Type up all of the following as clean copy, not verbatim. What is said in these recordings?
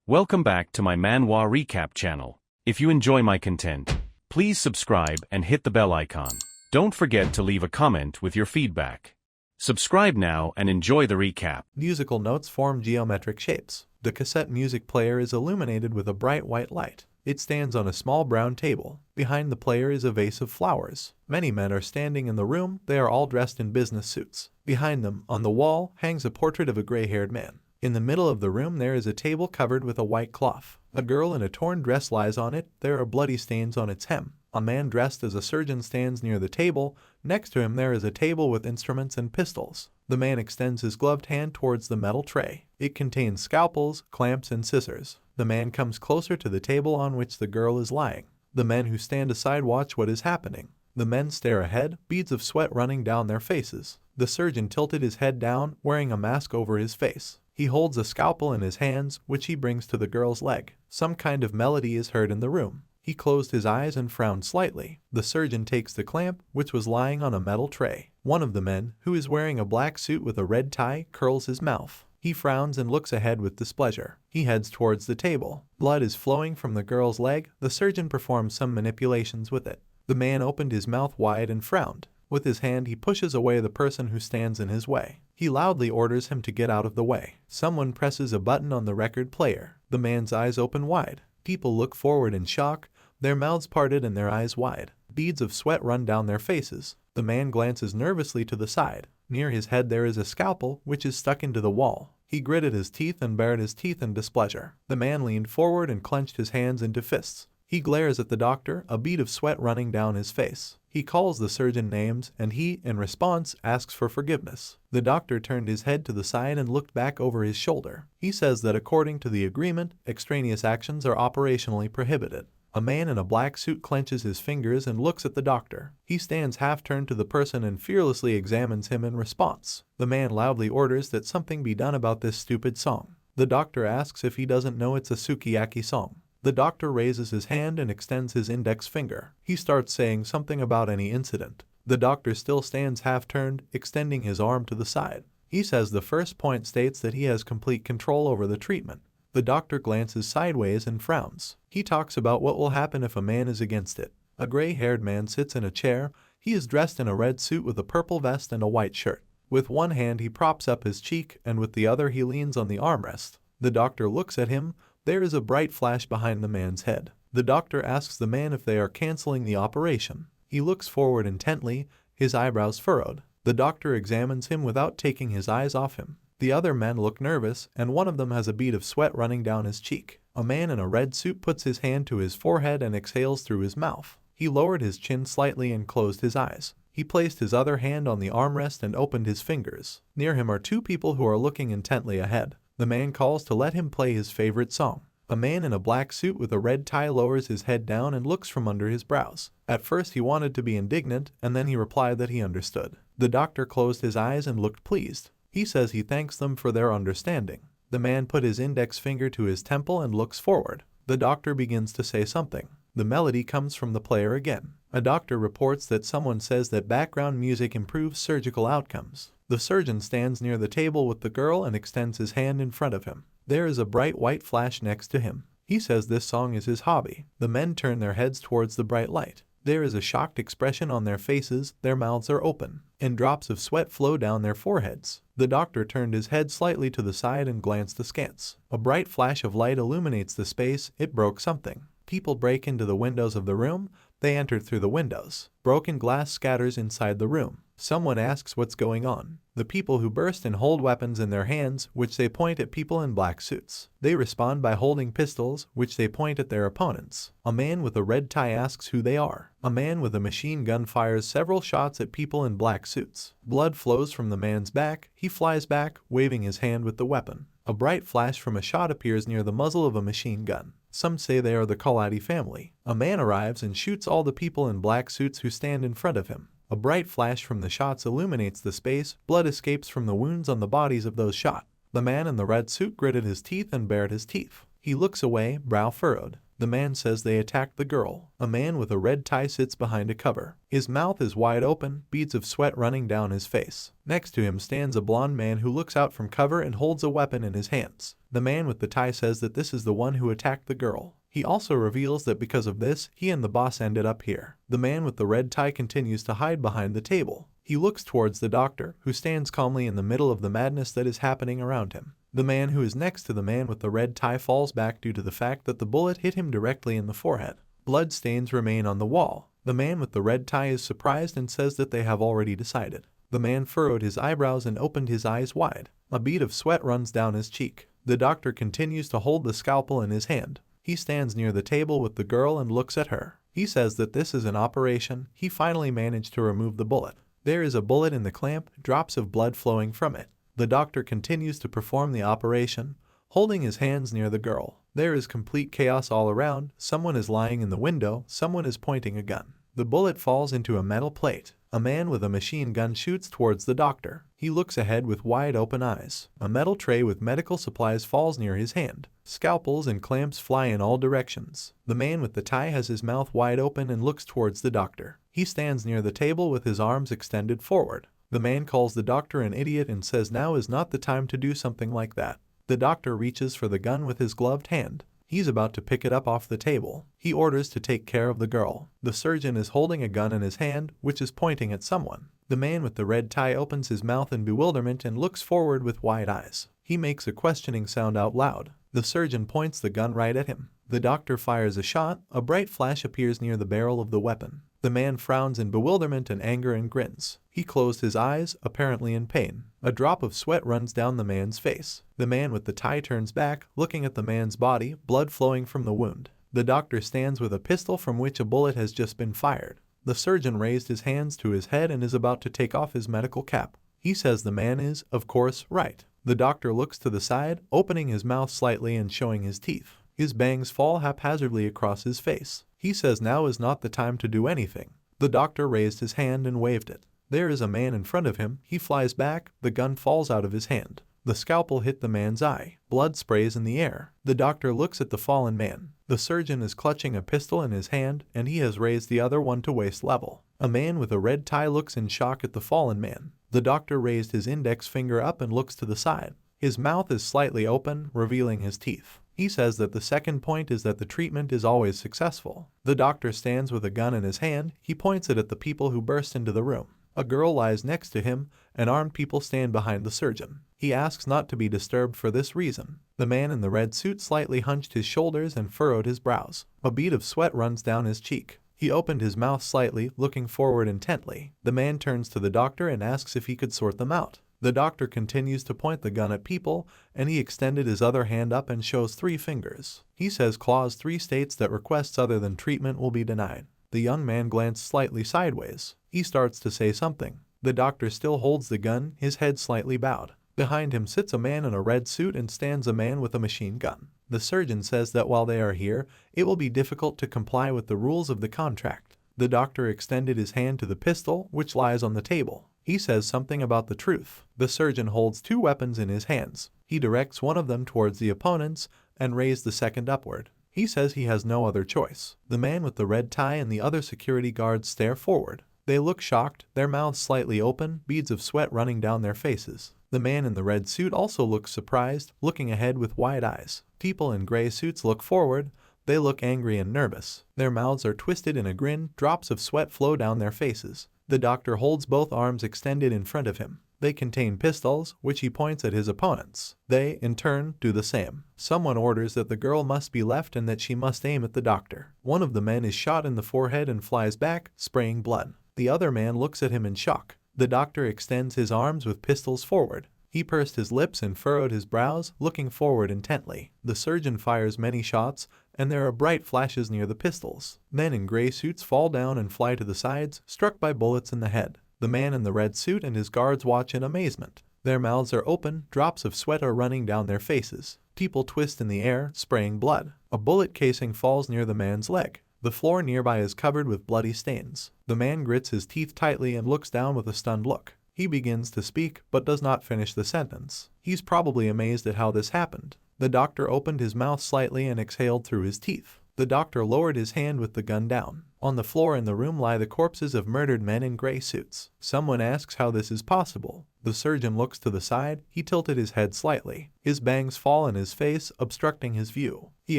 Welcome back to my Manhwa recap channel. If you enjoy my content, please subscribe and hit the bell icon. Don't forget to leave a comment with your feedback. Subscribe now and enjoy the recap. Musical notes form geometric shapes. The cassette music player is illuminated with a bright white light. It stands on a small brown table. Behind the player is a vase of flowers. Many men are standing in the room. They are all dressed in business suits. Behind them, on the wall, hangs a portrait of a gray-haired man. In the middle of the room there is a table covered with a white cloth. A girl in a torn dress lies on it. There are bloody stains on its hem. A man dressed as a surgeon stands near the table. Next to him there is a table with instruments and pistols. The man extends his gloved hand towards the metal tray. It contains scalpels, clamps, and scissors. The man comes closer to the table on which the girl is lying. The men who stand aside watch what is happening. The men stare ahead, beads of sweat running down their faces. The surgeon tilted his head down, wearing a mask over his face. He holds a scalpel in his hands, which he brings to the girl's leg. Some kind of melody is heard in the room. He closed his eyes and frowned slightly. The surgeon takes the clamp, which was lying on a metal tray. One of the men, who is wearing a black suit with a red tie, curls his mouth. He frowns and looks ahead with displeasure. He heads towards the table. Blood is flowing from the girl's leg. The surgeon performs some manipulations with it. The man opened his mouth wide and frowned. With his hand he pushes away the person who stands in his way. He loudly orders him to get out of the way. Someone presses a button on the record player. The man's eyes open wide. People look forward in shock, their mouths parted and their eyes wide. Beads of sweat run down their faces. The man glances nervously to the side. Near his head there is a scalpel, which is stuck into the wall. He gritted his teeth and bared his teeth in displeasure. The man leaned forward and clenched his hands into fists. He glares at the doctor, a bead of sweat running down his face. He calls the surgeon names, and he, in response, asks for forgiveness. The doctor turned his head to the side and looked back over his shoulder. He says that according to the agreement, extraneous actions are operationally prohibited. A man in a black suit clenches his fingers and looks at the doctor. He stands half-turned to the person and fearlessly examines him in response. The man loudly orders that something be done about this stupid song. The doctor asks if he doesn't know it's a sukiyaki song. The doctor raises his hand and extends his index finger. He starts saying something about any incident. The doctor still stands half-turned, extending his arm to the side. He says the first point states that he has complete control over the treatment. The doctor glances sideways and frowns. He talks about what will happen if a man is against it. A gray-haired man sits in a chair. He is dressed in a red suit with a purple vest and a white shirt. With one hand he props up his cheek and with the other he leans on the armrest. The doctor looks at him. There is a bright flash behind the man's head. The doctor asks the man if they are canceling the operation. He looks forward intently, his eyebrows furrowed. The doctor examines him without taking his eyes off him. The other men look nervous, and one of them has a bead of sweat running down his cheek. A man in a red suit puts his hand to his forehead and exhales through his mouth. He lowered his chin slightly and closed his eyes. He placed his other hand on the armrest and opened his fingers. Near him are two people who are looking intently ahead. The man calls to let him play his favorite song. A man in a black suit with a red tie lowers his head down and looks from under his brows. At first he wanted to be indignant, and then he replied that he understood. The doctor closed his eyes and looked pleased. He says he thanks them for their understanding. The man put his index finger to his temple and looks forward. The doctor begins to say something. The melody comes from the player again. A doctor reports that someone says that background music improves surgical outcomes. The surgeon stands near the table with the girl and extends his hand in front of him. There is a bright white flash next to him. He says this song is his hobby. The men turn their heads towards the bright light. There is a shocked expression on their faces, their mouths are open, and drops of sweat flow down their foreheads. The doctor turned his head slightly to the side and glanced askance. A bright flash of light illuminates the space. It broke something. People break into the windows of the room. They enter through the windows. Broken glass scatters inside the room. Someone asks what's going on. The people who burst in hold weapons in their hands, which they point at people in black suits. They respond by holding pistols, which they point at their opponents. A man with a red tie asks who they are. A man with a machine gun fires several shots at people in black suits. Blood flows from the man's back. He flies back, waving his hand with the weapon. A bright flash from a shot appears near the muzzle of a machine gun. Some say they are the Kaladi family. A man arrives and shoots all the people in black suits who stand in front of him. A bright flash from the shots illuminates the space. Blood escapes from the wounds on the bodies of those shot. The man in the red suit gritted his teeth and bared his teeth. He looks away, brow furrowed. The man says they attacked the girl. A man with a red tie sits behind a cover. His mouth is wide open, beads of sweat running down his face. Next to him stands a blonde man who looks out from cover and holds a weapon in his hands. The man with the tie says that this is the one who attacked the girl. He also reveals that because of this, he and the boss ended up here. The man with the red tie continues to hide behind the table. He looks towards the doctor, who stands calmly in the middle of the madness that is happening around him. The man who is next to the man with the red tie falls back due to the fact that the bullet hit him directly in the forehead. Blood stains remain on the wall. The man with the red tie is surprised and says that they have already decided. The man furrowed his eyebrows and opened his eyes wide. A bead of sweat runs down his cheek. The doctor continues to hold the scalpel in his hand. He stands near the table with the girl and looks at her. He says that this is an operation. He finally managed to remove the bullet. There is a bullet in the clamp, drops of blood flowing from it. The doctor continues to perform the operation, holding his hands near the girl. There is complete chaos all around. Someone is lying in the window, someone is pointing a gun. The bullet falls into a metal plate. A man with a machine gun shoots towards the doctor. He looks ahead with wide open eyes. A metal tray with medical supplies falls near his hand. Scalpels and clamps fly in all directions. The man with the tie has his mouth wide open and looks towards the doctor. He stands near the table with his arms extended forward. The man calls the doctor an idiot and says now is not the time to do something like that. The doctor reaches for the gun with his gloved hand. He's about to pick it up off the table. He orders to take care of the girl. The surgeon is holding a gun in his hand, which is pointing at someone. The man with the red tie opens his mouth in bewilderment and looks forward with wide eyes. He makes a questioning sound out loud. The surgeon points the gun right at him. The doctor fires a shot. A bright flash appears near the barrel of the weapon. The man frowns in bewilderment and anger and grins. He closed his eyes, apparently in pain. A drop of sweat runs down the man's face. The man with the tie turns back, looking at the man's body, blood flowing from the wound. The doctor stands with a pistol from which a bullet has just been fired. The surgeon raised his hands to his head and is about to take off his medical cap. He says the man is, of course, right. The doctor looks to the side, opening his mouth slightly and showing his teeth. His bangs fall haphazardly across his face. He says now is not the time to do anything. The doctor raised his hand and waved it. There is a man in front of him. He flies back. The gun falls out of his hand. The scalpel hit the man's eye. Blood sprays in the air. The doctor looks at the fallen man. The surgeon is clutching a pistol in his hand, and he has raised the other one to waist level. A man with a red tie looks in shock at the fallen man. The doctor raised his index finger up and looks to the side. His mouth is slightly open, revealing his teeth. He says that the second point is that the treatment is always successful. The doctor stands with a gun in his hand. He points it at the people who burst into the room. A girl lies next to him, and armed people stand behind the surgeon. He asks not to be disturbed for this reason. The man in the red suit slightly hunched his shoulders and furrowed his brows. A bead of sweat runs down his cheek. He opened his mouth slightly, looking forward intently. The man turns to the doctor and asks if he could sort them out. The doctor continues to point the gun at people, and he extended his other hand up and shows 3 fingers. He says Clause 3 states that requests other than treatment will be denied. The young man glanced slightly sideways. He starts to say something. The doctor still holds the gun, his head slightly bowed. Behind him sits a man in a red suit and stands a man with a machine gun. The surgeon says that while they are here, it will be difficult to comply with the rules of the contract. The doctor extended his hand to the pistol, which lies on the table. He says something about the truth. The surgeon holds 2 weapons in his hands. He directs one of them towards the opponents and raises the second upward. He says he has no other choice. The man with the red tie and the other security guards stare forward. They look shocked, their mouths slightly open, beads of sweat running down their faces. The man in the red suit also looks surprised, looking ahead with wide eyes. People in gray suits look forward. They look angry and nervous. Their mouths are twisted in a grin, drops of sweat flow down their faces. The doctor holds both arms extended in front of him. They contain pistols, which he points at his opponents. They, in turn, do the same. Someone orders that the girl must be left and that she must aim at the doctor. One of the men is shot in the forehead and flies back, spraying blood. The other man looks at him in shock. The doctor extends his arms with pistols forward. He pursed his lips and furrowed his brows, looking forward intently. The surgeon fires many shots, and there are bright flashes near the pistols. Men in gray suits fall down and fly to the sides, struck by bullets in the head. The man in the red suit and his guards watch in amazement. Their mouths are open, drops of sweat are running down their faces. People twist in the air, spraying blood. A bullet casing falls near the man's leg. The floor nearby is covered with bloody stains. The man grits his teeth tightly and looks down with a stunned look. He begins to speak, but does not finish the sentence. He's probably amazed at how this happened. The doctor opened his mouth slightly and exhaled through his teeth. The doctor lowered his hand with the gun down. On the floor in the room lie the corpses of murdered men in gray suits. Someone asks how this is possible. The surgeon looks to the side. He tilted his head slightly. His bangs fall in his face, obstructing his view. He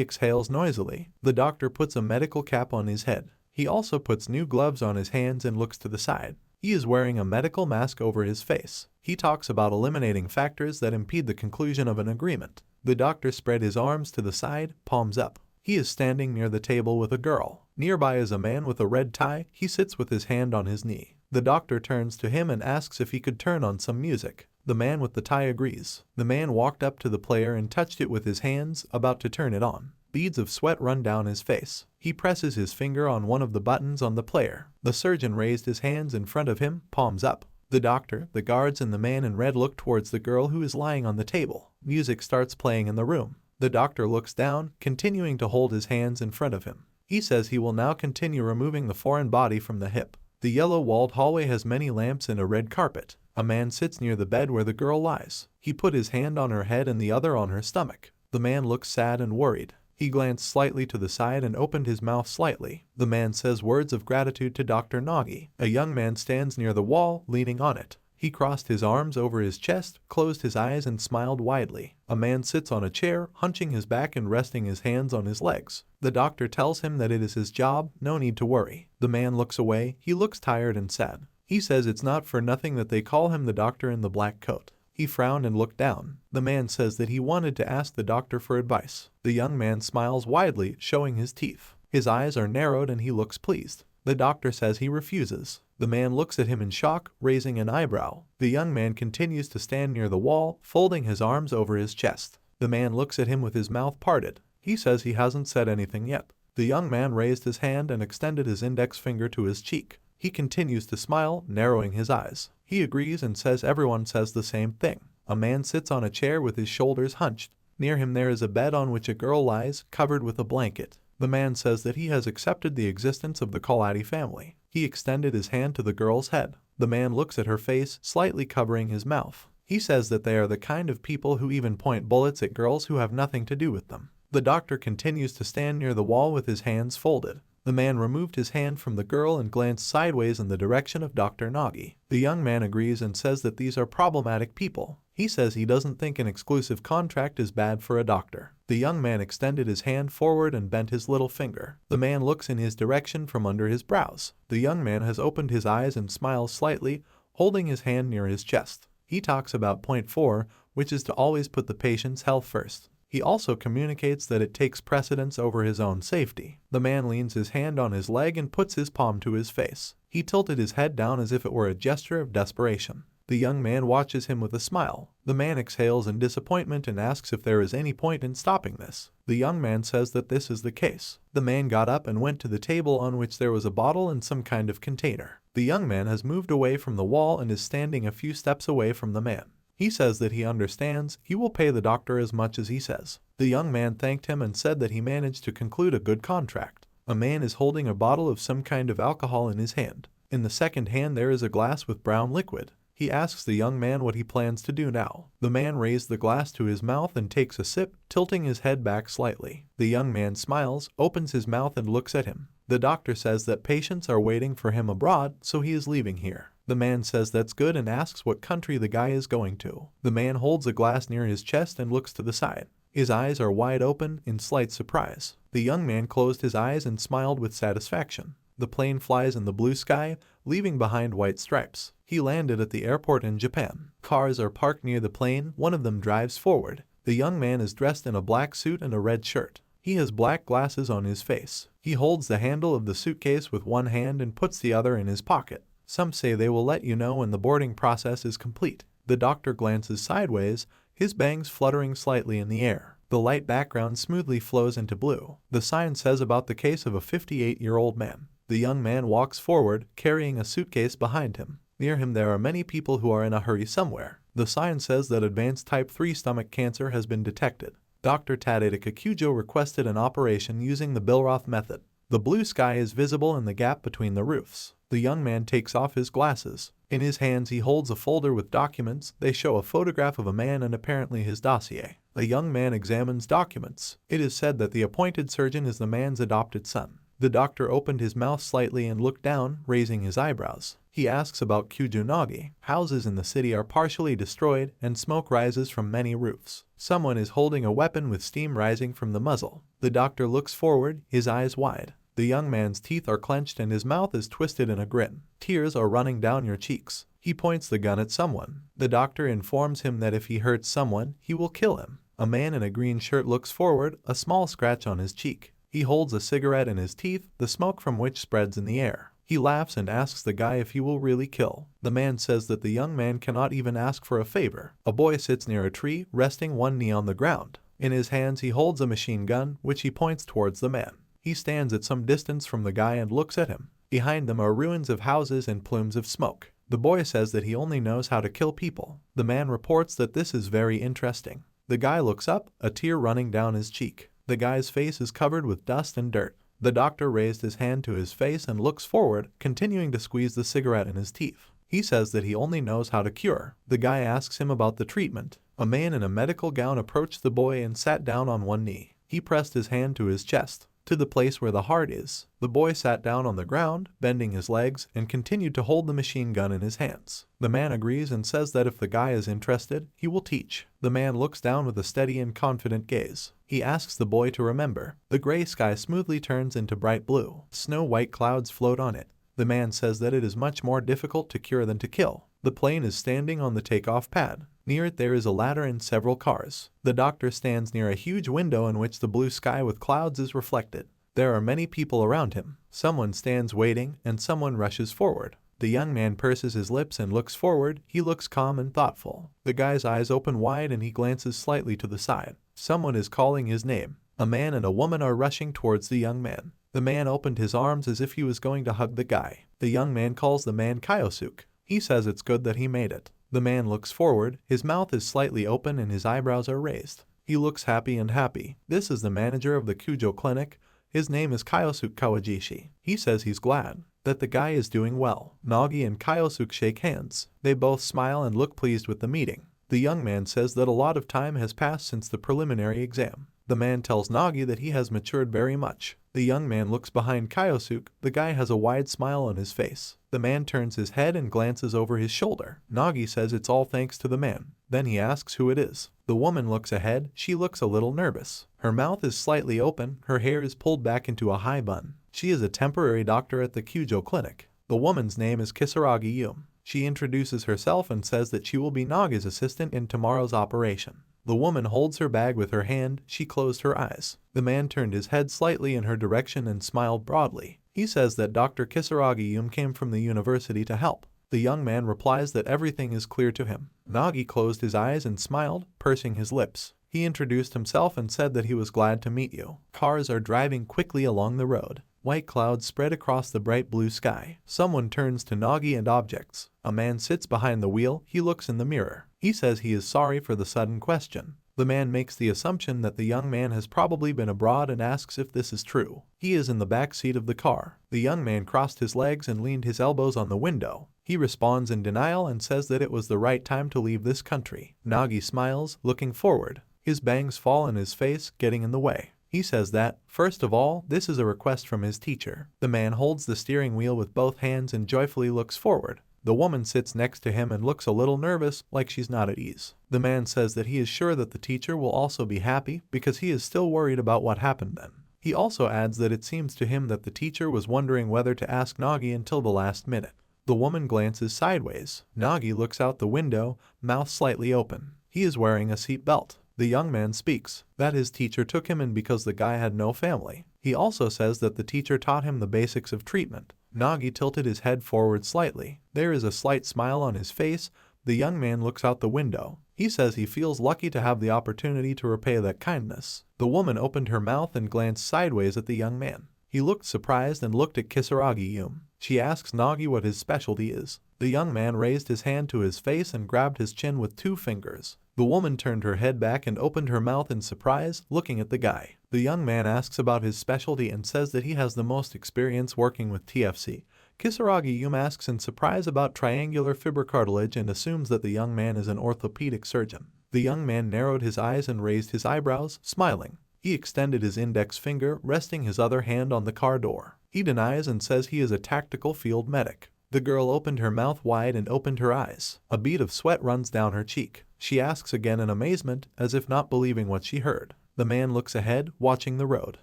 exhales noisily. The doctor puts a medical cap on his head. He also puts new gloves on his hands and looks to the side. He is wearing a medical mask over his face. He talks about eliminating factors that impede the conclusion of an agreement. The doctor spread his arms to the side, palms up. He is standing near the table with a girl. Nearby is a man with a red tie. He sits with his hand on his knee. The doctor turns to him and asks if he could turn on some music. The man with the tie agrees. The man walked up to the player and touched it with his hands, about to turn it on. Beads of sweat run down his face. He presses his finger on one of the buttons on the player. The surgeon raised his hands in front of him, palms up. The doctor, the guards and the man in red look towards the girl who is lying on the table. Music starts playing in the room. The doctor looks down, continuing to hold his hands in front of him. He says he will now continue removing the foreign body from the hip. The yellow-walled hallway has many lamps and a red carpet. A man sits near the bed where the girl lies. He put his hand on her head and the other on her stomach. The man looks sad and worried. He glanced slightly to the side and opened his mouth slightly. The man says words of gratitude to Dr. Nagi. A young man stands near the wall, leaning on it. He crossed his arms over his chest, closed his eyes and smiled widely. A man sits on a chair, hunching his back and resting his hands on his legs. The doctor tells him that it is his job, no need to worry. The man looks away. He looks tired and sad. He says it's not for nothing that they call him the doctor in the black coat. He frowned and looked down. The man says that he wanted to ask the doctor for advice. The young man smiles widely, showing his teeth. His eyes are narrowed and he looks pleased. The doctor says he refuses. The man looks at him in shock, raising an eyebrow. The young man continues to stand near the wall, folding his arms over his chest. The man looks at him with his mouth parted. He says he hasn't said anything yet. The young man raised his hand and extended his index finger to his cheek. He continues to smile, narrowing his eyes. He agrees and says everyone says the same thing. A man sits on a chair with his shoulders hunched. Near him there is a bed on which a girl lies, covered with a blanket. The man says that he has accepted the existence of the Kolati family. He extended his hand to the girl's head. The man looks at her face, slightly covering his mouth. He says that they are the kind of people who even point bullets at girls who have nothing to do with them. The doctor continues to stand near the wall with his hands folded. The man removed his hand from the girl and glanced sideways in the direction of Dr. Nagi. The young man agrees and says that these are problematic people. He says he doesn't think an exclusive contract is bad for a doctor. The young man extended his hand forward and bent his little finger. The man looks in his direction from under his brows. The young man has opened his eyes and smiles slightly, holding his hand near his chest. He talks about point 4, which is to always put the patient's health first. He also communicates that it takes precedence over his own safety. The man leans his hand on his leg and puts his palm to his face. He tilted his head down as if it were a gesture of desperation. The young man watches him with a smile. The man exhales in disappointment and asks if there is any point in stopping this. The young man says that this is the case. The man got up and went to the table on which there was a bottle and some kind of container. The young man has moved away from the wall and is standing a few steps away from the man. He says that he understands. He will pay the doctor as much as he says. The young man thanked him and said that he managed to conclude a good contract. A man is holding a bottle of some kind of alcohol in his hand. In the second hand there is a glass with brown liquid. He asks the young man what he plans to do now. The man raised the glass to his mouth and takes a sip, tilting his head back slightly. The young man smiles, opens his mouth and looks at him. The doctor says that patients are waiting for him abroad, so he is leaving here. The man says that's good and asks what country the guy is going to. The man holds a glass near his chest and looks to the side. His eyes are wide open, in slight surprise. The young man closed his eyes and smiled with satisfaction. The plane flies in the blue sky, leaving behind white stripes. He landed at the airport in Japan. Cars are parked near the plane. One of them drives forward. The young man is dressed in a black suit and a red shirt. He has black glasses on his face. He holds the handle of the suitcase with one hand and puts the other in his pocket. Some say they will let you know when the boarding process is complete. The doctor glances sideways, his bangs fluttering slightly in the air. The light background smoothly flows into blue. The sign says about the case of a 58-year-old man. The young man walks forward, carrying a suitcase behind him. Near him there are many people who are in a hurry somewhere. The sign says that advanced type 3 stomach cancer has been detected. Dr. Tadeda Kikujo requested an operation using the Billroth method. The blue sky is visible in the gap between the roofs. The young man takes off his glasses. In his hands he holds a folder with documents. They show a photograph of a man and apparently his dossier. A young man examines documents. It is said that the appointed surgeon is the man's adopted son. The doctor opened his mouth slightly and looked down, raising his eyebrows. He asks about Kujonagi. Houses in the city are partially destroyed, and smoke rises from many roofs. Someone is holding a weapon with steam rising from the muzzle. The doctor looks forward, his eyes wide. The young man's teeth are clenched and his mouth is twisted in a grin. Tears are running down your cheeks. He points the gun at someone. The doctor informs him that if he hurts someone, he will kill him. A man in a green shirt looks forward, a small scratch on his cheek. He holds a cigarette in his teeth, the smoke from which spreads in the air. He laughs and asks the guy if he will really kill. The man says that the young man cannot even ask for a favor. A boy sits near a tree, resting one knee on the ground. In his hands he holds a machine gun, which he points towards the man. He stands at some distance from the guy and looks at him. Behind them are ruins of houses and plumes of smoke. The boy says that he only knows how to kill people. The man reports that this is very interesting. The guy looks up, a tear running down his cheek. The guy's face is covered with dust and dirt. The doctor raised his hand to his face and looks forward, continuing to squeeze the cigarette in his teeth. He says that he only knows how to cure. The guy asks him about the treatment. A man in a medical gown approached the boy and sat down on one knee. He pressed his hand to his chest, to the place where the heart is. The boy sat down on the ground, bending his legs, and continued to hold the machine gun in his hands. The man agrees and says that if the guy is interested, he will teach. The man looks down with a steady and confident gaze. He asks the boy to remember. The gray sky smoothly turns into bright blue. Snow-white clouds float on it. The man says that it is much more difficult to cure than to kill. The plane is standing on the takeoff pad. Near it there is a ladder and several cars. The doctor stands near a huge window in which the blue sky with clouds is reflected. There are many people around him. Someone stands waiting, and someone rushes forward. The young man purses his lips and looks forward. He looks calm and thoughtful. The guy's eyes open wide and he glances slightly to the side. Someone is calling his name. A man and a woman are rushing towards the young man. The man opened his arms as if he was going to hug the guy. The young man calls the man Kyosuke. He says it's good that he made it. The man looks forward. His mouth is slightly open and his eyebrows are raised. He looks happy and happy. This is the manager of the Kujo clinic. His name is Kyosuke Kawajishi. He says he's glad that the guy is doing well. Nagi and Kyosuke shake hands. They both smile and look pleased with the meeting. The young man says that a lot of time has passed since the preliminary exam. The man tells Nagi that he has matured very much. The young man looks behind Kyosuke. The guy has a wide smile on his face. The man turns his head and glances over his shoulder. Nagi says it's all thanks to the man. Then he asks who it is. The woman looks ahead. She looks a little nervous. Her mouth is slightly open. Her hair is pulled back into a high bun. She is a temporary doctor at the Kujo clinic. The woman's name is Kisaragi Yum. She introduces herself and says that she will be Nagi's assistant in tomorrow's operation. The woman holds her bag with her hand. She closed her eyes. The man turned his head slightly in her direction and smiled broadly. He says that Dr. Kisaragi Yum came from the university to help. The young man replies that everything is clear to him. Nagi closed his eyes and smiled, pursing his lips. He introduced himself and said that he was glad to meet you. Cars are driving quickly along the road. White clouds spread across the bright blue sky. Someone turns to Nagi and objects. A man sits behind the wheel. He looks in the mirror. He says he is sorry for the sudden question. The man makes the assumption that the young man has probably been abroad and asks if this is true. He is in the back seat of the car. The young man crossed his legs and leaned his elbows on the window. He responds in denial and says that it was the right time to leave this country. Nagi smiles, looking forward. His bangs fall in his face, getting in the way. He says that, first of all, this is a request from his teacher. The man holds the steering wheel with both hands and joyfully looks forward. The woman sits next to him and looks a little nervous, like she's not at ease. The man says that he is sure that the teacher will also be happy because he is still worried about what happened then. He also adds that it seems to him that the teacher was wondering whether to ask Nagi until the last minute. The woman glances sideways. Nagi looks out the window, mouth slightly open. He is wearing a seat belt. The young man speaks that his teacher took him in because the guy had no family. He also says that the teacher taught him the basics of treatment. Nagi tilted his head forward slightly. There is a slight smile on his face. The young man looks out the window. He says he feels lucky to have the opportunity to repay that kindness. The woman opened her mouth and glanced sideways at the young man. He looked surprised and looked at Kisaragi Yum. She asks Nagi what his specialty is. The young man raised his hand to his face and grabbed his chin with 2 fingers. The woman turned her head back and opened her mouth in surprise, looking at the guy. The young man asks about his specialty and says that he has the most experience working with TFC. Kisaragi Yum asks in surprise about triangular fibrocartilage and assumes that the young man is an orthopedic surgeon. The young man narrowed his eyes and raised his eyebrows, smiling. He extended his index finger, resting his other hand on the car door. He denies and says he is a tactical field medic. The girl opened her mouth wide and opened her eyes. A bead of sweat runs down her cheek. She asks again in amazement, as if not believing what she heard. The man looks ahead, watching the road.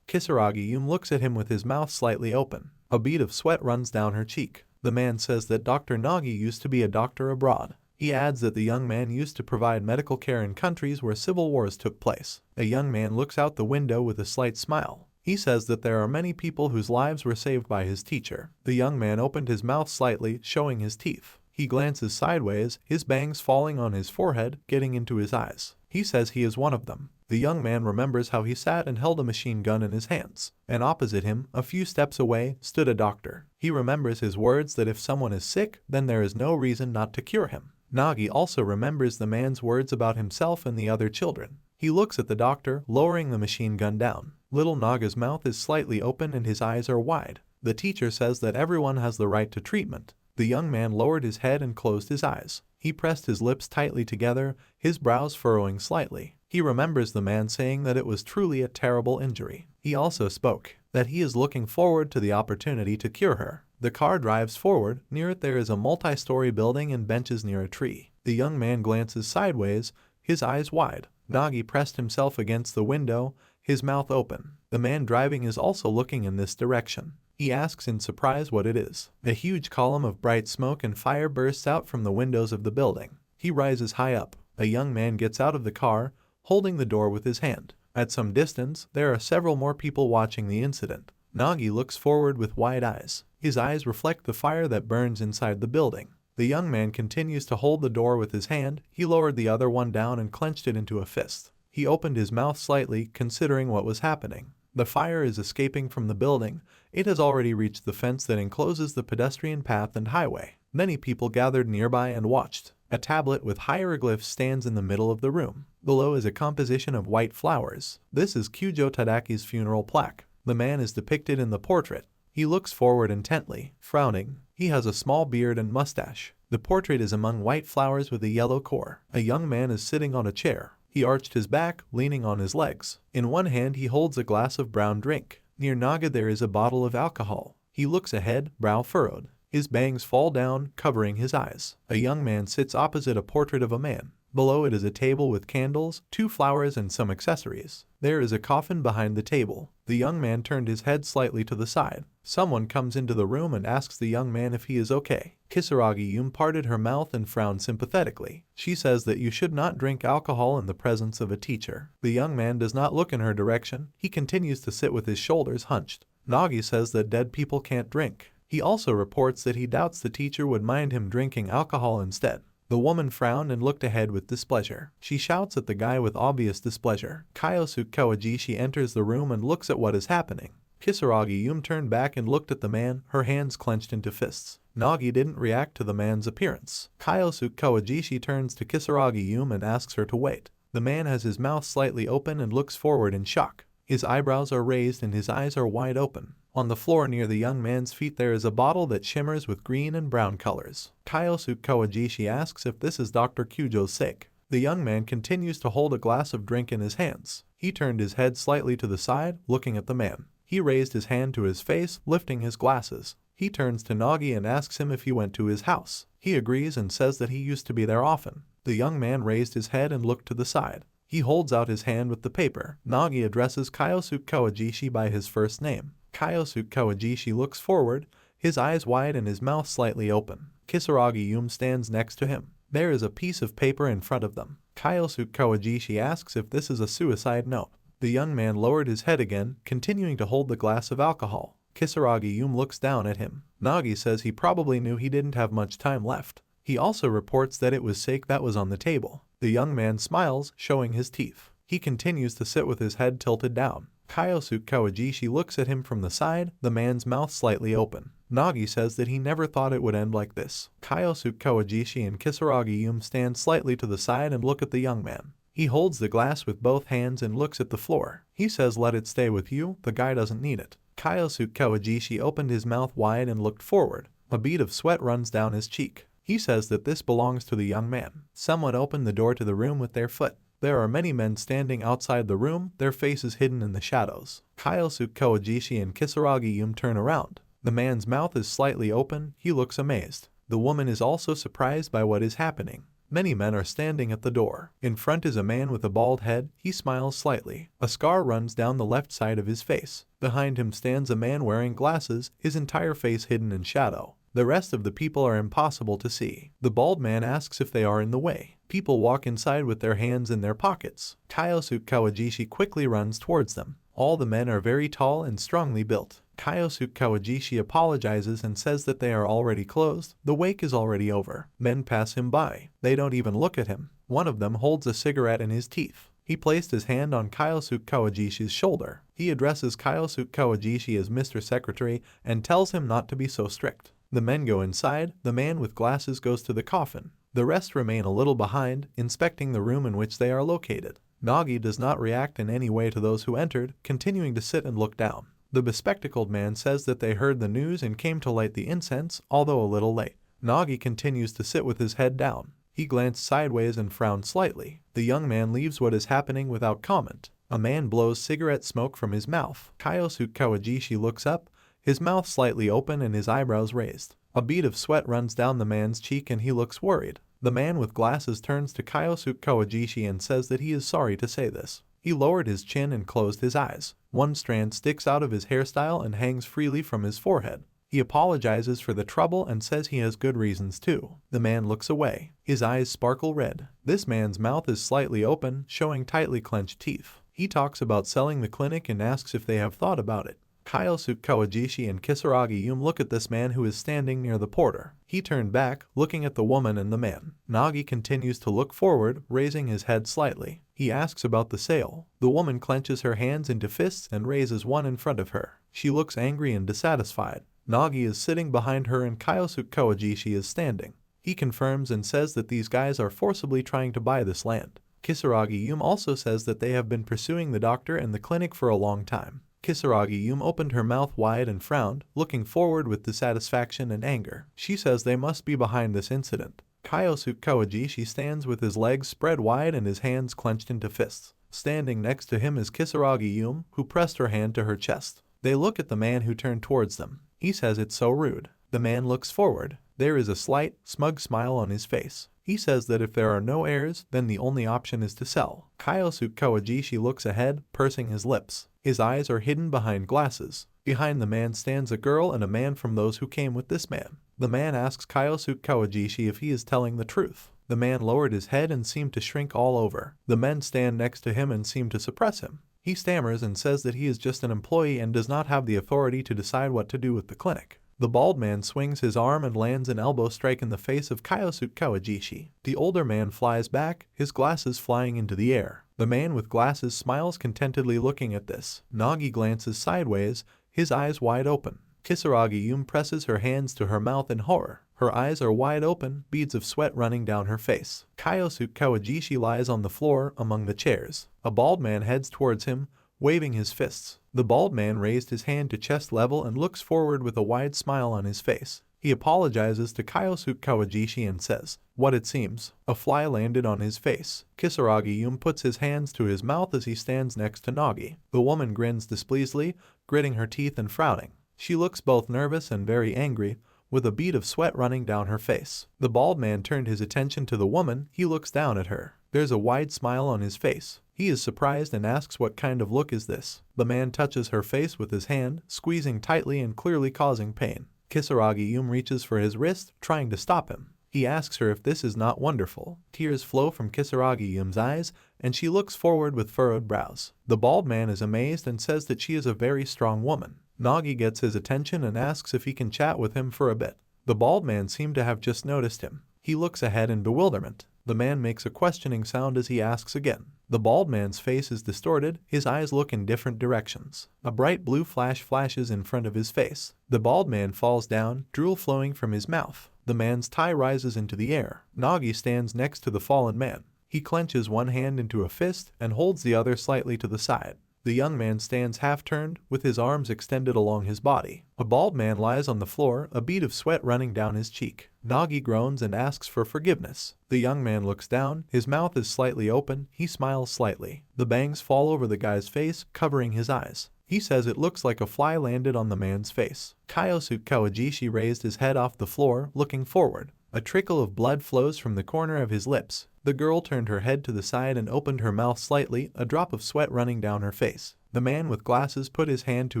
Kisaragi-Yum looks at him with his mouth slightly open. A bead of sweat runs down her cheek. The man says that Dr. Nagi used to be a doctor abroad. He adds that the young man used to provide medical care in countries where civil wars took place. A young man looks out the window with a slight smile. He says that there are many people whose lives were saved by his teacher. The young man opened his mouth slightly, showing his teeth. He glances sideways, his bangs falling on his forehead, getting into his eyes. He says he is one of them. The young man remembers how he sat and held a machine gun in his hands. And opposite him, a few steps away, stood a doctor. He remembers his words that if someone is sick, then there is no reason not to cure him. Nagi also remembers the man's words about himself and the other children. He looks at the doctor, lowering the machine gun down. Little Naga's mouth is slightly open and his eyes are wide. The teacher says that everyone has the right to treatment. The young man lowered his head and closed his eyes. He pressed his lips tightly together, his brows furrowing slightly. He remembers the man saying that it was truly a terrible injury. He also spoke that he is looking forward to the opportunity to cure her. The car drives forward. Near it there is a multi-story building and benches near a tree. The young man glances sideways, his eyes wide. Nagi pressed himself against the window, his mouth open. The man driving is also looking in this direction. He asks in surprise what it is. A huge column of bright smoke and fire bursts out from the windows of the building. He rises high up. A young man gets out of the car, holding the door with his hand. At some distance, there are several more people watching the incident. Nagi looks forward with wide eyes. His eyes reflect the fire that burns inside the building. The young man continues to hold the door with his hand. He lowered the other one down and clenched it into a fist. He opened his mouth slightly, considering what was happening. The fire is escaping from the building. It has already reached the fence that encloses the pedestrian path and highway. Many people gathered nearby and watched. A tablet with hieroglyphs stands in the middle of the room. Below is a composition of white flowers. This is Kyujo Tadaki's funeral plaque. The man is depicted in the portrait. He looks forward intently, frowning. He has a small beard and mustache. The portrait is among white flowers with a yellow core. A young man is sitting on a chair. He arched his back, leaning on his legs. In one hand he holds a glass of brown drink. Near Naga there is a bottle of alcohol. He looks ahead, brow furrowed. His bangs fall down, covering his eyes. A young man sits opposite a portrait of a man. Below it is a table with candles, 2 flowers and some accessories. There is a coffin behind the table. The young man turned his head slightly to the side. Someone comes into the room and asks the young man if he is okay. Kisaragi-Yum parted her mouth and frowned sympathetically. She says that you should not drink alcohol in the presence of a teacher. The young man does not look in her direction. He continues to sit with his shoulders hunched. Nagi says that dead people can't drink. He also reports that he doubts the teacher would mind him drinking alcohol instead. The woman frowned and looked ahead with displeasure. She shouts at the guy with obvious displeasure. Kyosuke Kawajishi enters the room and looks at what is happening. Kisaragi-Yum turned back and looked at the man, her hands clenched into fists. Nagi didn't react to the man's appearance. Kyosuke Kawajishi turns to Kisaragi-Yum and asks her to wait. The man has his mouth slightly open and looks forward in shock. His eyebrows are raised and his eyes are wide open. On the floor near the young man's feet there is a bottle that shimmers with green and brown colors. Kyosuke Kawajishi asks if this is Dr. Kyujo's sake. The young man continues to hold a glass of drink in his hands. He turned his head slightly to the side, looking at the man. He raised his hand to his face, lifting his glasses. He turns to Nagi and asks him if he went to his house. He agrees and says that he used to be there often. The young man raised his head and looked to the side. He holds out his hand with the paper. Nagi addresses Kyosuke Kawajishi by his first name. Kyosuke Kawajishi looks forward, his eyes wide and his mouth slightly open. Kisaragi-Yum stands next to him. There is a piece of paper in front of them. Kyosuke Kawajishi asks if this is a suicide note. The young man lowered his head again, continuing to hold the glass of alcohol. Kisaragi-Yum looks down at him. Nagi says he probably knew he didn't have much time left. He also reports that it was sake that was on the table. The young man smiles, showing his teeth. He continues to sit with his head tilted down. Kyosuke Kawajishi looks at him from the side, the man's mouth slightly open. Nagi says that he never thought it would end like this. Kyosuke Kawajishi and Kisaragi-Yum stand slightly to the side and look at the young man. He holds the glass with both hands and looks at the floor. He says let it stay with you, the guy doesn't need it. Kyosuke Kawajishi opened his mouth wide and looked forward. A bead of sweat runs down his cheek. He says that this belongs to the young man. Someone opened the door to the room with their foot. There are many men standing outside the room, their faces hidden in the shadows. Kyosuke Kawajishi and Kisaragi Yume turn around. The man's mouth is slightly open, he looks amazed. The woman is also surprised by what is happening. Many men are standing at the door. In front is a man with a bald head, he smiles slightly. A scar runs down the left side of his face. Behind him stands a man wearing glasses, his entire face hidden in shadow. The rest of the people are impossible to see. The bald man asks if they are in the way. People walk inside with their hands in their pockets. Kyosuke Kawajishi quickly runs towards them. All the men are very tall and strongly built. Kyosuke Kawajishi apologizes and says that they are already closed. The wake is already over. Men pass him by. They don't even look at him. One of them holds a cigarette in his teeth. He placed his hand on Kyosuke Kawajishi's shoulder. He addresses Kyosuke Kawajishi as Mr. Secretary and tells him not to be so strict. The men go inside. The man with glasses goes to the coffin. The rest remain a little behind, inspecting the room in which they are located. Nagi does not react in any way to those who entered, continuing to sit and look down. The bespectacled man says that they heard the news and came to light the incense, although a little late. Nagi continues to sit with his head down. He glanced sideways and frowned slightly. The young man leaves what is happening without comment. A man blows cigarette smoke from his mouth. Kyosuke Kawajishi looks up, his mouth slightly open and his eyebrows raised. A bead of sweat runs down the man's cheek and he looks worried. The man with glasses turns to Kyosuke Kawajishi and says that he is sorry to say this. He lowered his chin and closed his eyes. One strand sticks out of his hairstyle and hangs freely from his forehead. He apologizes for the trouble and says he has good reasons too. The man looks away. His eyes sparkle red. This man's mouth is slightly open, showing tightly clenched teeth. He talks about selling the clinic and asks if they have thought about it. Kyosuke Kawajishi and Kisaragi Yume look at this man who is standing near the porter. He turned back, looking at the woman and the man. Nagi continues to look forward, raising his head slightly. He asks about the sale. The woman clenches her hands into fists and raises one in front of her. She looks angry and dissatisfied. Nagi is sitting behind her and Kyosuke Kawajishi is standing. He confirms and says that these guys are forcibly trying to buy this land. Kisaragi Yume also says that they have been pursuing the doctor and the clinic for a long time. Kisaragi Yume opened her mouth wide and frowned, looking forward with dissatisfaction and anger. She says they must be behind this incident. Kyosuke Kawajishi stands with his legs spread wide and his hands clenched into fists. Standing next to him is Kisaragi Yume, who pressed her hand to her chest. They look at the man who turned towards them. He says it's so rude. The man looks forward. There is a slight, smug smile on his face. He says that if there are no heirs, then the only option is to sell. Kyosuke Kawajishi looks ahead, pursing his lips. His eyes are hidden behind glasses. Behind the man stands a girl and a man from those who came with this man. The man asks Kyosuke Kawajishi if he is telling the truth. The man lowered his head and seemed to shrink all over. The men stand next to him and seem to suppress him. He stammers and says that he is just an employee and does not have the authority to decide what to do with the clinic. The bald man swings his arm and lands an elbow strike in the face of Kyosuke Kawajishi. The older man flies back, his glasses flying into the air. The man with glasses smiles contentedly looking at this. Nagi glances sideways, his eyes wide open. Kisaragi Yume presses her hands to her mouth in horror. Her eyes are wide open, beads of sweat running down her face. Kyosuke Kawajishi lies on the floor among the chairs. A bald man heads towards him, waving his fists. The bald man raised his hand to chest level and looks forward with a wide smile on his face. He apologizes to Kyosuke Kawajishi and says, "What it seems." A fly landed on his face. Kisaragi Yume puts his hands to his mouth as he stands next to Nagi. The woman grins displeasedly, gritting her teeth and frowning. She looks both nervous and very angry, with a bead of sweat running down her face. The bald man turned his attention to the woman. He looks down at her. There's a wide smile on his face. He is surprised and asks what kind of look is this. The man touches her face with his hand, squeezing tightly and clearly causing pain. Kisaragi Yume reaches for his wrist, trying to stop him. He asks her if this is not wonderful. Tears flow from Kisaragi Yume's eyes, and she looks forward with furrowed brows. The bald man is amazed and says that she is a very strong woman. Nagi gets his attention and asks if he can chat with him for a bit. The bald man seemed to have just noticed him. He looks ahead in bewilderment. The man makes a questioning sound as he asks again. The bald man's face is distorted, his eyes look in different directions. A bright blue flash flashes in front of his face. The bald man falls down, drool flowing from his mouth. The man's tie rises into the air. Nagi stands next to the fallen man. He clenches one hand into a fist and holds the other slightly to the side. The young man stands half-turned, with his arms extended along his body. A bald man lies on the floor, a bead of sweat running down his cheek. Nagi groans and asks for forgiveness. The young man looks down, his mouth is slightly open, he smiles slightly. The bangs fall over the guy's face, covering his eyes. He says it looks like a fly landed on the man's face. Kyosuke Kawajishi raised his head off the floor, looking forward. A trickle of blood flows from the corner of his lips. The girl turned her head to the side and opened her mouth slightly, a drop of sweat running down her face. The man with glasses put his hand to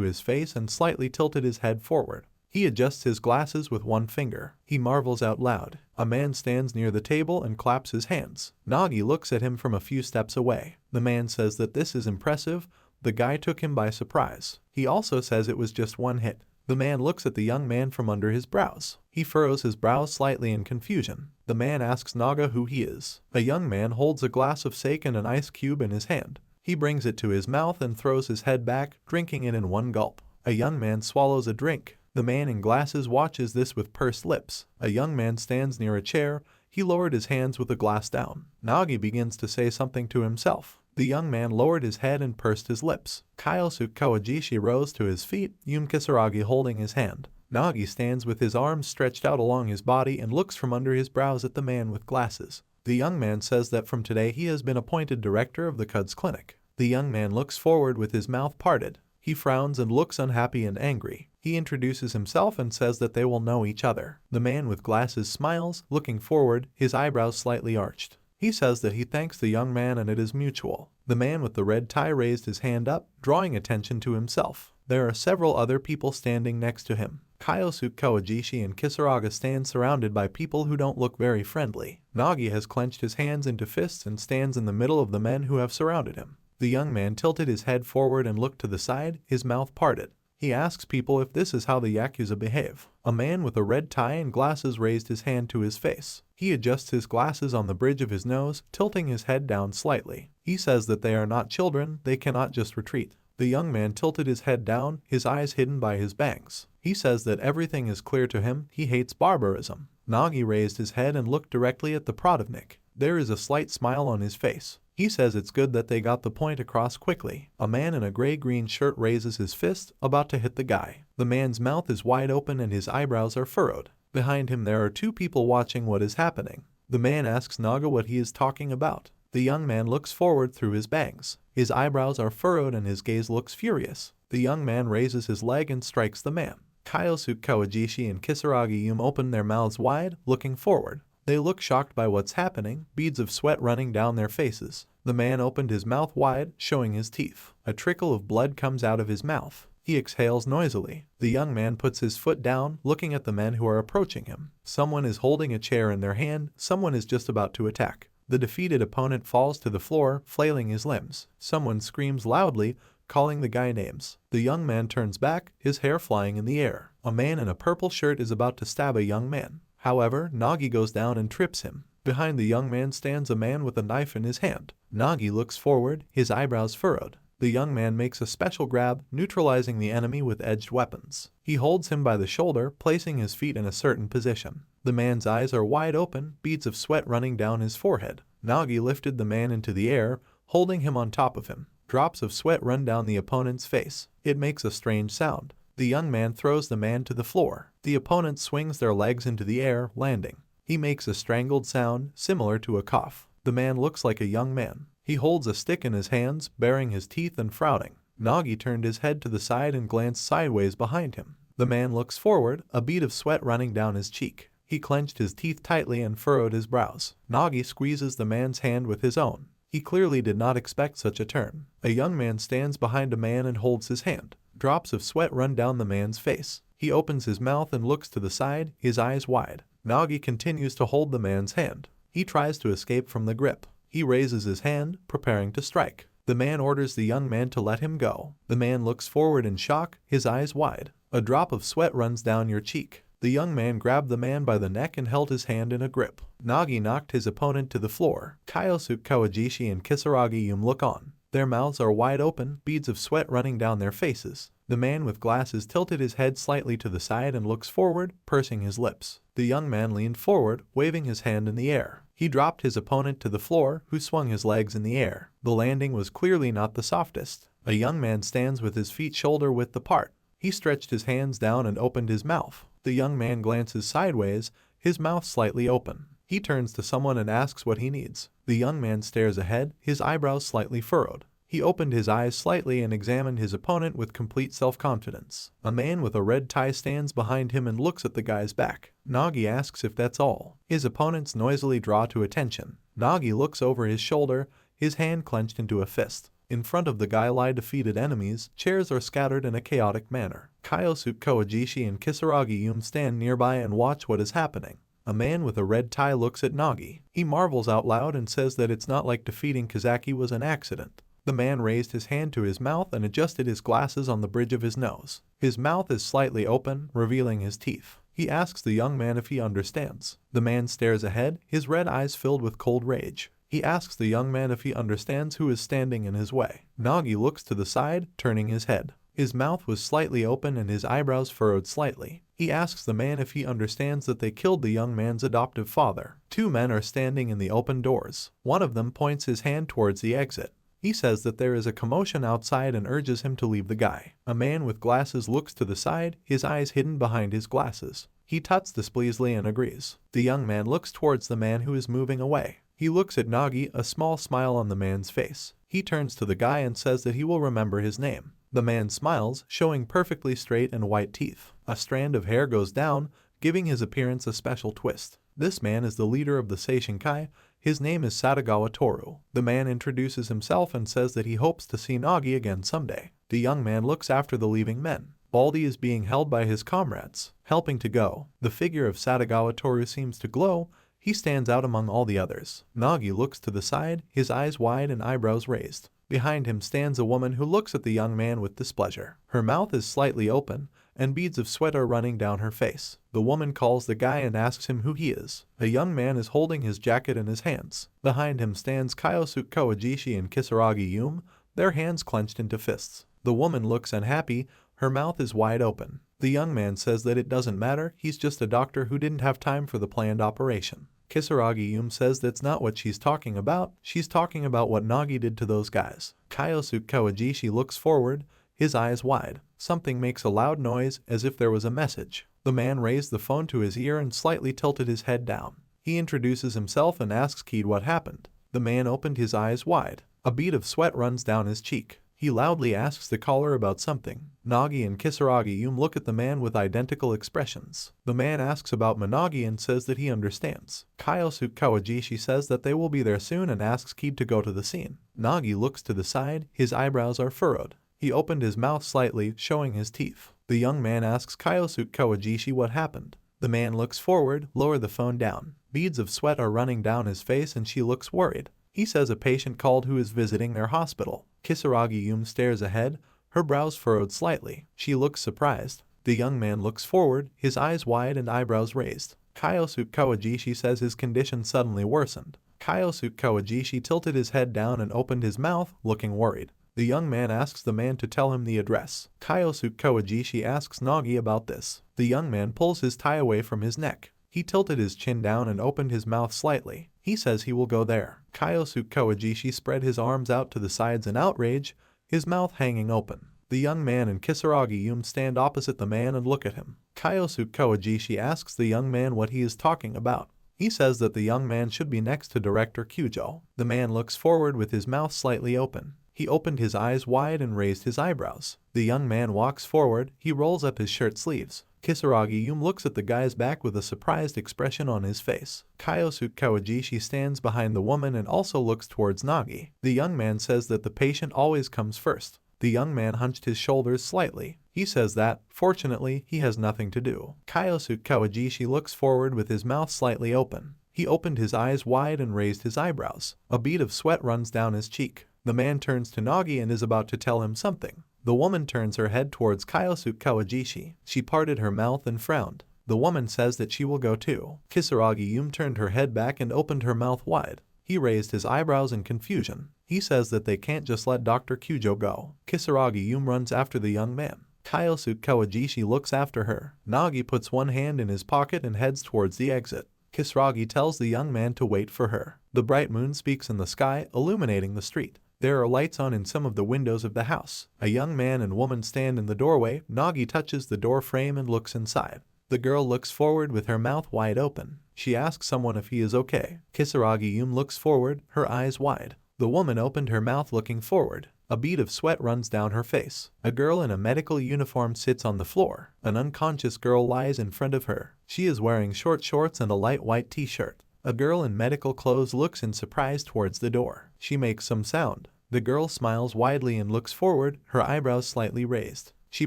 his face and slightly tilted his head forward. He adjusts his glasses with one finger. He marvels out loud. A man stands near the table and claps his hands. Nagi looks at him from a few steps away. The man says that this is impressive. The guy took him by surprise. He also says it was just one hit. The man looks at the young man from under his brows. He furrows his brows slightly in confusion. The man asks Naga who he is. A young man holds a glass of sake and an ice cube in his hand. He brings it to his mouth and throws his head back, drinking it in one gulp. A young man swallows a drink. The man in glasses watches this with pursed lips. A young man stands near a chair. He lowered his hands with the glass down. Nagi begins to say something to himself. The young man lowered his head and pursed his lips. Kyosuke Kawajishi rose to his feet, Kisaragi holding his hand. Nagi stands with his arms stretched out along his body and looks from under his brows at the man with glasses. The young man says that from today he has been appointed director of the Cuds Clinic. The young man looks forward with his mouth parted. He frowns and looks unhappy and angry. He introduces himself and says that they will know each other. The man with glasses smiles, looking forward, his eyebrows slightly arched. He says that he thanks the young man and it is mutual. The man with the red tie raised his hand up, drawing attention to himself. There are several other people standing next to him. Kyosuke Kawajishi and Kisaraga stand surrounded by people who don't look very friendly. Nagi has clenched his hands into fists and stands in the middle of the men who have surrounded him. The young man tilted his head forward and looked to the side, his mouth parted. He asks people if this is how the Yakuza behave. A man with a red tie and glasses raised his hand to his face. He adjusts his glasses on the bridge of his nose, tilting his head down slightly. He says that they are not children, they cannot just retreat. The young man tilted his head down, his eyes hidden by his bangs. He says that everything is clear to him, he hates barbarism. Nagi raised his head and looked directly at the Protivnik. There is a slight smile on his face. He says it's good that they got the point across quickly. A man in a gray-green shirt raises his fist, about to hit the guy. The man's mouth is wide open and his eyebrows are furrowed. Behind him there are two people watching what is happening. The man asks Naga what he is talking about. The young man looks forward through his bangs. His eyebrows are furrowed and his gaze looks furious. The young man raises his leg and strikes the man. Kyosuke Kawajishi and Kisaragi open their mouths wide, looking forward. They look shocked by what's happening, beads of sweat running down their faces. The man opened his mouth wide, showing his teeth. A trickle of blood comes out of his mouth. He exhales noisily. The young man puts his foot down, looking at the men who are approaching him. Someone is holding a chair in their hand, someone is just about to attack. The defeated opponent falls to the floor, flailing his limbs. Someone screams loudly, calling the guy names. The young man turns back, his hair flying in the air. A man in a purple shirt is about to stab a young man. However, Nagi goes down and trips him. Behind the young man stands a man with a knife in his hand. Nagi looks forward, his eyebrows furrowed. The young man makes a special grab, neutralizing the enemy with edged weapons. He holds him by the shoulder, placing his feet in a certain position. The man's eyes are wide open, beads of sweat running down his forehead. Nagi lifted the man into the air, holding him on top of him. Drops of sweat run down the opponent's face. It makes a strange sound. The young man throws the man to the floor. The opponent swings their legs into the air, landing. He makes a strangled sound, similar to a cough. The man looks like a young man. He holds a stick in his hands, baring his teeth and frowning. Nagi turned his head to the side and glanced sideways behind him. The man looks forward, a bead of sweat running down his cheek. He clenched his teeth tightly and furrowed his brows. Nagi squeezes the man's hand with his own. He clearly did not expect such a turn. A young man stands behind a man and holds his hand. Drops of sweat run down the man's face. He opens his mouth and looks to the side, his eyes wide. Nagi continues to hold the man's hand. He tries to escape from the grip. He raises his hand, preparing to strike. The man orders the young man to let him go. The man looks forward in shock, his eyes wide. A drop of sweat runs down your cheek. The young man grabbed the man by the neck and held his hand in a grip. Nagi knocked his opponent to the floor. Kyosuke Kawajishi and Kisaragi look on. Their mouths are wide open, beads of sweat running down their faces. The man with glasses tilted his head slightly to the side and looks forward, pursing his lips. The young man leaned forward, waving his hand in the air. He dropped his opponent to the floor, who swung his legs in the air. The landing was clearly not the softest. A young man stands with his feet shoulder width apart. He stretched his hands down and opened his mouth. The young man glances sideways, his mouth slightly open. He turns to someone and asks what he needs. The young man stares ahead, his eyebrows slightly furrowed. He opened his eyes slightly and examined his opponent with complete self-confidence. A man with a red tie stands behind him and looks at the guy's back. Nagi asks if that's all. His opponents noisily draw to attention. Nagi looks over his shoulder, his hand clenched into a fist. In front of the guy lie defeated enemies, chairs are scattered in a chaotic manner. Kyosuke Kowajishi and Kisaragi Yume stand nearby and watch what is happening. A man with a red tie looks at Nagi. He marvels out loud and says that it's not like defeating Kazaki was an accident. The man raised his hand to his mouth and adjusted his glasses on the bridge of his nose. His mouth is slightly open, revealing his teeth. He asks the young man if he understands. The man stares ahead, his red eyes filled with cold rage. He asks the young man if he understands who is standing in his way. Nagi looks to the side, turning his head. His mouth was slightly open and his eyebrows furrowed slightly. He asks the man if he understands that they killed the young man's adoptive father. Two men are standing in the open doors. One of them points his hand towards the exit. He says that there is a commotion outside and urges him to leave the guy. A man with glasses looks to the side, his eyes hidden behind his glasses. He tuts displeasantly and agrees. The young man looks towards the man who is moving away. He looks at Nagi, a small smile on the man's face. He turns to the guy and says that he will remember his name. The man smiles, showing perfectly straight and white teeth. A strand of hair goes down, giving his appearance a special twist. This man is the leader of the Seishinkai. His name is Satagawa Toru. The man introduces himself and says that he hopes to see Nagi again someday. The young man looks after the leaving men. Baldy is being held by his comrades, helping to go. The figure of Satagawa Toru seems to glow. He stands out among all the others. Nagi looks to the side, his eyes wide and eyebrows raised. Behind him stands a woman who looks at the young man with displeasure. Her mouth is slightly open, and beads of sweat are running down her face. The woman calls the guy and asks him who he is. A young man is holding his jacket in his hands. Behind him stands Kyosuke Kowajishi and Kisaragi Yume, their hands clenched into fists. The woman looks unhappy, her mouth is wide open. The young man says that it doesn't matter, he's just a doctor who didn't have time for the planned operation. Kisaragi Yume says that's not what she's talking about, she's talking about what Nagi did to those guys. Kyosuke Kowajishi looks forward, his eyes wide. Something makes a loud noise, as if there was a message. The man raised the phone to his ear and slightly tilted his head down. He introduces himself and asks Keed what happened. The man opened his eyes wide. A bead of sweat runs down his cheek. He loudly asks the caller about something. Nagi and Kisaragi Yume look at the man with identical expressions. The man asks about Managi and says that he understands. Kyosuke Kowajishi says that they will be there soon and asks Keed to go to the scene. Nagi looks to the side, his eyebrows are furrowed. He opened his mouth slightly, showing his teeth. The young man asks Kyosuke Kowajishi what happened. The man looks forward, lower the phone down. Beads of sweat are running down his face and she looks worried. He says a patient called who is visiting their hospital. Kisaragi Yume stares ahead, her brows furrowed slightly. She looks surprised. The young man looks forward, his eyes wide and eyebrows raised. Kyosuke Kowajishi says his condition suddenly worsened. Kyosuke Kowajishi tilted his head down and opened his mouth, looking worried. The young man asks the man to tell him the address. Kyosuke Kowajishi asks Nagi about this. The young man pulls his tie away from his neck. He tilted his chin down and opened his mouth slightly. He says he will go there. Kyosuke Kowajishi spread his arms out to the sides in outrage, his mouth hanging open. The young man and Kisaragi Yume stand opposite the man and look at him. Kyosuke Kowajishi asks the young man what he is talking about. He says that the young man should be next to Director Kyujo. The man looks forward with his mouth slightly open. He opened his eyes wide and raised his eyebrows. The young man walks forward, he rolls up his shirt sleeves. Kisaragi Yume looks at the guy's back with a surprised expression on his face. Kyosuke Kowajishi stands behind the woman and also looks towards Nagi. The young man says that the patient always comes first. The young man hunched his shoulders slightly. He says that, fortunately, he has nothing to do. Kyosuke Kowajishi looks forward with his mouth slightly open. He opened his eyes wide and raised his eyebrows. A bead of sweat runs down his cheek. The man turns to Nagi and is about to tell him something. The woman turns her head towards Kyosuke Kowajishi. She parted her mouth and frowned. The woman says that she will go too. Kisaragi Yume turned her head back and opened her mouth wide. He raised his eyebrows in confusion. He says that they can't just let Dr. Kyujo go. Kisaragi Yume runs after the young man. Kyosuke Kowajishi looks after her. Nagi puts one hand in his pocket and heads towards the exit. Kisaragi tells the young man to wait for her. The bright moon speaks in the sky, illuminating the street. There are lights on in some of the windows of the house. A young man and woman stand in the doorway. Nagi touches the door frame and looks inside. The girl looks forward with her mouth wide open. She asks someone if he is okay. Kisaragi-Yume looks forward, her eyes wide. The woman opened her mouth looking forward. A bead of sweat runs down her face. A girl in a medical uniform sits on the floor. An unconscious girl lies in front of her. She is wearing short shorts and a light white t-shirt. A girl in medical clothes looks in surprise towards the door. She makes some sound. The girl smiles widely and looks forward, her eyebrows slightly raised. She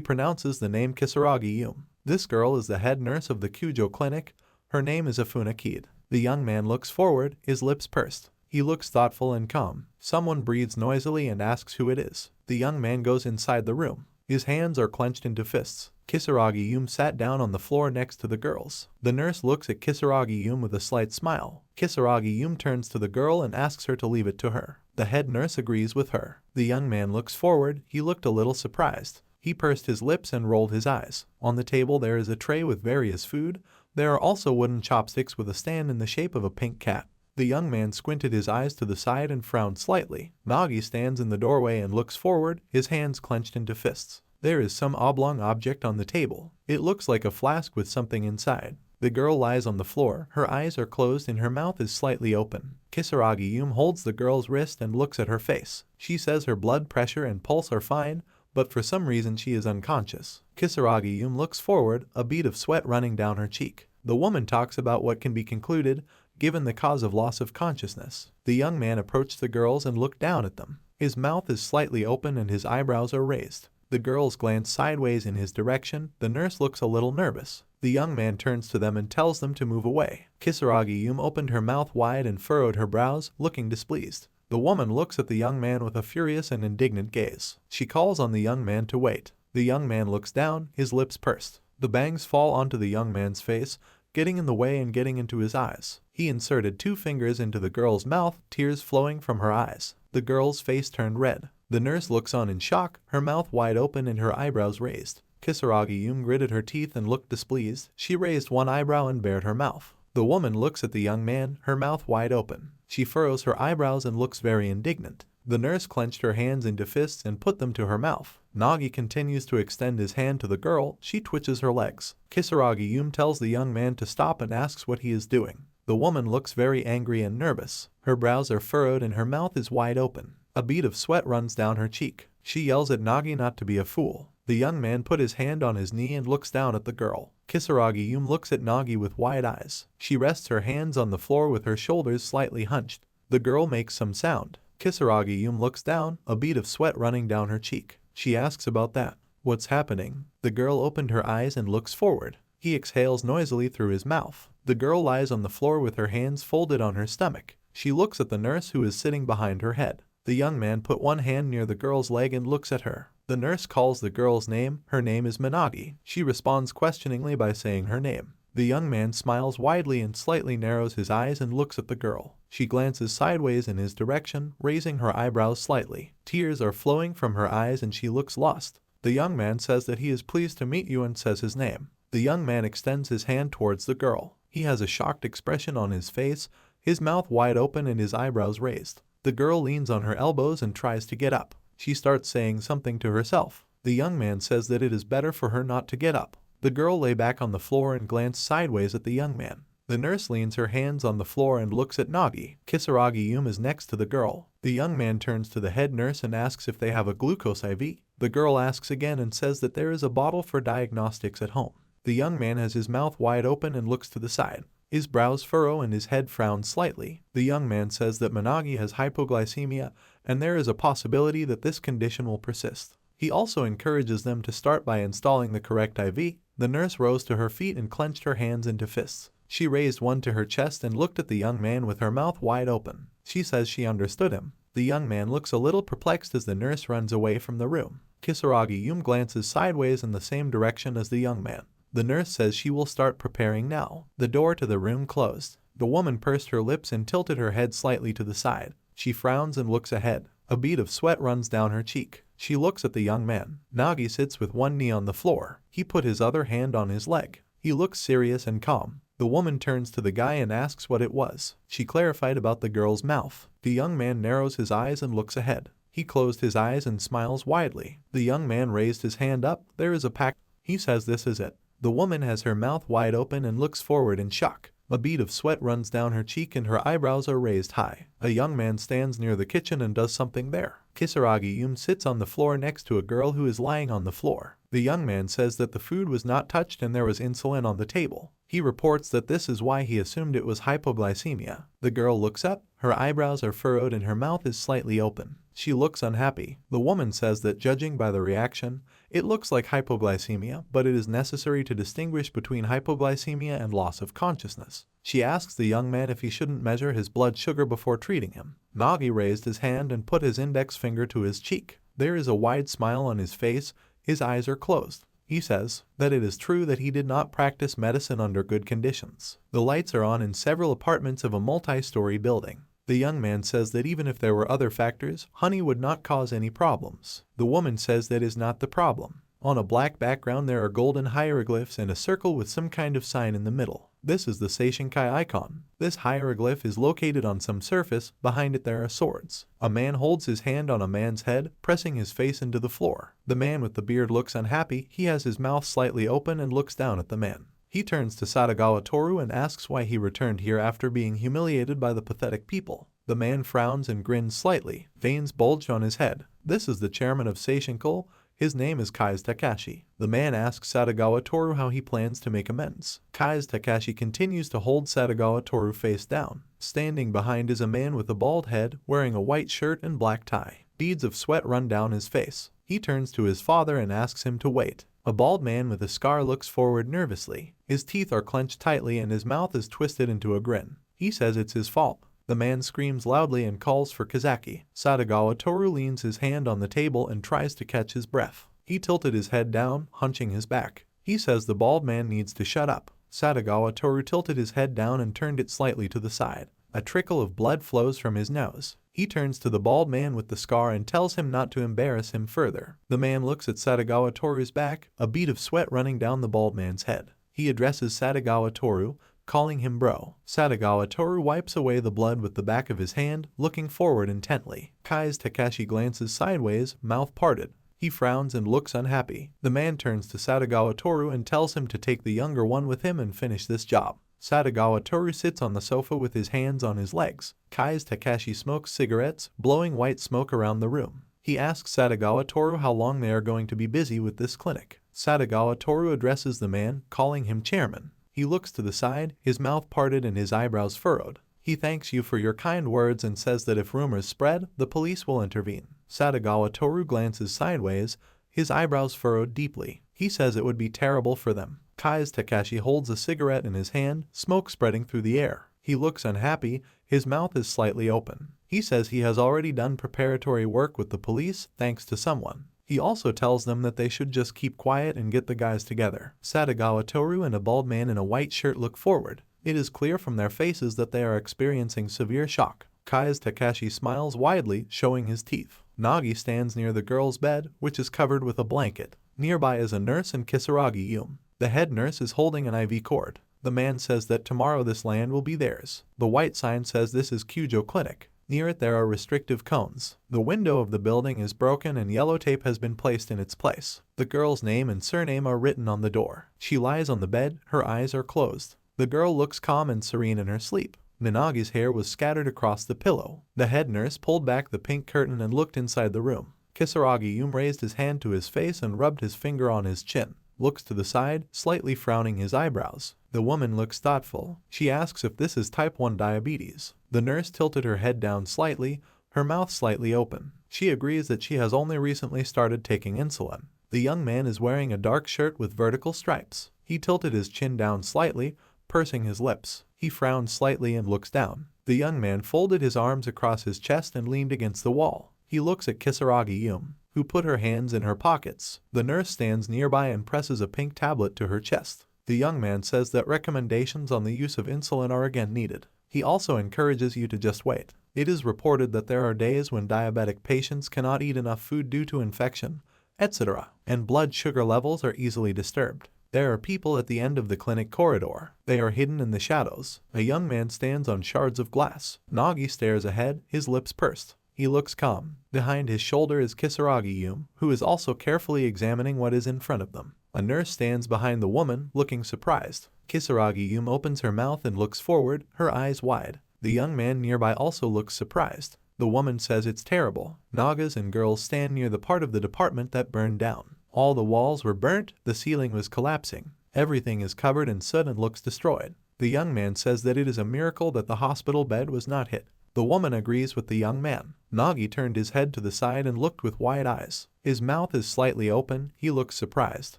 pronounces the name Kisaragi-Yume. This girl is the head nurse of the Kyujo clinic. Her name is Afuna Kid. The young man looks forward, his lips pursed. He looks thoughtful and calm. Someone breathes noisily and asks who it is. The young man goes inside the room. His hands are clenched into fists. Kisaragi-Yume sat down on the floor next to the girls. The nurse looks at Kisaragi-Yume with a slight smile. Kisaragi-Yume turns to the girl and asks her to leave it to her. The head nurse agrees with her. The young man looks forward. He looked a little surprised. He pursed his lips and rolled his eyes. On the table there is a tray with various food. There are also wooden chopsticks with a stand in the shape of a pink cat. The young man squinted his eyes to the side and frowned slightly. Nagi stands in the doorway and looks forward, his hands clenched into fists. There is some oblong object on the table. It looks like a flask with something inside. The girl lies on the floor. Her eyes are closed and her mouth is slightly open. Kisaragi-Yume holds the girl's wrist and looks at her face. She says her blood pressure and pulse are fine, but for some reason she is unconscious. Kisaragi-Yume looks forward, a bead of sweat running down her cheek. The woman talks about what can be concluded, given the cause of loss of consciousness. The young man approached the girls and looked down at them. His mouth is slightly open and his eyebrows are raised. The girls glance sideways in his direction. The nurse looks a little nervous. The young man turns to them and tells them to move away. Kisaragi-Yume opened her mouth wide and furrowed her brows, looking displeased. The woman looks at the young man with a furious and indignant gaze. She calls on the young man to wait. The young man looks down, his lips pursed. The bangs fall onto the young man's face, getting in the way and getting into his eyes. He inserted 2 fingers into the girl's mouth, tears flowing from her eyes. The girl's face turned red. The nurse looks on in shock, her mouth wide open and her eyebrows raised. Kisaragi-Yume gritted her teeth and looked displeased. She raised one eyebrow and bared her mouth. The woman looks at the young man, her mouth wide open. She furrows her eyebrows and looks very indignant. The nurse clenched her hands into fists and put them to her mouth. Nagi continues to extend his hand to the girl. She twitches her legs. Kisaragi-Yume tells the young man to stop and asks what he is doing. The woman looks very angry and nervous. Her brows are furrowed and her mouth is wide open. A bead of sweat runs down her cheek. She yells at Nagi not to be a fool. The young man put his hand on his knee and looks down at the girl. Kisaragi-Yume looks at Nagi with wide eyes. She rests her hands on the floor with her shoulders slightly hunched. The girl makes some sound. Kisaragi-Yume looks down, a bead of sweat running down her cheek. She asks about that. What's happening? The girl opened her eyes and looks forward. He exhales noisily through his mouth. The girl lies on the floor with her hands folded on her stomach. She looks at the nurse who is sitting behind her head. The young man put one hand near the girl's leg and looks at her. The nurse calls the girl's name. Her name is Managi. She responds questioningly by saying her name. The young man smiles widely and slightly narrows his eyes and looks at the girl. She glances sideways in his direction, raising her eyebrows slightly. Tears are flowing from her eyes and she looks lost. The young man says that he is pleased to meet you and says his name. The young man extends his hand towards the girl. He has a shocked expression on his face, his mouth wide open and his eyebrows raised. The girl leans on her elbows and tries to get up. She starts saying something to herself. The young man says that it is better for her not to get up. The girl lay back on the floor and glanced sideways at the young man. The nurse leans her hands on the floor and looks at Nagi. Kisaragi-Yume is next to the girl. The young man turns to the head nurse and asks if they have a glucose IV. The girl asks again and says that there is a bottle for diagnostics at home. The young man has his mouth wide open and looks to the side. His brows furrow and his head frowns slightly. The young man says that Managi has hypoglycemia and there is a possibility that this condition will persist. He also encourages them to start by installing the correct IV. The nurse rose to her feet and clenched her hands into fists. She raised one to her chest and looked at the young man with her mouth wide open. She says she understood him. The young man looks a little perplexed as the nurse runs away from the room. Kisaragi-Yume glances sideways in the same direction as the young man. The nurse says she will start preparing now. The door to the room closed. The woman pursed her lips and tilted her head slightly to the side. She frowns and looks ahead. A bead of sweat runs down her cheek. She looks at the young man. Nagi sits with one knee on the floor. He put his other hand on his leg. He looks serious and calm. The woman turns to the guy and asks what it was. She clarified about the girl's mouth. The young man narrows his eyes and looks ahead. He closed his eyes and smiles widely. The young man raised his hand up. There is a pack. He says this is it. The woman has her mouth wide open and looks forward in shock. A bead of sweat runs down her cheek and her eyebrows are raised high. A young man stands near the kitchen and does something there. Kisaragi sits on the floor next to a girl who is lying on the floor. The young man says that the food was not touched and there was insulin on the table. He reports that this is why he assumed it was hypoglycemia. The girl looks up, her eyebrows are furrowed and her mouth is slightly open. She looks unhappy. The woman says that judging by the reaction, it looks like hypoglycemia, but it is necessary to distinguish between hypoglycemia and loss of consciousness. She asks the young man if he shouldn't measure his blood sugar before treating him. Nagi raised his hand and put his index finger to his cheek. There is a wide smile on his face. His eyes are closed. He says that it is true that he did not practice medicine under good conditions. The lights are on in several apartments of a multi-story building. The young man says that even if there were other factors, honey would not cause any problems. The woman says that is not the problem. On a black background there are golden hieroglyphs and a circle with some kind of sign in the middle. This is the Seishinkai icon. This hieroglyph is located on some surface. Behind it there are swords. A man holds his hand on a man's head, pressing his face into the floor. The man with the beard looks unhappy. He has his mouth slightly open and looks down at the man. He turns to Sadagawa Toru and asks why he returned here after being humiliated by the pathetic people. The man frowns and grins slightly. Veins bulge on his head. This is the chairman of Seishinkai. His name is Kai's Takashi. The man asks Sadagawa Toru how he plans to make amends. Kai's Takashi continues to hold Sadagawa Toru face down. Standing behind is a man with a bald head, wearing a white shirt and black tie. Beads of sweat run down his face. He turns to his father and asks him to wait. A bald man with a scar looks forward nervously. His teeth are clenched tightly and his mouth is twisted into a grin. He says it's his fault. The man screams loudly and calls for Kazaki. Sadagawa Toru leans his hand on the table and tries to catch his breath. He tilted his head down, hunching his back. He says the bald man needs to shut up. Sadagawa Toru tilted his head down and turned it slightly to the side. A trickle of blood flows from his nose. He turns to the bald man with the scar and tells him not to embarrass him further. The man looks at Sadagawa Toru's back, a bead of sweat running down the bald man's head. He addresses Sadagawa Toru, calling him bro. Sadagawa Toru wipes away the blood with the back of his hand, looking forward intently. Kai's Takashi glances sideways, mouth parted. He frowns and looks unhappy. The man turns to Sadagawa Toru and tells him to take the younger one with him and finish this job. Sadagawa Toru sits on the sofa with his hands on his legs. Kai's Takashi smokes cigarettes, blowing white smoke around the room. He asks Sadagawa Toru how long they are going to be busy with this clinic. Sadagawa Toru addresses the man, calling him chairman. He looks to the side, his mouth parted and his eyebrows furrowed. He thanks you for your kind words and says that if rumors spread, the police will intervene. Sadagawa Toru glances sideways, his eyebrows furrowed deeply. He says it would be terrible for them. Kai's Takashi holds a cigarette in his hand, smoke spreading through the air. He looks unhappy, his mouth is slightly open. He says he has already done preparatory work with the police, thanks to someone. He also tells them that they should just keep quiet and get the guys together. Sadagawa Toru and a bald man in a white shirt look forward. It is clear from their faces that they are experiencing severe shock. Kai's Takashi smiles widely, showing his teeth. Nagi stands near the girl's bed, which is covered with a blanket. Nearby is a nurse and Kisaragi. The head nurse is holding an IV cord. The man says that tomorrow this land will be theirs. The white sign says this is Kyujo Clinic. Near it there are restrictive cones. The window of the building is broken and yellow tape has been placed in its place. The girl's name and surname are written on the door. She lies on the bed, her eyes are closed. The girl looks calm and serene in her sleep. Minagi's hair was scattered across the pillow. The head nurse pulled back the pink curtain and looked inside the room. Kisaragi raised his hand to his face and rubbed his finger on his chin. Looks to the side, slightly frowning his eyebrows. The woman looks thoughtful. She asks if this is type 1 diabetes. The nurse tilted her head down slightly, her mouth slightly open. She agrees that she has only recently started taking insulin. The young man is wearing a dark shirt with vertical stripes. He tilted his chin down slightly, pursing his lips. He frowned slightly and looks down. The young man folded his arms across his chest and leaned against the wall. He looks at Kisaragi, who put her hands in her pockets. The nurse stands nearby and presses a pink tablet to her chest. The young man says that recommendations on the use of insulin are again needed. He also encourages you to just wait. It is reported that there are days when diabetic patients cannot eat enough food due to infection, etc., and blood sugar levels are easily disturbed. There are people at the end of the clinic corridor. They are hidden in the shadows. A young man stands on shards of glass. Nagi stares ahead, his lips pursed. He looks calm. Behind his shoulder is Kisaragi-Yume, who is also carefully examining what is in front of them. A nurse stands behind the woman, looking surprised. Kisaragi-Yume opens her mouth and looks forward, her eyes wide. The young man nearby also looks surprised. The woman says it's terrible. Nagas and girls stand near the part of the department that burned down. All the walls were burnt, the ceiling was collapsing. Everything is covered in soot and looks destroyed. The young man says that it is a miracle that the hospital bed was not hit. The woman agrees with the young man. Nagi turned his head to the side and looked with wide eyes. His mouth is slightly open, he looks surprised.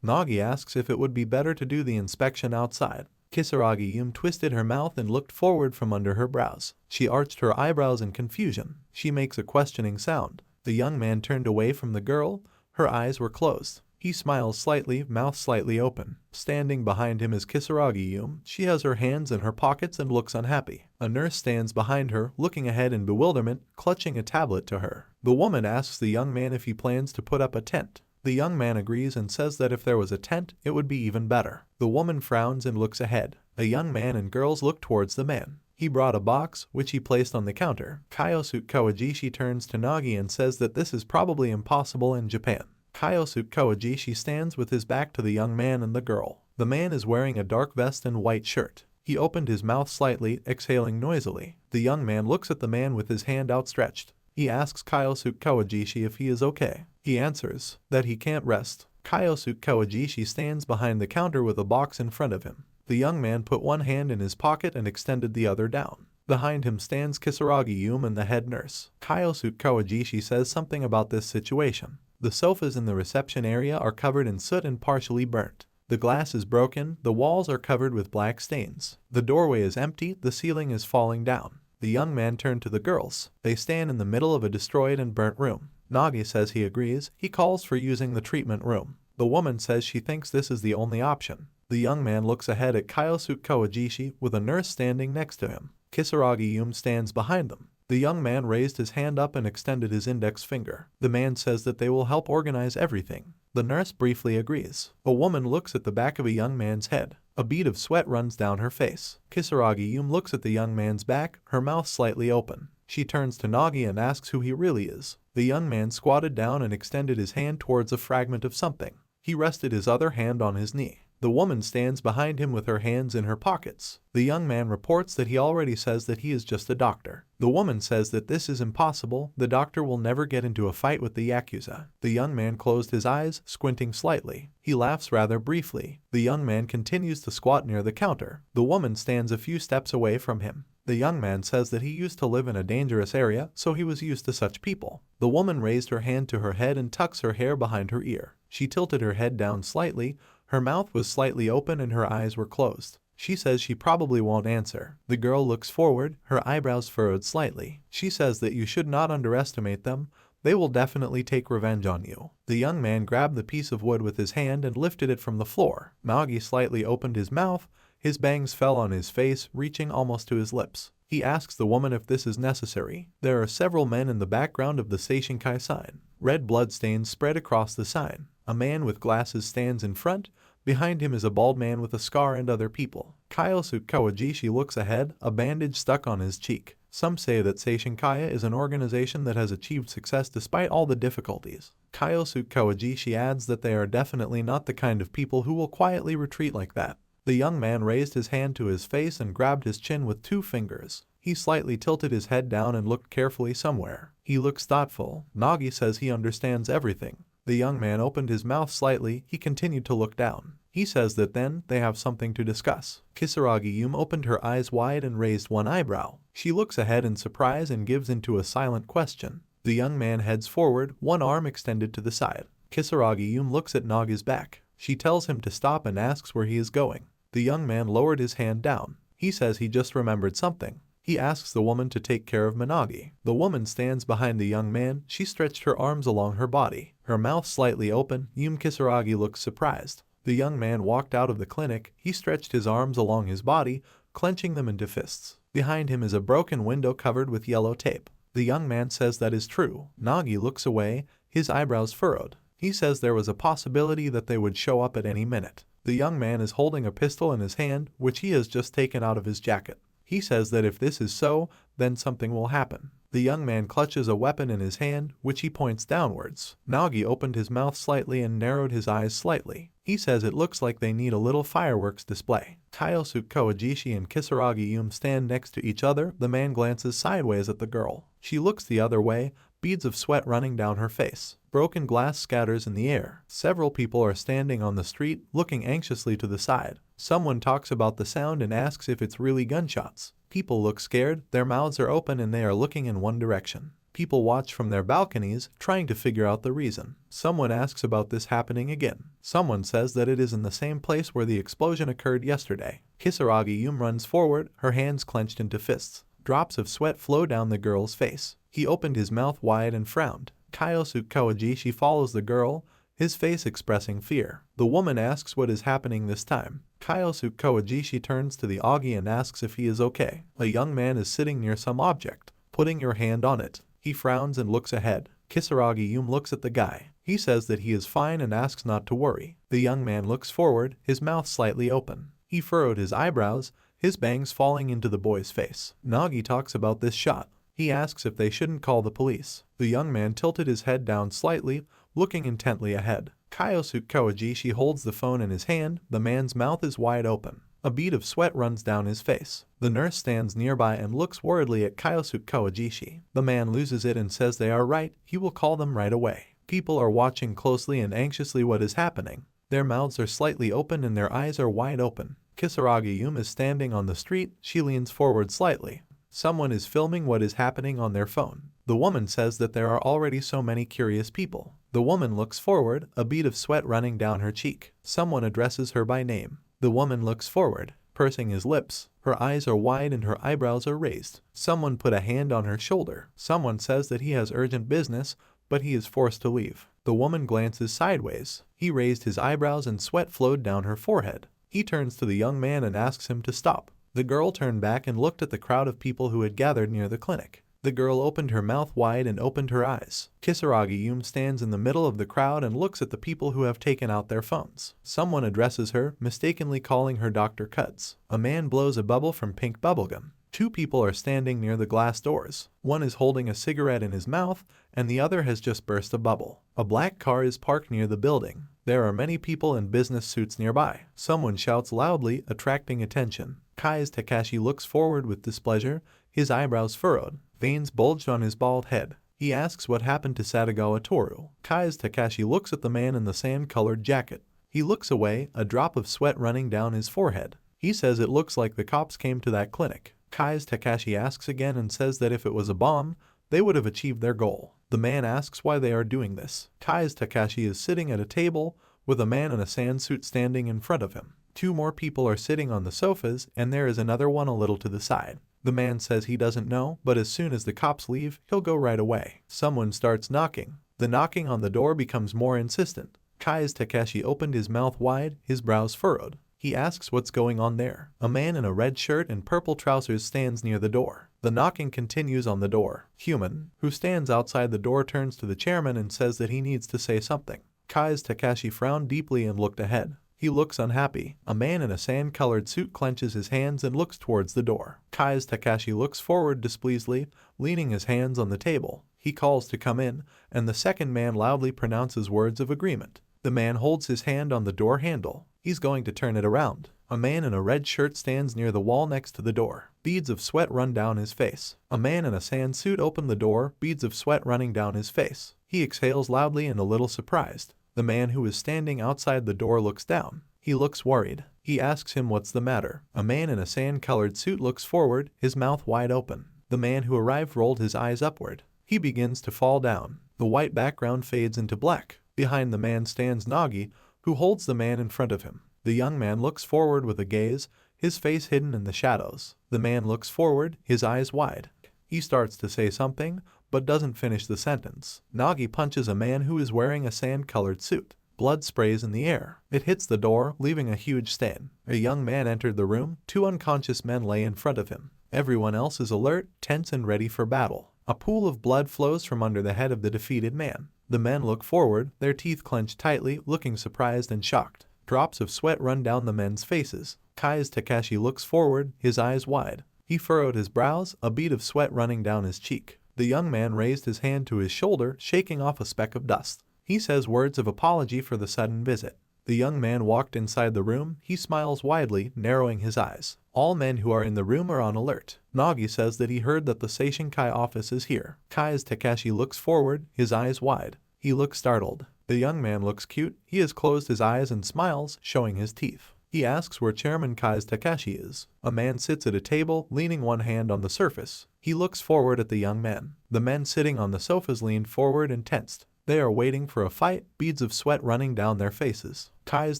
Nagi asks if it would be better to do the inspection outside. Kisaragi-Yume twisted her mouth and looked forward from under her brows. She arched her eyebrows in confusion. She makes a questioning sound. The young man turned away from the girl. Her eyes were closed. He smiles slightly, mouth slightly open. Standing behind him is Kisaragi-Yume. She has her hands in her pockets and looks unhappy. A nurse stands behind her, looking ahead in bewilderment, clutching a tablet to her. The woman asks the young man if he plans to put up a tent. The young man agrees and says that if there was a tent, it would be even better. The woman frowns and looks ahead. A young man and girls look towards the man. He brought a box, which he placed on the counter. Kyosuke Kawajishi turns to Nagi and says that this is probably impossible in Japan. Kyosuke Kawajishi stands with his back to the young man and the girl. The man is wearing a dark vest and white shirt. He opened his mouth slightly, exhaling noisily. The young man looks at the man with his hand outstretched. He asks Kyosuke Kawajishi if he is okay. He answers that he can't rest. Kyosuke Kawajishi stands behind the counter with a box in front of him. The young man put one hand in his pocket and extended the other down. Behind him stands Kisaragi-Yume and the head nurse. Kyosuke Kawajishi says something about this situation. The sofas in the reception area are covered in soot and partially burnt. The glass is broken, the walls are covered with black stains. The doorway is empty, the ceiling is falling down. The young man turned to the girls. They stand in the middle of a destroyed and burnt room. Nagi says he agrees. He calls for using the treatment room. The woman says she thinks this is the only option. The young man looks ahead at Kyosuke Kawajishi with a nurse standing next to him. Kisaragi-Yume stands behind them. The young man raised his hand up and extended his index finger. The man says that they will help organize everything. The nurse briefly agrees. A woman looks at the back of a young man's head. A bead of sweat runs down her face. Kisaragi-Yume looks at the young man's back, her mouth slightly open. She turns to Nagi and asks who he really is. The young man squatted down and extended his hand towards a fragment of something. He rested his other hand on his knee. The woman stands behind him with her hands in her pockets. The young man reports that he already says that he is just a doctor. The woman says that this is impossible, the doctor will never get into a fight with the Yakuza. The young man closed his eyes, squinting slightly. He laughs rather briefly. The young man continues to squat near the counter. The woman stands a few steps away from him. The young man says that he used to live in a dangerous area, so he was used to such people. The woman raised her hand to her head and tucks her hair behind her ear. She tilted her head down slightly. Her mouth was slightly open and her eyes were closed. She says she probably won't answer. The girl looks forward, her eyebrows furrowed slightly. She says that you should not underestimate them. They will definitely take revenge on you. The young man grabbed the piece of wood with his hand and lifted it from the floor. Nagi slightly opened his mouth. His bangs fell on his face, reaching almost to his lips. He asks the woman if this is necessary. There are several men in the background of the Seishinkai sign. Red blood stains spread across the sign. A man with glasses stands in front. Behind him is a bald man with a scar and other people. Kyosuke Kawajishi looks ahead, a bandage stuck on his cheek. Some say that Seishinkaya is an organization that has achieved success despite all the difficulties. Kyosuke Kawajishi adds that they are definitely not the kind of people who will quietly retreat like that. The young man raised his hand to his face and grabbed his chin with 2 fingers. He slightly tilted his head down and looked carefully somewhere. He looks thoughtful. Nagi says he understands everything. The young man opened his mouth slightly. He continued to look down. He says that then they have something to discuss. Kisaragi-Yume opened her eyes wide and raised one eyebrow. She looks ahead in surprise and gives into a silent question. The young man heads forward, one arm extended to the side. Kisaragi-Yume looks at Nagi's back. She tells him to stop and asks where he is going. The young man lowered his hand down. He says he just remembered something. He asks the woman to take care of Managi. The woman stands behind the young man. She stretched her arms along her body. Her mouth slightly open. Yume Kisaragi looks surprised. The young man walked out of the clinic. He stretched his arms along his body, clenching them into fists. Behind him is a broken window covered with yellow tape. The young man says that is true. Nagi looks away, his eyebrows furrowed. He says there was a possibility that they would show up at any minute. The young man is holding a pistol in his hand, which he has just taken out of his jacket. He says that if this is so, then something will happen. The young man clutches a weapon in his hand, which he points downwards. Nagi opened his mouth slightly and narrowed his eyes slightly. He says it looks like they need a little fireworks display. Kyosuke Kowajishi and Kisaragi Yume stand next to each other. The man glances sideways at the girl. She looks the other way, beads of sweat running down her face. Broken glass scatters in the air. Several people are standing on the street, looking anxiously to the side. Someone talks about the sound and asks if it's really gunshots. People look scared, their mouths are open and they are looking in one direction. People watch from their balconies, trying to figure out the reason. Someone asks about this happening again. Someone says that it is in the same place where the explosion occurred yesterday. Kisaragi Yume runs forward, her hands clenched into fists. Drops of sweat flow down the girl's face. He opened his mouth wide and frowned. Kyosuke Kowajishi follows the girl, his face expressing fear. The woman asks what is happening this time. Kyosuke Kowajishi turns to the Agi and asks if he is okay. A young man is sitting near some object. Putting your hand on it. He frowns and looks ahead. Kisaragi Yume looks at the guy. He says that he is fine and asks not to worry. The young man looks forward, his mouth slightly open. He furrowed his eyebrows, his bangs falling into the boy's face. Nagi talks about this shot. He asks if they shouldn't call the police. The young man tilted his head down slightly, looking intently ahead. Kyosuke Kowajishi holds the phone in his hand. The man's mouth is wide open. A bead of sweat runs down his face. The nurse stands nearby and looks worriedly at Kyosuke Kowajishi. The man loses it and says they are right, he will call them right away. People are watching closely and anxiously what is happening. Their mouths are slightly open and their eyes are wide open. Kisaragi Yume is standing on the street. She leans forward slightly. Someone is filming what is happening on their phone. The woman says that there are already so many curious people. The woman looks forward, a bead of sweat running down her cheek. Someone addresses her by name. The woman looks forward, pursing his lips. Her eyes are wide and her eyebrows are raised. Someone put a hand on her shoulder. Someone says that he has urgent business, but he is forced to leave. The woman glances sideways. He raised his eyebrows and sweat flowed down her forehead. He turns to the young man and asks him to stop. The girl turned back and looked at the crowd of people who had gathered near the clinic. The girl opened her mouth wide and opened her eyes. Kisaragi Yume stands in the middle of the crowd and looks at the people who have taken out their phones. Someone addresses her, mistakenly calling her Dr. Cuts. A man blows a bubble from pink bubblegum. Two people are standing near the glass doors. One is holding a cigarette in his mouth, and the other has just burst a bubble. A black car is parked near the building. There are many people in business suits nearby. Someone shouts loudly, attracting attention. Kai's Takashi looks forward with displeasure, his eyebrows furrowed. Veins bulged on his bald head. He asks what happened to Satagawa Toru. Kai's Takashi looks at the man in the sand-colored jacket. He looks away, a drop of sweat running down his forehead. He says it looks like the cops came to that clinic. Kai's Takashi asks again and says that if it was a bomb, they would have achieved their goal. The man asks why they are doing this. Kai's Takashi is sitting at a table with a man in a sand suit standing in front of him. Two more people are sitting on the sofas and there is another one a little to the side. The man says he doesn't know, but as soon as the cops leave, he'll go right away. Someone starts knocking. The knocking on the door becomes more insistent. Kai's Takashi opened his mouth wide, his brows furrowed. He asks what's going on there. A man in a red shirt and purple trousers stands near the door. The knocking continues on the door. Human, who stands outside the door, turns to the chairman and says that he needs to say something. Kai's Takashi frowned deeply and looked ahead. He looks unhappy. A man in a sand-colored suit clenches his hands and looks towards the door. Kai's Takashi looks forward displeasedly, leaning his hands on the table. He calls to come in, and the second man loudly pronounces words of agreement. The man holds his hand on the door handle. He's going to turn it around. A man in a red shirt stands near the wall next to the door. Beads of sweat run down his face. A man in a sand suit opened the door, beads of sweat running down his face. He exhales loudly and a little surprised. The man who is standing outside the door looks down. He looks worried. He asks him what's the matter. A man in a sand-colored suit looks forward, his mouth wide open. The man who arrived rolled his eyes upward. He begins to fall down. The white background fades into black. Behind the man stands Nagi, who holds the man in front of him. The young man looks forward with a gaze, his face hidden in the shadows. The man looks forward, his eyes wide. He starts to say something, but doesn't finish the sentence. Nagi punches a man who is wearing a sand-colored suit. Blood sprays in the air. It hits the door, leaving a huge stain. A young man entered the room. Two unconscious men lay in front of him. Everyone else is alert, tense and ready for battle. A pool of blood flows from under the head of the defeated man. The men look forward, their teeth clenched tightly, looking surprised and shocked. Drops of sweat run down the men's faces. Kai's Takashi looks forward, his eyes wide. He furrowed his brows, a bead of sweat running down his cheek. The young man raised his hand to his shoulder, shaking off a speck of dust. He says words of apology for the sudden visit. The young man walked inside the room. He smiles widely, narrowing his eyes. All men who are in the room are on alert. Nagi says that he heard that the Seishinkai office is here. Kai's Takeshi looks forward, his eyes wide. He looks startled. The young man looks cute. He has closed his eyes and smiles, showing his teeth. He asks where Chairman Kai's Takeshi is. A man sits at a table, leaning one hand on the surface. He looks forward at the young man. The men sitting on the sofas leaned forward and tensed. They are waiting for a fight, beads of sweat running down their faces. Kai's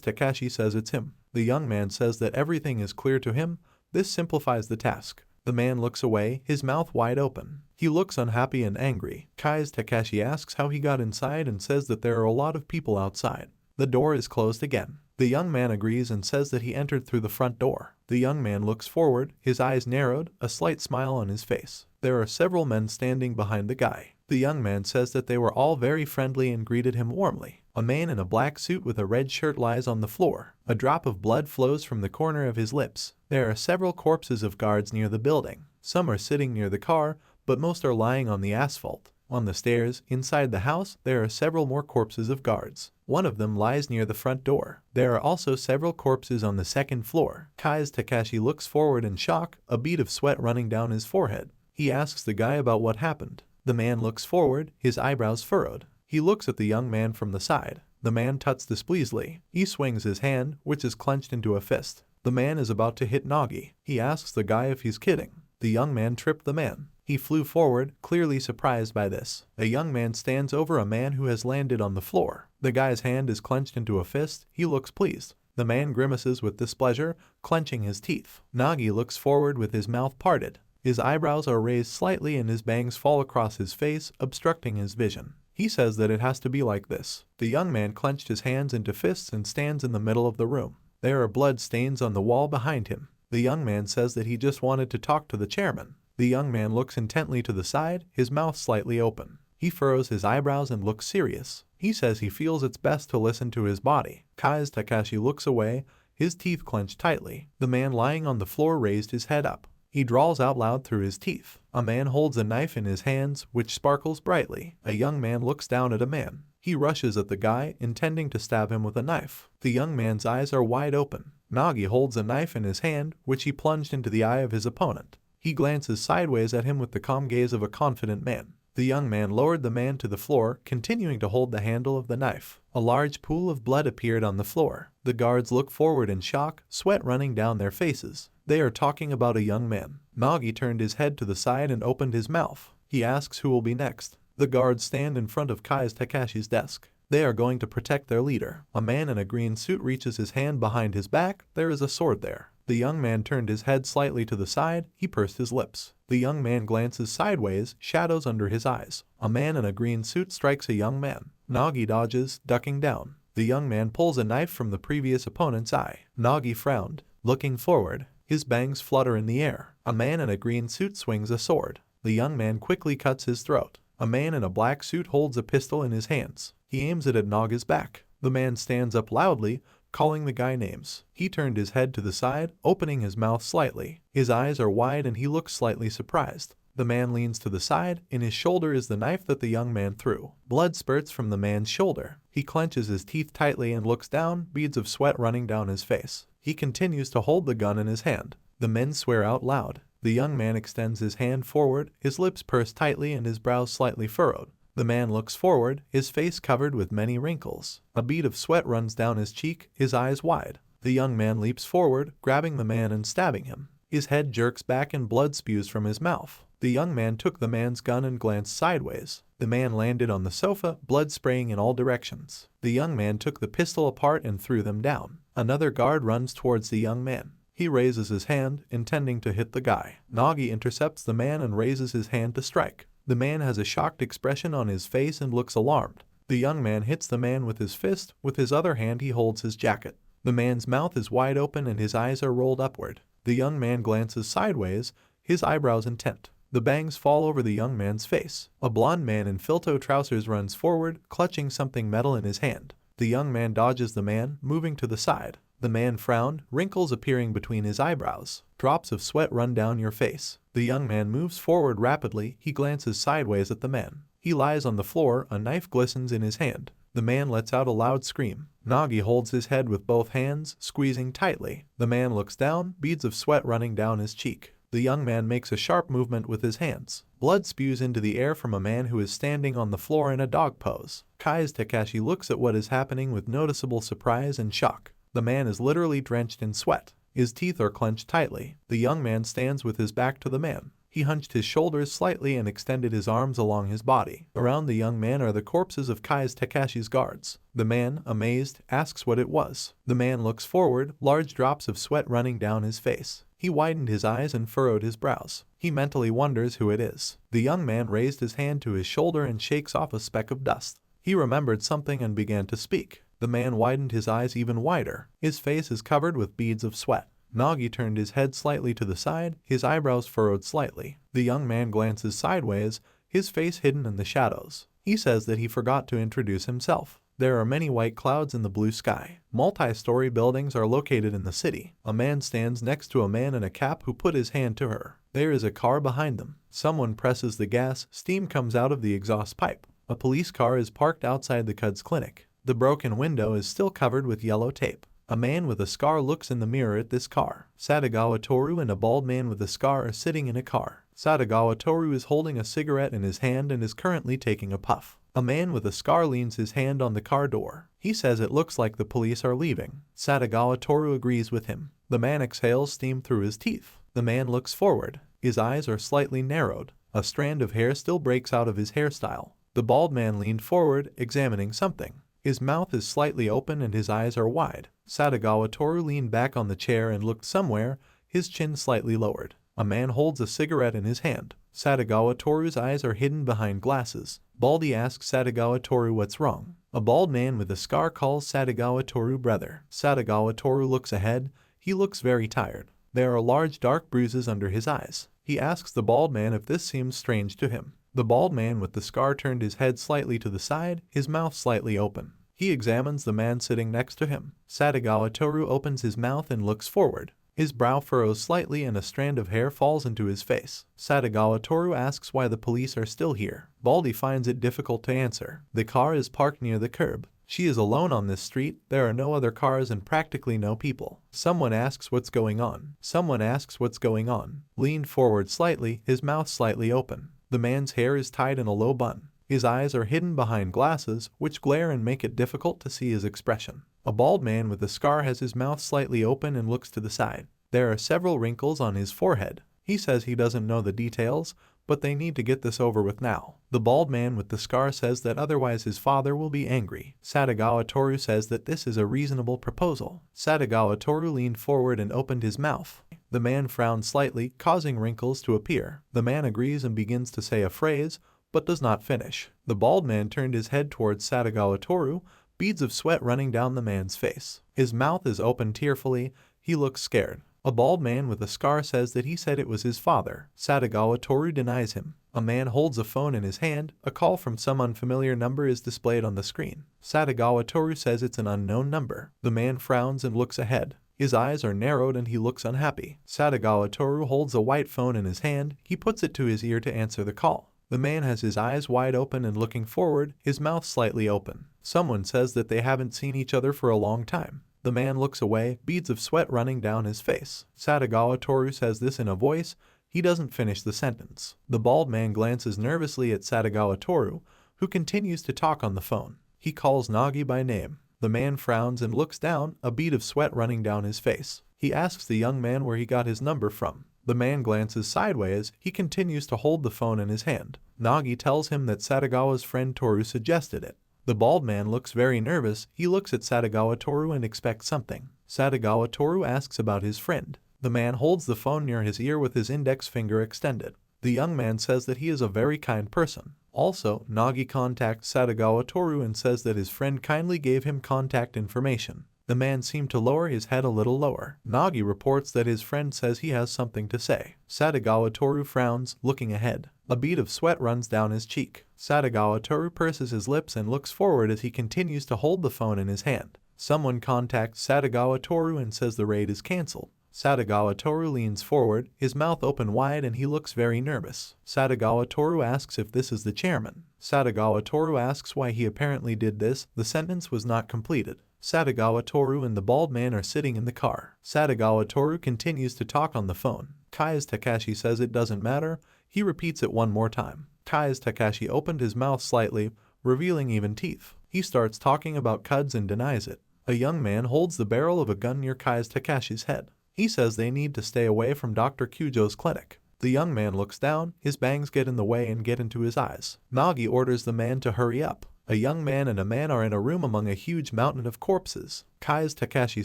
Takeshi says it's him. The young man says that everything is clear to him. This simplifies the task. The man looks away, his mouth wide open. He looks unhappy and angry. Kai's Takeshi asks how he got inside and says that there are a lot of people outside. The door is closed again. The young man agrees and says that he entered through the front door. The young man looks forward, his eyes narrowed, a slight smile on his face. There are several men standing behind the guy. The young man says that they were all very friendly and greeted him warmly. A man in a black suit with a red shirt lies on the floor. A drop of blood flows from the corner of his lips. There are several corpses of guards near the building. Some are sitting near the car, but most are lying on the asphalt. On the stairs, inside the house, there are several more corpses of guards. One of them lies near the front door. There are also several corpses on the second floor. Kai's Takeshi looks forward in shock, a bead of sweat running down his forehead. He asks the guy about what happened. The man looks forward, his eyebrows furrowed. He looks at the young man from the side. The man tuts displeasantly. He swings his hand, which is clenched into a fist. The man is about to hit Nagi. He asks the guy if he's kidding. The young man tripped the man. He flew forward, clearly surprised by this. A young man stands over a man who has landed on the floor. The guy's hand is clenched into a fist. He looks pleased. The man grimaces with displeasure, clenching his teeth. Nagi looks forward with his mouth parted. His eyebrows are raised slightly and his bangs fall across his face, obstructing his vision. He says that it has to be like this. The young man clenched his hands into fists and stands in the middle of the room. There are blood stains on the wall behind him. The young man says that he just wanted to talk to the chairman. The young man looks intently to the side, his mouth slightly open. He furrows his eyebrows and looks serious. He says he feels it's best to listen to his body. Kai's Takeshi looks away, his teeth clenched tightly. The man lying on the floor raised his head up. He drawls out loud through his teeth. A man holds a knife in his hands, which sparkles brightly. A young man looks down at a man. He rushes at the guy, intending to stab him with a knife. The young man's eyes are wide open. Nagi holds a knife in his hand, which he plunged into the eye of his opponent. He glances sideways at him with the calm gaze of a confident man. The young man lowered the man to the floor, continuing to hold the handle of the knife. A large pool of blood appeared on the floor. The guards look forward in shock, sweat running down their faces. They are talking about a young man. Nagi turned his head to the side and opened his mouth. He asks who will be next. The guards stand in front of Kai's Takeshi's desk. They are going to protect their leader. A man in a green suit reaches his hand behind his back. There is a sword there. The young man turned his head slightly to the side. He pursed his lips. The young man glances sideways, shadows under his eyes. A man in a green suit strikes a young man. Nagi dodges, ducking down. The young man pulls a knife from the previous opponent's eye. Nagi frowned, looking forward. His bangs flutter in the air. A man in a green suit swings a sword. The young man quickly cuts his throat. A man in a black suit holds a pistol in his hands. He aims it at Nagi's back. The man stands up loudly, calling the guy names. He turned his head to the side, opening his mouth slightly. His eyes are wide and he looks slightly surprised. The man leans to the side. In his shoulder is the knife that the young man threw. Blood spurts from the man's shoulder. He clenches his teeth tightly and looks down, beads of sweat running down his face. He continues to hold the gun in his hand. The men swear out loud. The young man extends his hand forward, his lips pursed tightly and his brows slightly furrowed. The man looks forward, his face covered with many wrinkles. A bead of sweat runs down his cheek, his eyes wide. The young man leaps forward, grabbing the man and stabbing him. His head jerks back and blood spews from his mouth. The young man took the man's gun and glanced sideways. The man landed on the sofa, blood spraying in all directions. The young man took the pistol apart and threw them down. Another guard runs towards the young man. He raises his hand, intending to hit the guy. Nagi intercepts the man and raises his hand to strike. The man has a shocked expression on his face and looks alarmed. The young man hits the man with his fist. With his other hand he holds his jacket. The man's mouth is wide open and his eyes are rolled upward. The young man glances sideways, his eyebrows intent. The bangs fall over the young man's face. A blond man in filto trousers runs forward, clutching something metal in his hand. The young man dodges the man, moving to the side. The man frowned, wrinkles appearing between his eyebrows. Drops of sweat run down your face. The young man moves forward rapidly. He glances sideways at the man. He lies on the floor, a knife glistens in his hand. The man lets out a loud scream. Nagi holds his head with both hands, squeezing tightly. The man looks down, beads of sweat running down his cheek. The young man makes a sharp movement with his hands. Blood spews into the air from a man who is standing on the floor in a dog pose. Takashi looks at what is happening with noticeable surprise and shock. The man is literally drenched in sweat. His teeth are clenched tightly. The young man stands with his back to the man. He hunched his shoulders slightly and extended his arms along his body. Around the young man are the corpses of Takashi's guards. The man, amazed, asks what it was. The man looks forward, large drops of sweat running down his face. He widened his eyes and furrowed his brows. He mentally wonders who it is. The young man raised his hand to his shoulder and shakes off a speck of dust. He remembered something and began to speak. The man widened his eyes even wider. His face is covered with beads of sweat. Nagi turned his head slightly to the side, his eyebrows furrowed slightly. The young man glances sideways, his face hidden in the shadows. He says that he forgot to introduce himself. There are many white clouds in the blue sky. Multi-story buildings are located in the city. A man stands next to a man in a cap who put his hand to her. There is a car behind them. Someone presses the gas, steam comes out of the exhaust pipe. A police car is parked outside the Cud's clinic. The broken window is still covered with yellow tape. A man with a scar looks in the mirror at this car. Satagawa Toru and a bald man with a scar are sitting in a car. Satagawa Toru is holding a cigarette in his hand and is currently taking a puff. A man with a scar leans his hand on the car door. He says it looks like the police are leaving. Satagawa Toru agrees with him. The man exhales steam through his teeth. The man looks forward. His eyes are slightly narrowed. A strand of hair still breaks out of his hairstyle. The bald man leaned forward, examining something. His mouth is slightly open and his eyes are wide. Satagawa Toru leaned back on the chair and looked somewhere, his chin slightly lowered. A man holds a cigarette in his hand. Satagawa Toru's eyes are hidden behind glasses. Baldy asks Satagawa Toru what's wrong. A bald man with a scar calls Satagawa Toru brother. Satagawa Toru looks ahead. He looks very tired. There are large dark bruises under his eyes. He asks the bald man if this seems strange to him. The bald man with the scar turned his head slightly to the side, his mouth slightly open. He examines the man sitting next to him. Satagawa Toru opens his mouth and looks forward. His brow furrows slightly and a strand of hair falls into his face. Satagawa Toru asks why the police are still here. Baldy finds it difficult to answer. The car is parked near the curb. She is alone on this street. There are no other cars and practically no people. Someone asks what's going on. Someone asks what's going on. Leaned forward slightly, his mouth slightly open. The man's hair is tied in a low bun. His eyes are hidden behind glasses, which glare and make it difficult to see his expression. A bald man with a scar has his mouth slightly open and looks to the side. There are several wrinkles on his forehead. He says he doesn't know the details, but they need to get this over with now. The bald man with the scar says that otherwise his father will be angry. Satagawa Toru says that this is a reasonable proposal. Satagawa Toru leaned forward and opened his mouth. The man frowned slightly, causing wrinkles to appear. The man agrees and begins to say a phrase, but does not finish. The bald man turned his head towards Satagawa Toru, beads of sweat running down the man's face. His mouth is open tearfully. He looks scared. A bald man with a scar says that he said it was his father. Satagawa Toru denies him. A man holds a phone in his hand. A call from some unfamiliar number is displayed on the screen. Satagawa Toru says it's an unknown number. The man frowns and looks ahead. His eyes are narrowed and he looks unhappy. Satagawa Toru holds a white phone in his hand. He puts it to his ear to answer the call. The man has his eyes wide open and looking forward, his mouth slightly open. Someone says that they haven't seen each other for a long time. The man looks away, beads of sweat running down his face. Satagawa Toru says this in a voice. He doesn't finish the sentence. The bald man glances nervously at Satagawa Toru, who continues to talk on the phone. He calls Nagi by name. The man frowns and looks down, a bead of sweat running down his face. He asks the young man where he got his number from. The man glances sideways. He continues to hold the phone in his hand. Nagi tells him that Satagawa's friend Toru suggested it. The bald man looks very nervous. He looks at Satagawa Toru and expects something. Satagawa Toru asks about his friend. The man holds the phone near his ear with his index finger extended. The young man says that he is a very kind person. Also, Nagi contacts Satagawa Toru and says that his friend kindly gave him contact information. The man seemed to lower his head a little lower. Nagi reports that his friend says he has something to say. Satagawa Toru frowns, looking ahead. A bead of sweat runs down his cheek. Satagawa Toru purses his lips and looks forward as he continues to hold the phone in his hand. Someone contacts Satagawa Toru and says the raid is cancelled. Satagawa Toru leans forward, his mouth open wide, and he looks very nervous. Satagawa Toru asks if this is the chairman. Satagawa Toru asks why he apparently did this. The sentence was not completed. Satagawa Toru and the bald man are sitting in the car. Satagawa Toru continues to talk on the phone. Kai's Takashi says it doesn't matter. He repeats it one more time. Kai's Takashi opened his mouth slightly, revealing even teeth. He starts talking about cuds and denies it. A young man holds the barrel of a gun near Kai's Takashi's head. He says they need to stay away from Dr. Kyujo's clinic. The young man looks down, his bangs get in the way and get into his eyes. Nagi orders the man to hurry up. A young man and a man are in a room among a huge mountain of corpses. Kai's Takashi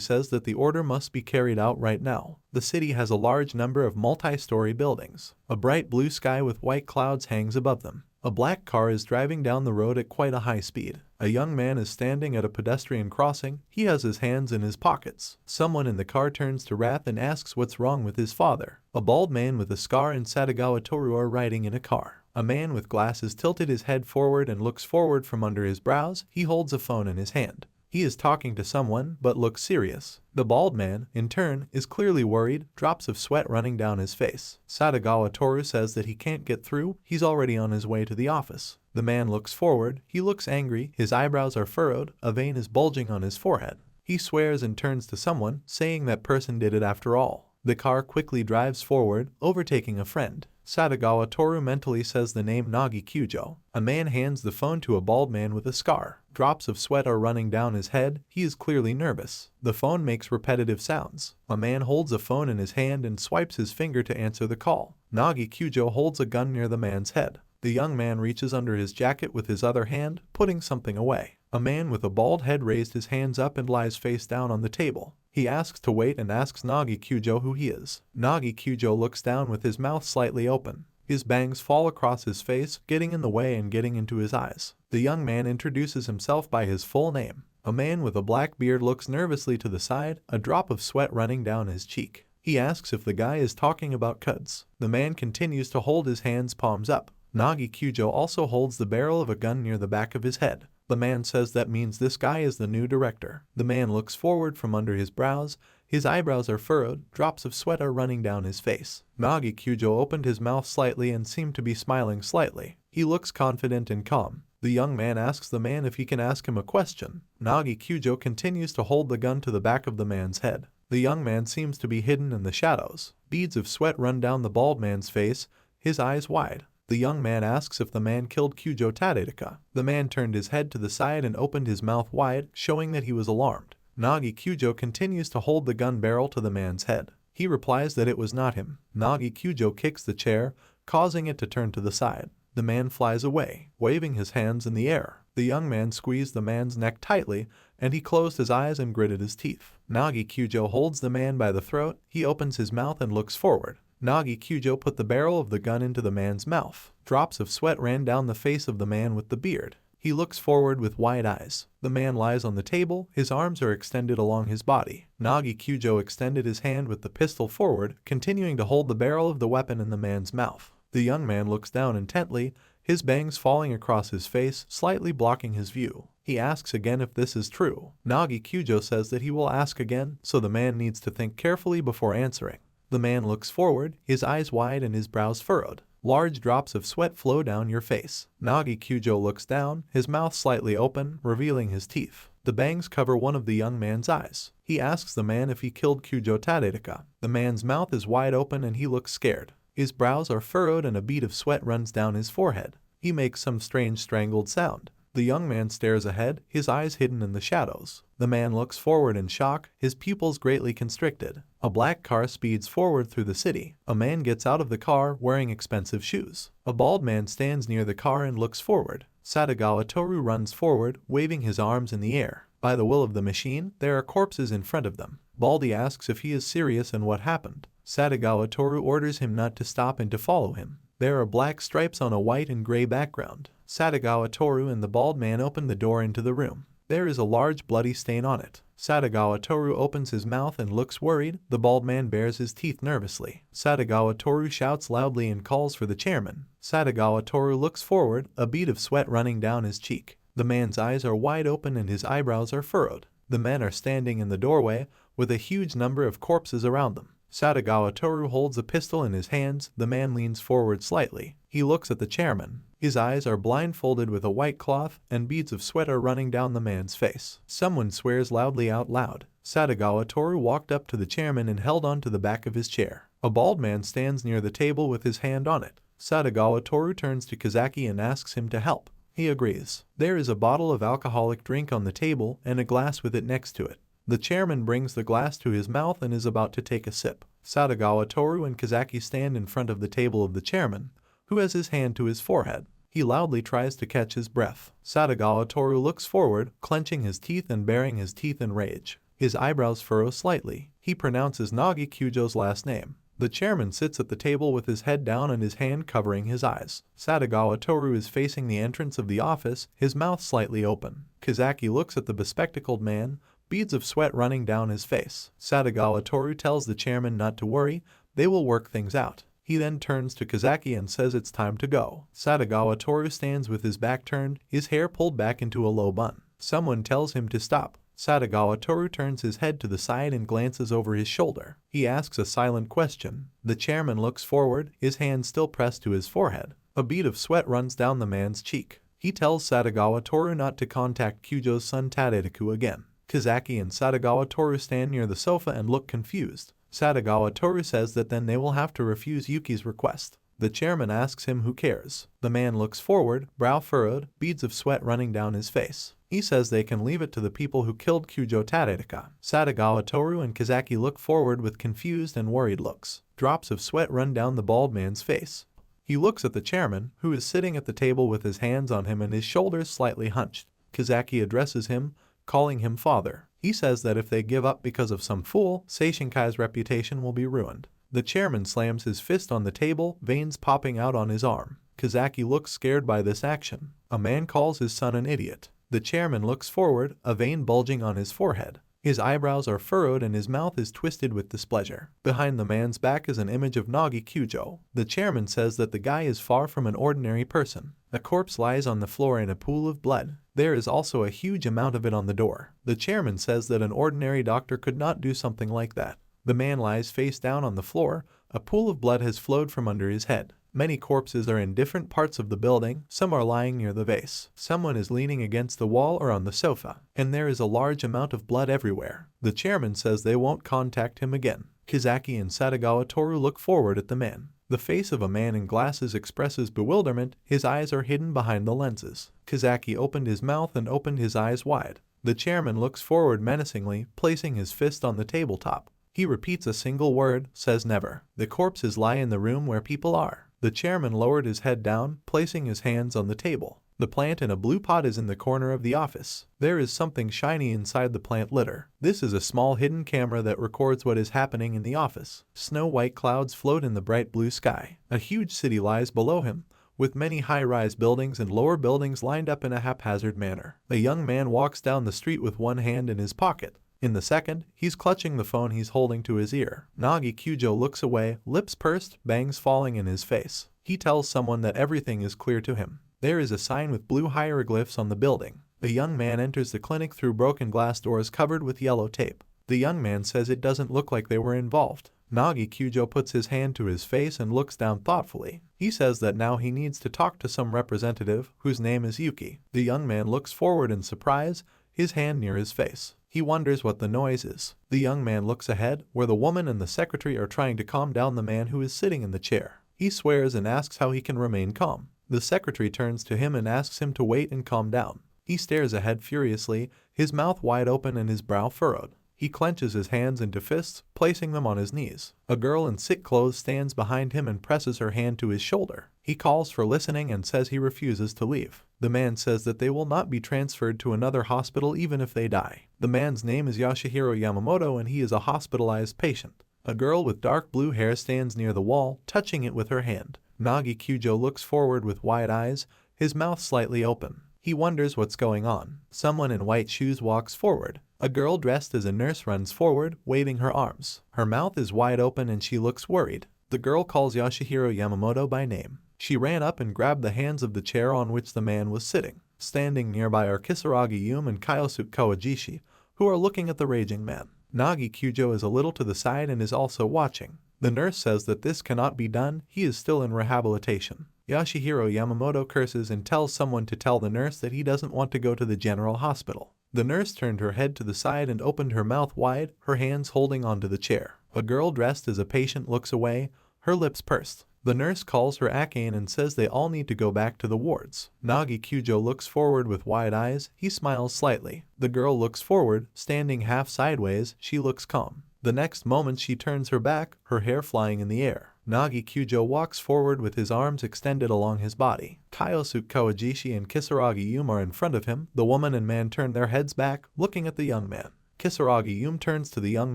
says that the order must be carried out right now. The city has a large number of multi-story buildings. A bright blue sky with white clouds hangs above them. A black car is driving down the road at quite a high speed. A young man is standing at a pedestrian crossing. He has his hands in his pockets. Someone in the car turns to Wrath and asks what's wrong with his father. A bald man with a scar and Satagawa Toru are riding in a car. A man with glasses tilted his head forward and looks forward from under his brows. He holds a phone in his hand. He is talking to someone, but looks serious. The bald man, in turn, is clearly worried, drops of sweat running down his face. Satagawa Toru says that he can't get through, he's already on his way to the office. The man looks forward, he looks angry, his eyebrows are furrowed, a vein is bulging on his forehead. He swears and turns to someone, saying that person did it after all. The car quickly drives forward, overtaking a friend. Satagawa Toru mentally says the name Nagi Kyujo. A man hands the phone to a bald man with a scar. Drops of sweat are running down his head. He is clearly nervous. The phone makes repetitive sounds. A man holds a phone in his hand and swipes his finger to answer the call. Nagi Kyujo holds a gun near the man's head. The young man reaches under his jacket with his other hand, putting something away. A man with a bald head raised his hands up and lies face down on the table. He asks to wait and asks Nagi Kyujo who he is. Nagi Kyujo looks down with his mouth slightly open. His bangs fall across his face, getting in the way and getting into his eyes. The young man introduces himself by his full name. A man with a black beard looks nervously to the side, a drop of sweat running down his cheek. He asks if the guy is talking about cuds. The man continues to hold his hands palms up. Nagi Kyujo also holds the barrel of a gun near the back of his head. The man says that means this guy is the new director. The man looks forward from under his brows. His eyebrows are furrowed, drops of sweat are running down his face. Nagi Kyujo opened his mouth slightly and seemed to be smiling slightly. He looks confident and calm. The young man asks the man if he can ask him a question. Nagi Kyujo continues to hold the gun to the back of the man's head. The young man seems to be hidden in the shadows. Beads of sweat run down the bald man's face, his eyes wide. The young man asks if the man killed Kyujo Tadedeka. The man turned his head to the side and opened his mouth wide, showing that he was alarmed. Nagi Kyujo continues to hold the gun barrel to the man's head. He replies that it was not him. Nagi Kyujo kicks the chair, causing it to turn to the side. The man flies away, waving his hands in the air. The young man squeezed the man's neck tightly, and he closed his eyes and gritted his teeth. Nagi Kyujo holds the man by the throat. He opens his mouth and looks forward. Nagi Kyujo put the barrel of the gun into the man's mouth. Drops of sweat ran down the face of the man with the beard. He looks forward with wide eyes. The man lies on the table, his arms are extended along his body. Nagi Kyujo extended his hand with the pistol forward, continuing to hold the barrel of the weapon in the man's mouth. The young man looks down intently, his bangs falling across his face, slightly blocking his view. He asks again if this is true. Nagi Kyujo says that he will ask again, so the man needs to think carefully before answering. The man looks forward, his eyes wide and his brows furrowed. Large drops of sweat flow down your face. Nagi Kyujo looks down, his mouth slightly open, revealing his teeth. The bangs cover one of the young man's eyes. He asks the man if he killed Kyujo Tadedeka. The man's mouth is wide open and he looks scared. His brows are furrowed and a bead of sweat runs down his forehead. He makes some strange strangled sound. The young man stares ahead, his eyes hidden in the shadows. The man looks forward in shock, his pupils greatly constricted. A black car speeds forward through the city. A man gets out of the car wearing expensive shoes. A bald man stands near the car and looks forward. Satagawa Toru runs forward, waving his arms in the air. By the will of the machine, there are corpses in front of them. Baldy asks if he is serious and what happened. Satagawa Toru orders him not to stop and to follow him. There are black stripes on a white and gray background. Satagawa Toru and the bald man open the door into the room. There is a large bloody stain on it. Satagawa Toru opens his mouth and looks worried. The bald man bares his teeth nervously. Satagawa Toru shouts loudly and calls for the chairman. Satagawa Toru looks forward, a bead of sweat running down his cheek. The man's eyes are wide open and his eyebrows are furrowed. The men are standing in the doorway with a huge number of corpses around them. Satagawa Toru holds a pistol in his hands. The man leans forward slightly. He looks at the chairman. His eyes are blindfolded with a white cloth, and beads of sweat are running down the man's face. Someone swears loudly out loud. Satagawa Toru walked up to the chairman and held on to the back of his chair. A bald man stands near the table with his hand on it. Satagawa Toru turns to Kazaki and asks him to help. He agrees. There is a bottle of alcoholic drink on the table and a glass with it next to it. The chairman brings the glass to his mouth and is about to take a sip. Satagawa Toru and Kazaki stand in front of the table of the chairman, who has his hand to his forehead. He loudly tries to catch his breath. Satagawa Toru looks forward, clenching his teeth and baring his teeth in rage. His eyebrows furrow slightly. He pronounces Nagi Kyujo's last name. The chairman sits at the table with his head down and his hand covering his eyes. Satagawa Toru is facing the entrance of the office, his mouth slightly open. Kazaki looks at the bespectacled man, beads of sweat running down his face. Satagawa Toru tells the chairman not to worry, they will work things out. He then turns to Kazaki and says it's time to go. Satagawa Toru stands with his back turned, his hair pulled back into a low bun. Someone tells him to stop. Satagawa Toru turns his head to the side and glances over his shoulder. He asks a silent question. The chairman looks forward, his hand still pressed to his forehead. A bead of sweat runs down the man's cheek. He tells Satagawa Toru not to contact Kyujo's son Tadediku again. Kazaki and Satagawa Toru stand near the sofa and look confused. Satagawa Toru says that then they will have to refuse Yuki's request. The chairman asks him who cares. The man looks forward, brow furrowed, beads of sweat running down his face. He says they can leave it to the people who killed Kyujo Tadedika. Satagawa Toru and Kazaki look forward with confused and worried looks. Drops of sweat run down the bald man's face. He looks at the chairman, who is sitting at the table with his hands on him and his shoulders slightly hunched. Kazaki addresses him, calling him father. He says that if they give up because of some fool, Seishinkai's reputation will be ruined. The chairman slams his fist on the table, veins popping out on his arm. Kazaki looks scared by this action. A man calls his son an idiot. The chairman looks forward, a vein bulging on his forehead. His eyebrows are furrowed and his mouth is twisted with displeasure. Behind the man's back is an image of Nagi Kyujo. The chairman says that the guy is far from an ordinary person. A corpse lies on the floor in a pool of blood. There is also a huge amount of it on the door. The chairman says that an ordinary doctor could not do something like that. The man lies face down on the floor. A pool of blood has flowed from under his head. Many corpses are in different parts of the building. Some are lying near the vase. Someone is leaning against the wall or on the sofa. And there is a large amount of blood everywhere. The chairman says they won't contact him again. Kazaki and Satagawa Toru look forward at the man. The face of a man in glasses expresses bewilderment. His eyes are hidden behind the lenses. Kazaki opened his mouth and opened his eyes wide. The chairman looks forward menacingly, placing his fist on the tabletop. He repeats a single word, says never. The corpses lie in the room where people are. The chairman lowered his head down, placing his hands on the table. The plant in a blue pot is in the corner of the office. There is something shiny inside the plant litter. This is a small hidden camera that records what is happening in the office. Snow-white clouds float in the bright blue sky. A huge city lies below him, with many high-rise buildings and lower buildings lined up in a haphazard manner. A young man walks down the street with one hand in his pocket. In the second, he's clutching the phone he's holding to his ear. Nagi Kyujo looks away, lips pursed, bangs falling in his face. He tells someone that everything is clear to him. There is a sign with blue hieroglyphs on the building. The young man enters the clinic through broken glass doors covered with yellow tape. The young man says it doesn't look like they were involved. Nagi Kyujo puts his hand to his face and looks down thoughtfully. He says that now he needs to talk to some representative, whose name is Yuki. The young man looks forward in surprise, his hand near his face. He wonders what the noise is. The young man looks ahead, where the woman and the secretary are trying to calm down the man who is sitting in the chair. He swears and asks how he can remain calm. The secretary turns to him and asks him to wait and calm down. He stares ahead furiously, his mouth wide open and his brow furrowed. He clenches his hands into fists, placing them on his knees. A girl in sick clothes stands behind him and presses her hand to his shoulder. He calls for listening and says he refuses to leave. The man says that they will not be transferred to another hospital even if they die. The man's name is Yoshihiro Yamamoto and he is a hospitalized patient. A girl with dark blue hair stands near the wall, touching it with her hand. Nagi Kyujo looks forward with wide eyes, his mouth slightly open. He wonders what's going on. Someone in white shoes walks forward. A girl dressed as a nurse runs forward, waving her arms. Her mouth is wide open and she looks worried. The girl calls Yoshihiro Yamamoto by name. She ran up and grabbed the hands of the chair on which the man was sitting. Standing nearby are Kisaragi Yume and Kyosuke Kawajishi, who are looking at the raging man. Nagi Kyujo is a little to the side and is also watching. The nurse says that this cannot be done, he is still in rehabilitation. Yoshihiro Yamamoto curses and tells someone to tell the nurse that he doesn't want to go to the general hospital. The nurse turned her head to the side and opened her mouth wide, her hands holding onto the chair. A girl dressed as a patient looks away, her lips pursed. The nurse calls her Akane and says they all need to go back to the wards. Nagi Kyujo looks forward with wide eyes, he smiles slightly. The girl looks forward, standing half sideways, she looks calm. The next moment she turns her back, her hair flying in the air. Nagi Kyujo walks forward with his arms extended along his body. Kyosuke Kawajishi and Kisaragi Yume are in front of him. The woman and man turn their heads back, looking at the young man. Kisaragi Yume turns to the young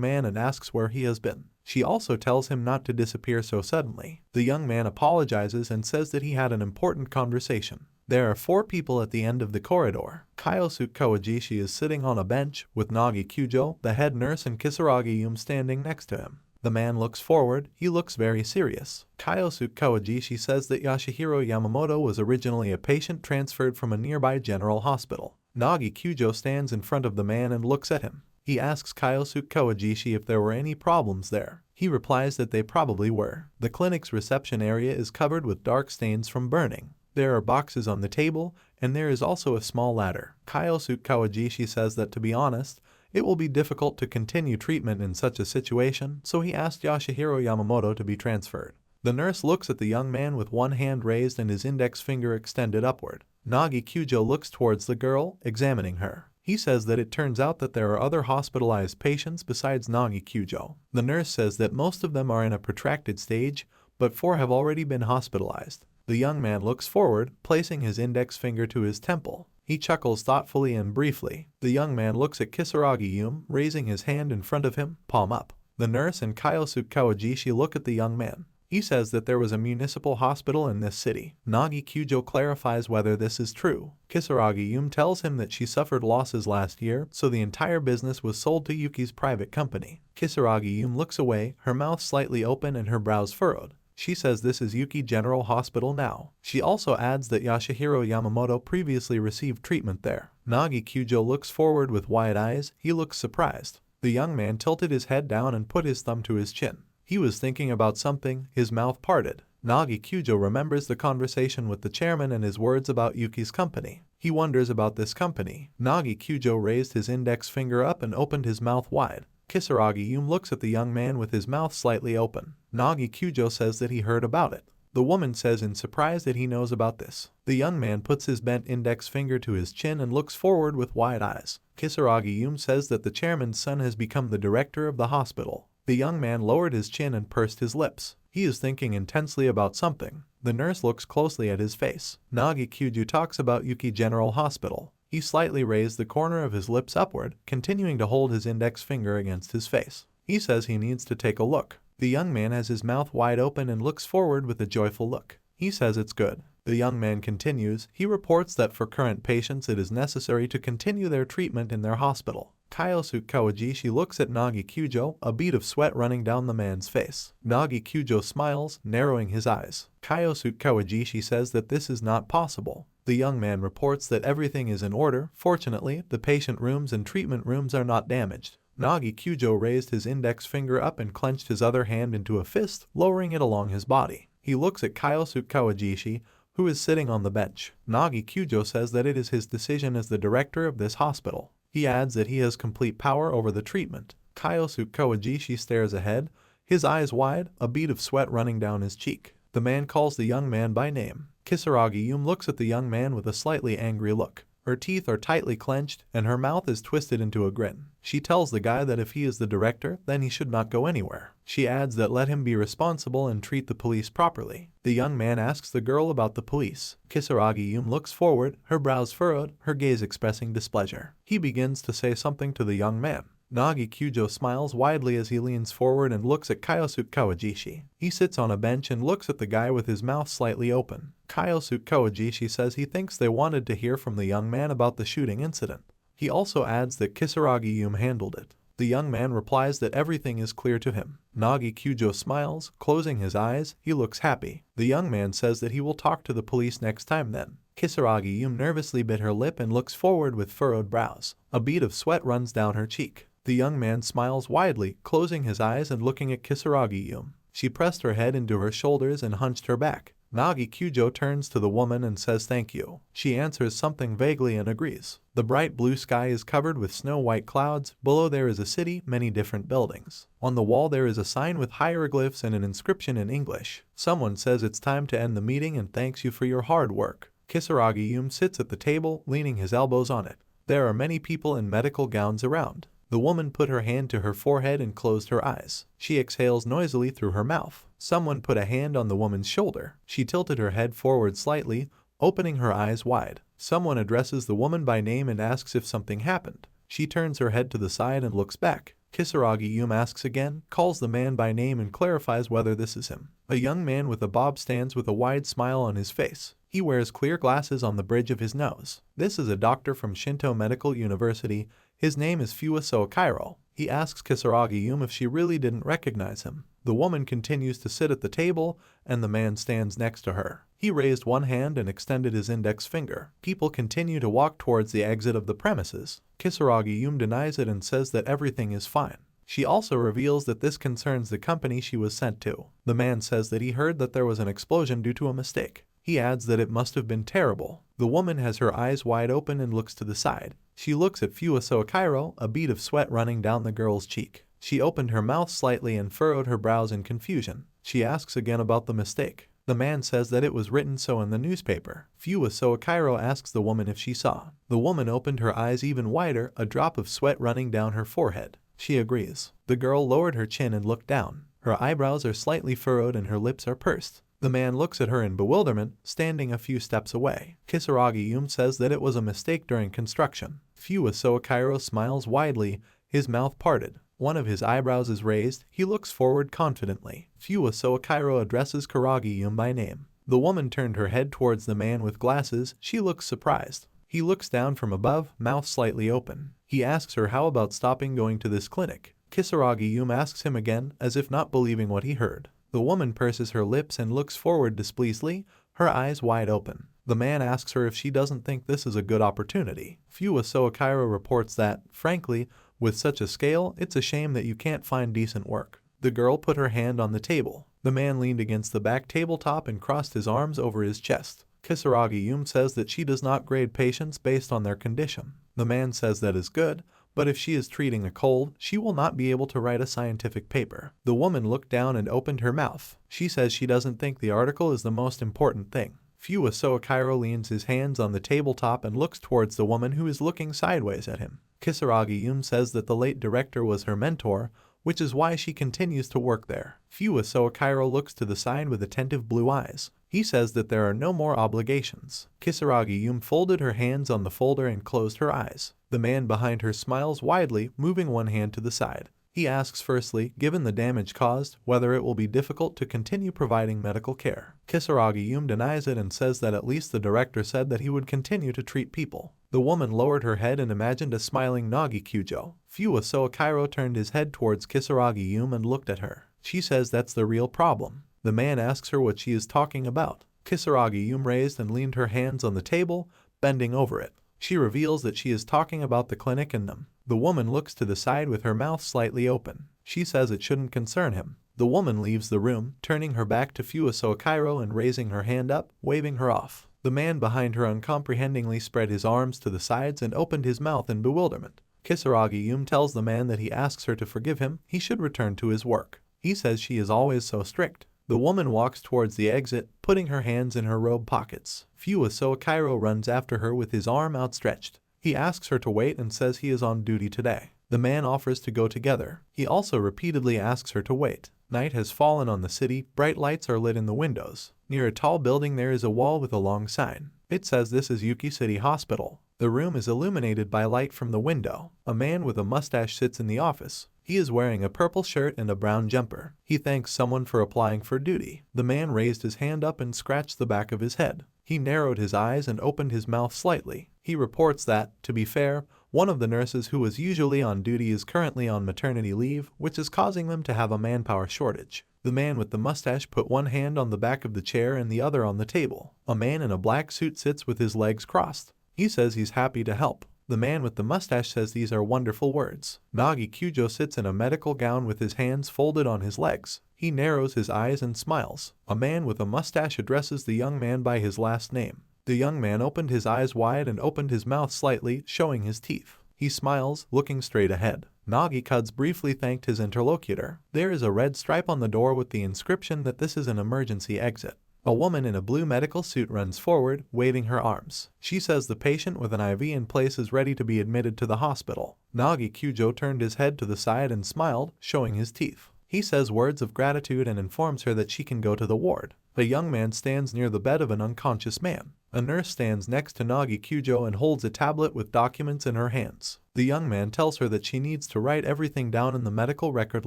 man and asks where he has been. She also tells him not to disappear so suddenly. The young man apologizes and says that he had an important conversation. There are 4 people at the end of the corridor. Kyosuke Kawajishi is sitting on a bench, with Nagi Kyujo, the head nurse, and Kisaragi Yume standing next to him. The man looks forward, he looks very serious. Kyosuke Kawajishi says that Yoshihiro Yamamoto was originally a patient transferred from a nearby general hospital. Nagi Kyujo stands in front of the man and looks at him. He asks Kyosuke Kawajishi if there were any problems there. He replies that they probably were. The clinic's reception area is covered with dark stains from burning. There are boxes on the table, and there is also a small ladder. Kyosuke Kawajishi says that to be honest, it will be difficult to continue treatment in such a situation, so he asked Yoshihiro Yamamoto to be transferred. The nurse looks at the young man with one hand raised and his index finger extended upward. Nagi Kyujo looks towards the girl, examining her. He says that it turns out that there are other hospitalized patients besides Nagi Kyujo. The nurse says that most of them are in a protracted stage, but 4 have already been hospitalized. The young man looks forward, placing his index finger to his temple. He chuckles thoughtfully and briefly. The young man looks at Kisaragi Yume, raising his hand in front of him, palm up. The nurse and Kyosuke Kawajishi look at the young man. He says that there was a municipal hospital in this city. Nagi Kyujo clarifies whether this is true. Kisaragi Yume tells him that she suffered losses last year, so the entire business was sold to Yuki's private company. Kisaragi Yume looks away, her mouth slightly open and her brows furrowed. She says this is Yuki General Hospital now. She also adds that Yoshihiro Yamamoto previously received treatment there. Nagi Kyujo looks forward with wide eyes, he looks surprised. The young man tilted his head down and put his thumb to his chin. He was thinking about something, his mouth parted. Nagi Kyujo remembers the conversation with the chairman and his words about Yuki's company. He wonders about this company. Nagi Kyujo raised his index finger up and opened his mouth wide. Kisaragi Yume looks at the young man with his mouth slightly open. Nagi Kyujo says that he heard about it. The woman says in surprise that he knows about this. The young man puts his bent index finger to his chin and looks forward with wide eyes. Kisaragi Yume says that the chairman's son has become the director of the hospital. The young man lowered his chin and pursed his lips. He is thinking intensely about something. The nurse looks closely at his face. Nagi Kyujo talks about Yuki General Hospital. He slightly raised the corner of his lips upward, continuing to hold his index finger against his face. He says he needs to take a look. The young man has his mouth wide open and looks forward with a joyful look. He says it's good. The young man continues. He reports that for current patients it is necessary to continue their treatment in their hospital. Kyosuke Kawajishi looks at Nagi Kyujo, a bead of sweat running down the man's face. Nagi Kyujo smiles, narrowing his eyes. Kyosuke Kawajishi says that this is not possible. The young man reports that everything is in order. Fortunately, the patient rooms and treatment rooms are not damaged. Nagi Kyujo raised his index finger up and clenched his other hand into a fist, lowering it along his body. He looks at Kyosuke Kawajishi, who is sitting on the bench. Nagi Kyujo says that it is his decision as the director of this hospital. He adds that he has complete power over the treatment. Kyosuke Kawajishi stares ahead, his eyes wide, a bead of sweat running down his cheek. The man calls the young man by name. Kisaragi Yume looks at the young man with a slightly angry look. Her teeth are tightly clenched, and her mouth is twisted into a grin. She tells the guy that if he is the director, then he should not go anywhere. She adds that let him be responsible and treat the police properly. The young man asks the girl about the police. Kisaragi Yume looks forward, her brows furrowed, her gaze expressing displeasure. He begins to say something to the young man. Nagi Kyujo smiles widely as he leans forward and looks at Kyosuke Kawajishi. He sits on a bench and looks at the guy with his mouth slightly open. Kyosuke Kawajishi says he thinks they wanted to hear from the young man about the shooting incident. He also adds that Kisaragi Yume handled it. The young man replies that everything is clear to him. Nagi Kyujo smiles, closing his eyes, he looks happy. The young man says that he will talk to the police next time then. Kisaragi Yume nervously bit her lip and looks forward with furrowed brows. A bead of sweat runs down her cheek. The young man smiles widely, closing his eyes and looking at Kisaragi Yume. She pressed her head into her shoulders and hunched her back. Nagi Kyujo turns to the woman and says thank you. She answers something vaguely and agrees. The bright blue sky is covered with snow-white clouds. Below there is a city, many different buildings. On the wall there is a sign with hieroglyphs and an inscription in English. Someone says it's time to end the meeting and thanks you for your hard work. Kisaragi Yume sits at the table, leaning his elbows on it. There are many people in medical gowns around. The woman put her hand to her forehead and closed her eyes. She exhales noisily through her mouth. Someone put a hand on the woman's shoulder. She tilted her head forward slightly, opening her eyes wide. Someone addresses the woman by name and asks if something happened. She turns her head to the side and looks back. Kisaragi Yume asks again, calls the man by name and clarifies whether this is him. A young man with a bob stands with a wide smile on his face. He wears clear glasses on the bridge of his nose. This is a doctor from Shinto Medical University. His name is Fuaso Kairo. He asks Kisaragi Yume if she really didn't recognize him. The woman continues to sit at the table, and the man stands next to her. He raised one hand and extended his index finger. People continue to walk towards the exit of the premises. Kisaragi Yume denies it and says that everything is fine. She also reveals that this concerns the company she was sent to. The man says that he heard that there was an explosion due to a mistake. He adds that it must have been terrible. The woman has her eyes wide open and looks to the side. She looks at Fuaso Kairo, a bead of sweat running down the girl's cheek. She opened her mouth slightly and furrowed her brows in confusion. She asks again about the mistake. The man says that it was written so in the newspaper. Fuaso Kairo asks the woman if she saw. The woman opened her eyes even wider, a drop of sweat running down her forehead. She agrees. The girl lowered her chin and looked down. Her eyebrows are slightly furrowed and her lips are pursed. The man looks at her in bewilderment, standing a few steps away. Kisaragi Yume says that it was a mistake during construction. Fuaso Kairo smiles widely, his mouth parted. One of his eyebrows is raised. He looks forward confidently. Fuaso Kairo addresses Kisaragi Yume by name. The woman turned her head towards the man with glasses. She looks surprised. He looks down from above, mouth slightly open. He asks her how about stopping going to this clinic. Kisaragi Yume asks him again, as if not believing what he heard. The woman purses her lips and looks forward displeasedly, her eyes wide open. The man asks her if she doesn't think this is a good opportunity. Fuaso Kairo reports that, frankly, with such a scale, it's a shame that you can't find decent work. The girl put her hand on the table. The man leaned against the back tabletop and crossed his arms over his chest. Kisaragi Yume says that she does not grade patients based on their condition. The man says that is good, but if she is treating a cold, she will not be able to write a scientific paper. The woman looked down and opened her mouth. She says she doesn't think the article is the most important thing. Fuaso Kairo leans his hands on the tabletop and looks towards the woman who is looking sideways at him. Kisaragi Yume says that the late director was her mentor, which is why she continues to work there. Fuaso Kairo looks to the side with attentive blue eyes. He says that there are no more obligations. Kisaragi Yume folded her hands on the folder and closed her eyes. The man behind her smiles widely, moving one hand to the side. He asks firstly, given the damage caused, whether it will be difficult to continue providing medical care. Kisaragi Yume denies it and says that at least the director said that he would continue to treat people. The woman lowered her head and imagined a smiling Nagi Kyujo. Fuaso Kairo turned his head towards Kisaragi Yume and looked at her. She says that's the real problem. The man asks her what she is talking about. Kisaragi Yume raised and leaned her hands on the table, bending over it. She reveals that she is talking about the clinic and them. The woman looks to the side with her mouth slightly open. She says it shouldn't concern him. The woman leaves the room, turning her back to Fuaso Kairo and raising her hand up, waving her off. The man behind her uncomprehendingly spread his arms to the sides and opened his mouth in bewilderment. Kisaragi Yume tells the man that he asks her to forgive him, he should return to his work. He says she is always so strict. The woman walks towards the exit, putting her hands in her robe pockets. Fuaso Kairo runs after her with his arm outstretched. He asks her to wait and says he is on duty today. The man offers to go together. He also repeatedly asks her to wait. Night has fallen on the city, bright lights are lit in the windows. Near a tall building there is a wall with a long sign. It says this is Yuki City Hospital. The room is illuminated by light from the window. A man with a mustache sits in the office. He is wearing a purple shirt and a brown jumper. He thanks someone for applying for duty. The man raised his hand up and scratched the back of his head. He narrowed his eyes and opened his mouth slightly. He reports that, to be fair, one of the nurses who was usually on duty is currently on maternity leave, which is causing them to have a manpower shortage. The man with the mustache put one hand on the back of the chair and the other on the table. A man in a black suit sits with his legs crossed. He says he's happy to help. The man with the mustache says these are wonderful words. Nagi Kyujo sits in a medical gown with his hands folded on his legs. He narrows his eyes and smiles. A man with a mustache addresses the young man by his last name. The young man opened his eyes wide and opened his mouth slightly, showing his teeth. He smiles, looking straight ahead. Nagi Kuds briefly thanked his interlocutor. There is a red stripe on the door with the inscription that this is an emergency exit. A woman in a blue medical suit runs forward, waving her arms. She says the patient with an IV in place is ready to be admitted to the hospital. Nagi Kyujo turned his head to the side and smiled, showing his teeth. He says words of gratitude and informs her that she can go to the ward. A young man stands near the bed of an unconscious man. A nurse stands next to Nagi Kyujo and holds a tablet with documents in her hands. The young man tells her that she needs to write everything down in the medical record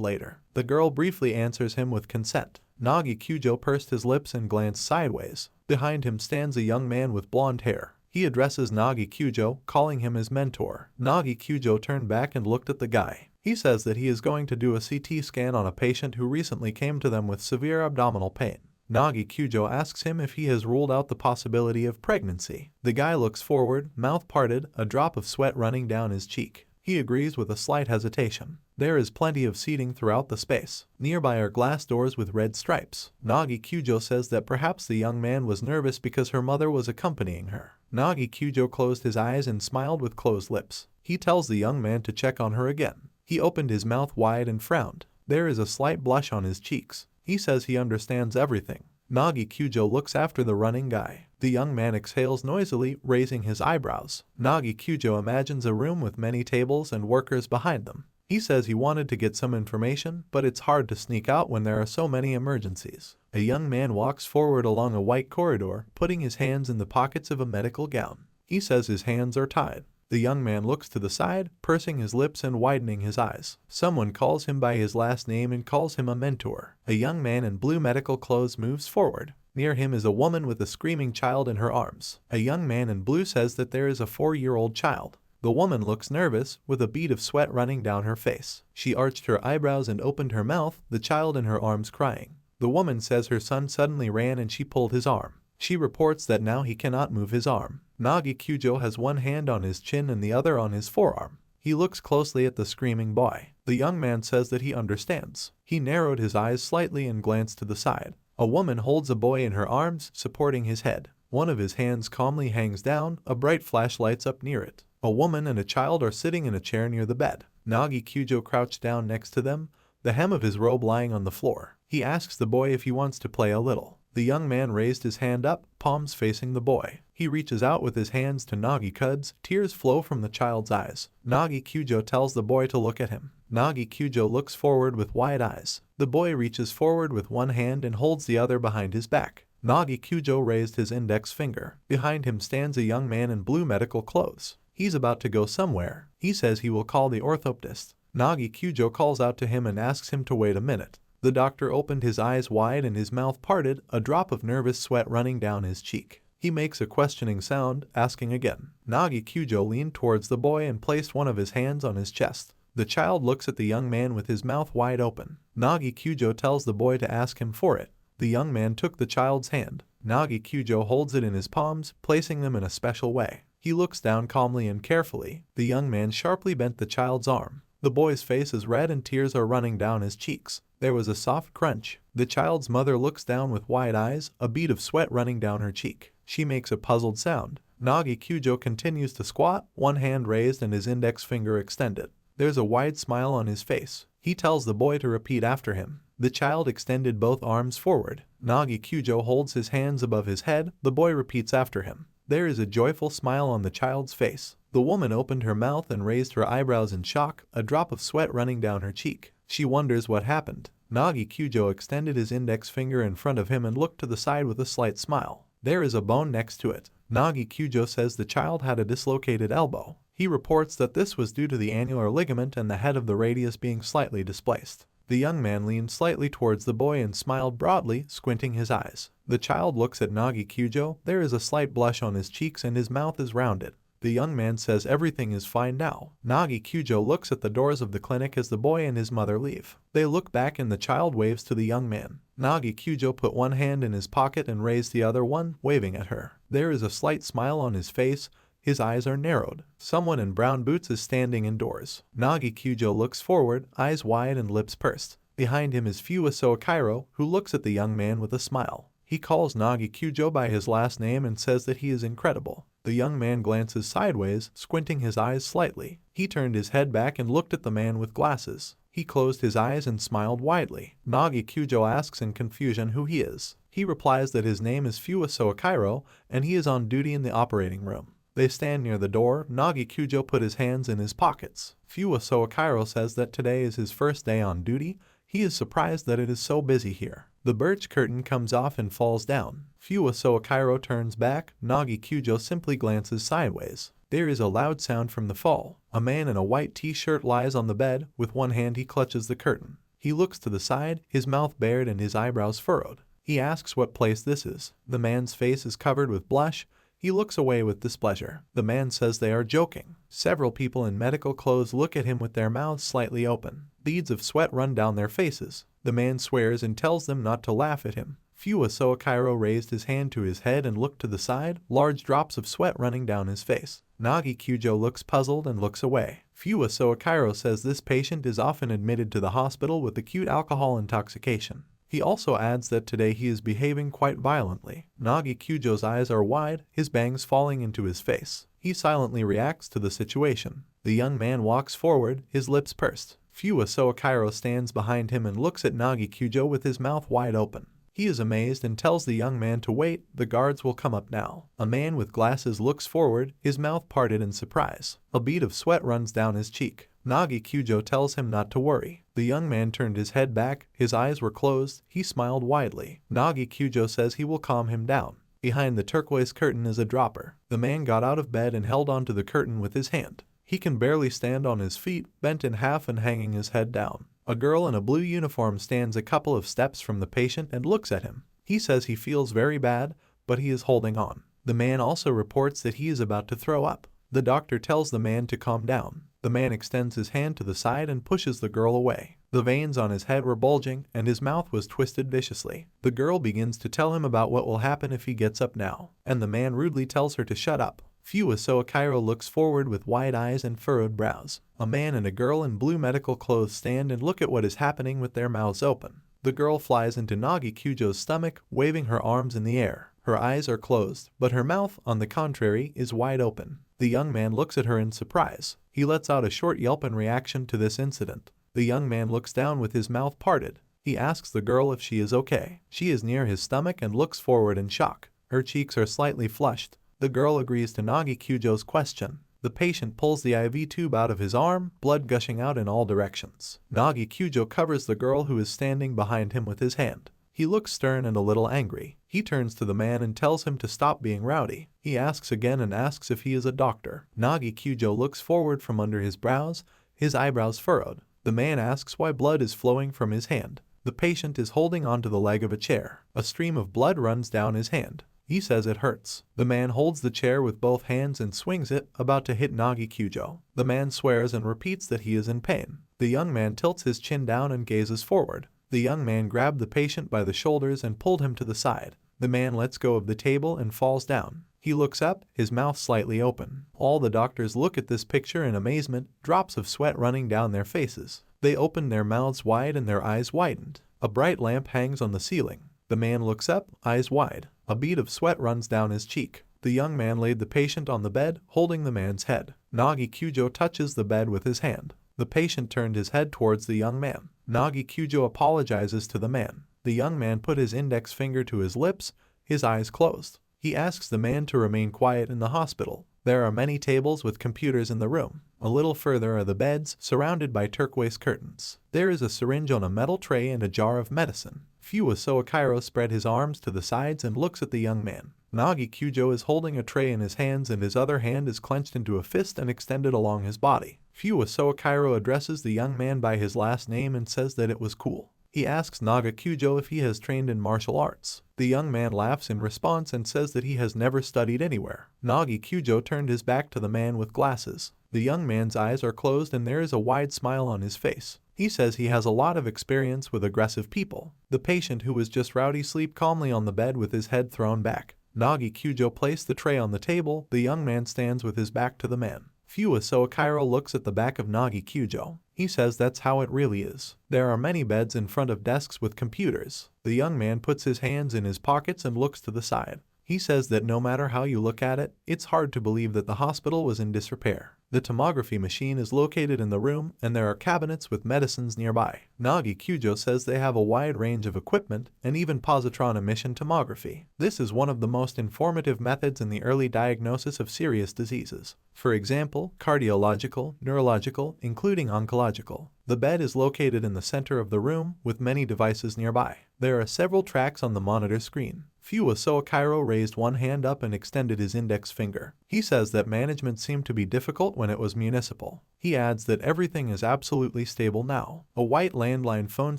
later. The girl briefly answers him with consent. Nagi Kyujo pursed his lips and glanced sideways. Behind him stands a young man with blonde hair. He addresses Nagi Kyujo, calling him his mentor. Nagi Kyujo turned back and looked at the guy. He says that he is going to do a CT scan on a patient who recently came to them with severe abdominal pain. Nagi Kyujo asks him if he has ruled out the possibility of pregnancy. The guy looks forward, mouth parted, a drop of sweat running down his cheek. He agrees with a slight hesitation. There is plenty of seating throughout the space. Nearby are glass doors with red stripes. Nagi Kyujo says that perhaps the young man was nervous because her mother was accompanying her. Nagi Kyujo closed his eyes and smiled with closed lips. He tells the young man to check on her again. He opened his mouth wide and frowned. There is a slight blush on his cheeks. He says he understands everything. Nagi Kyujo looks after the running guy. The young man exhales noisily, raising his eyebrows. Nagi Kyujo imagines a room with many tables and workers behind them. He says he wanted to get some information, but it's hard to sneak out when there are so many emergencies. A young man walks forward along a white corridor, putting his hands in the pockets of a medical gown. He says his hands are tied. The young man looks to the side, pursing his lips and widening his eyes. Someone calls him by his last name and calls him a mentor. A young man in blue medical clothes moves forward. Near him is a woman with a screaming child in her arms. A young man in blue says that there is a 4-year-old child. The woman looks nervous, with a bead of sweat running down her face. She arched her eyebrows and opened her mouth, the child in her arms crying. The woman says her son suddenly ran and she pulled his arm. She reports that now he cannot move his arm. Nagi Kyujo has one hand on his chin and the other on his forearm. He looks closely at the screaming boy. The young man says that he understands. He narrowed his eyes slightly and glanced to the side. A woman holds a boy in her arms, supporting his head. One of his hands calmly hangs down, a bright flash lights up near it. A woman and a child are sitting in a chair near the bed. Nagi Kyujo crouched down next to them, the hem of his robe lying on the floor. He asks the boy if he wants to play a little. The young man raised his hand up, palms facing the boy. He reaches out with his hands to Nagi Kuds, tears flow from the child's eyes. Nagi Kyujo tells the boy to look at him. Nagi Kyujo looks forward with wide eyes. The boy reaches forward with one hand and holds the other behind his back. Nagi Kyujo raised his index finger. Behind him stands a young man in blue medical clothes. He's about to go somewhere. He says he will call the orthoptist. Nagi Kyujo calls out to him and asks him to wait a minute. The doctor opened his eyes wide and his mouth parted, a drop of nervous sweat running down his cheek. He makes a questioning sound, asking again. Nagi Kyujo leaned towards the boy and placed one of his hands on his chest. The child looks at the young man with his mouth wide open. Nagi Kyujo tells the boy to ask him for it. The young man took the child's hand. Nagi Kyujo holds it in his palms, placing them in a special way. He looks down calmly and carefully. The young man sharply bent the child's arm. The boy's face is red and tears are running down his cheeks. There was a soft crunch. The child's mother looks down with wide eyes, a bead of sweat running down her cheek. She makes a puzzled sound. Nagi Kyujo continues to squat, one hand raised and his index finger extended. There's a wide smile on his face. He tells the boy to repeat after him. The child extended both arms forward. Nagi Kyujo holds his hands above his head. The boy repeats after him. There is a joyful smile on the child's face. The woman opened her mouth and raised her eyebrows in shock, a drop of sweat running down her cheek. She wonders what happened. Nagi Kyujo extended his index finger in front of him and looked to the side with a slight smile. There is a bone next to it. Nagi Kyujo says the child had a dislocated elbow. He reports that this was due to the annular ligament and the head of the radius being slightly displaced. The young man leaned slightly towards the boy and smiled broadly, squinting his eyes. The child looks at Nagi Kyujo. There is a slight blush on his cheeks and his mouth is rounded. The young man says everything is fine now. Nagi Kyujo looks at the doors of the clinic as the boy and his mother leave. They look back and the child waves to the young man. Nagi Kyujo put one hand in his pocket and raised the other one, waving at her. There is a slight smile on his face. His eyes are narrowed. Someone in brown boots is standing indoors. Nagi Kyujo looks forward, eyes wide and lips pursed. Behind him is Fuwaso Kairo, who looks at the young man with a smile. He calls Nagi Kyujo by his last name and says that he is incredible. The young man glances sideways, squinting his eyes slightly. He turned his head back and looked at the man with glasses. He closed his eyes and smiled widely. Nagi Kyujo asks in confusion who he is. He replies that his name is Fuwaso Kairo and he is on duty in the operating room. They stand near the door. Nagi Kyujo put his hands in his pockets. Fuwaso Kairo says that today is his first day on duty. He is surprised that it is so busy here. The birch curtain comes off and falls down. Fuwaso Kairo turns back. Nagi Kyujo simply glances sideways. There is a loud sound from the fall. A man in a white t-shirt lies on the bed. With one hand he clutches the curtain. He looks to the side, his mouth bared and his eyebrows furrowed. He asks what place this is. The man's face is covered with blush. He looks away with displeasure. The man says they are joking. Several people in medical clothes look at him with their mouths slightly open. Beads of sweat run down their faces. The man swears and tells them not to laugh at him. Fuwaso Kairo raised his hand to his head and looked to the side, large drops of sweat running down his face. Nagi Kyujo looks puzzled and looks away. Fuwaso Kairo says this patient is often admitted to the hospital with acute alcohol intoxication. He also adds that today he is behaving quite violently. Nagi Kyujo's eyes are wide, his bangs falling into his face. He silently reacts to the situation. The young man walks forward, his lips pursed. Fuwaso Kairo stands behind him and looks at Nagi Kyujo with his mouth wide open. He is amazed and tells the young man to wait, the guards will come up now. A man with glasses looks forward, his mouth parted in surprise. A bead of sweat runs down his cheek. Nagi Kyujo tells him not to worry. The young man turned his head back, his eyes were closed, he smiled widely. Nagi Kyujo says he will calm him down. Behind the turquoise curtain is a dropper. The man got out of bed and held onto the curtain with his hand. He can barely stand on his feet, bent in half and hanging his head down. A girl in a blue uniform stands a couple of steps from the patient and looks at him. He says he feels very bad, but he is holding on. The man also reports that he is about to throw up. The doctor tells the man to calm down. The man extends his hand to the side and pushes the girl away. The veins on his head were bulging and his mouth was twisted viciously. The girl begins to tell him about what will happen if he gets up now, and the man rudely tells her to shut up. Fuwaso Kairo looks forward with wide eyes and furrowed brows. A man and a girl in blue medical clothes stand and look at what is happening with their mouths open. The girl flies into Nagi Kyujo's stomach, waving her arms in the air. Her eyes are closed, but her mouth, on the contrary, is wide open. The young man looks at her in surprise. He lets out a short yelp in reaction to this incident. The young man looks down with his mouth parted. He asks the girl if she is okay. She is near his stomach and looks forward in shock. Her cheeks are slightly flushed. The girl agrees to Nagi Kyujo's question. The patient pulls the IV tube out of his arm, blood gushing out in all directions. Nagi Kyujo covers the girl who is standing behind him with his hand. He looks stern and a little angry. He turns to the man and tells him to stop being rowdy. He asks again and asks if he is a doctor. Nagi Kyujo looks forward from under his brows, his eyebrows furrowed. The man asks why blood is flowing from his hand. The patient is holding onto the leg of a chair. A stream of blood runs down his hand. He says it hurts. The man holds the chair with both hands and swings it, about to hit Nagi Kyujo. The man swears and repeats that he is in pain. The young man tilts his chin down and gazes forward. The young man grabbed the patient by the shoulders and pulled him to the side. The man lets go of the table and falls down. He looks up, his mouth slightly open. All the doctors look at this picture in amazement, drops of sweat running down their faces. They open their mouths wide and their eyes widened. A bright lamp hangs on the ceiling. The man looks up, eyes wide. A bead of sweat runs down his cheek. The young man laid the patient on the bed, holding the man's head. Nagi Kyujo touches the bed with his hand. The patient turned his head towards the young man. Nagi Kyujo apologizes to the man. The young man put his index finger to his lips, his eyes closed. He asks the man to remain quiet in the hospital. There are many tables with computers in the room. A little further are the beds, surrounded by turquoise curtains. There is a syringe on a metal tray and a jar of medicine. Fuwaso Kairo spread his arms to the sides and looks at the young man. Nagi Kyujo is holding a tray in his hands and his other hand is clenched into a fist and extended along his body. Fuwaso Kairo addresses the young man by his last name and says that it was cool. He asks Naga Kyujo if he has trained in martial arts. The young man laughs in response and says that he has never studied anywhere. Nagi Kyujo turned his back to the man with glasses. The young man's eyes are closed and there is a wide smile on his face. He says he has a lot of experience with aggressive people. The patient who was just rowdy sleeps calmly on the bed with his head thrown back. Nagi Kyujo placed the tray on the table. The young man stands with his back to the man. Fua Soakairo looks at the back of Nagi Kyujo. He says that's how it really is. There are many beds in front of desks with computers. The young man puts his hands in his pockets and looks to the side. He says that no matter how you look at it, it's hard to believe that the hospital was in disrepair. The tomography machine is located in the room and there are cabinets with medicines nearby. Nagi Kyujo says they have a wide range of equipment and even positron emission tomography. This is one of the most informative methods in the early diagnosis of serious diseases. For example, cardiological, neurological, including oncological. The bed is located in the center of the room with many devices nearby. There are several tracks on the monitor screen. Fua Soakairo raised one hand up and extended his index finger. He says that management seemed to be difficult when it was municipal. He adds that everything is absolutely stable now. A white landline phone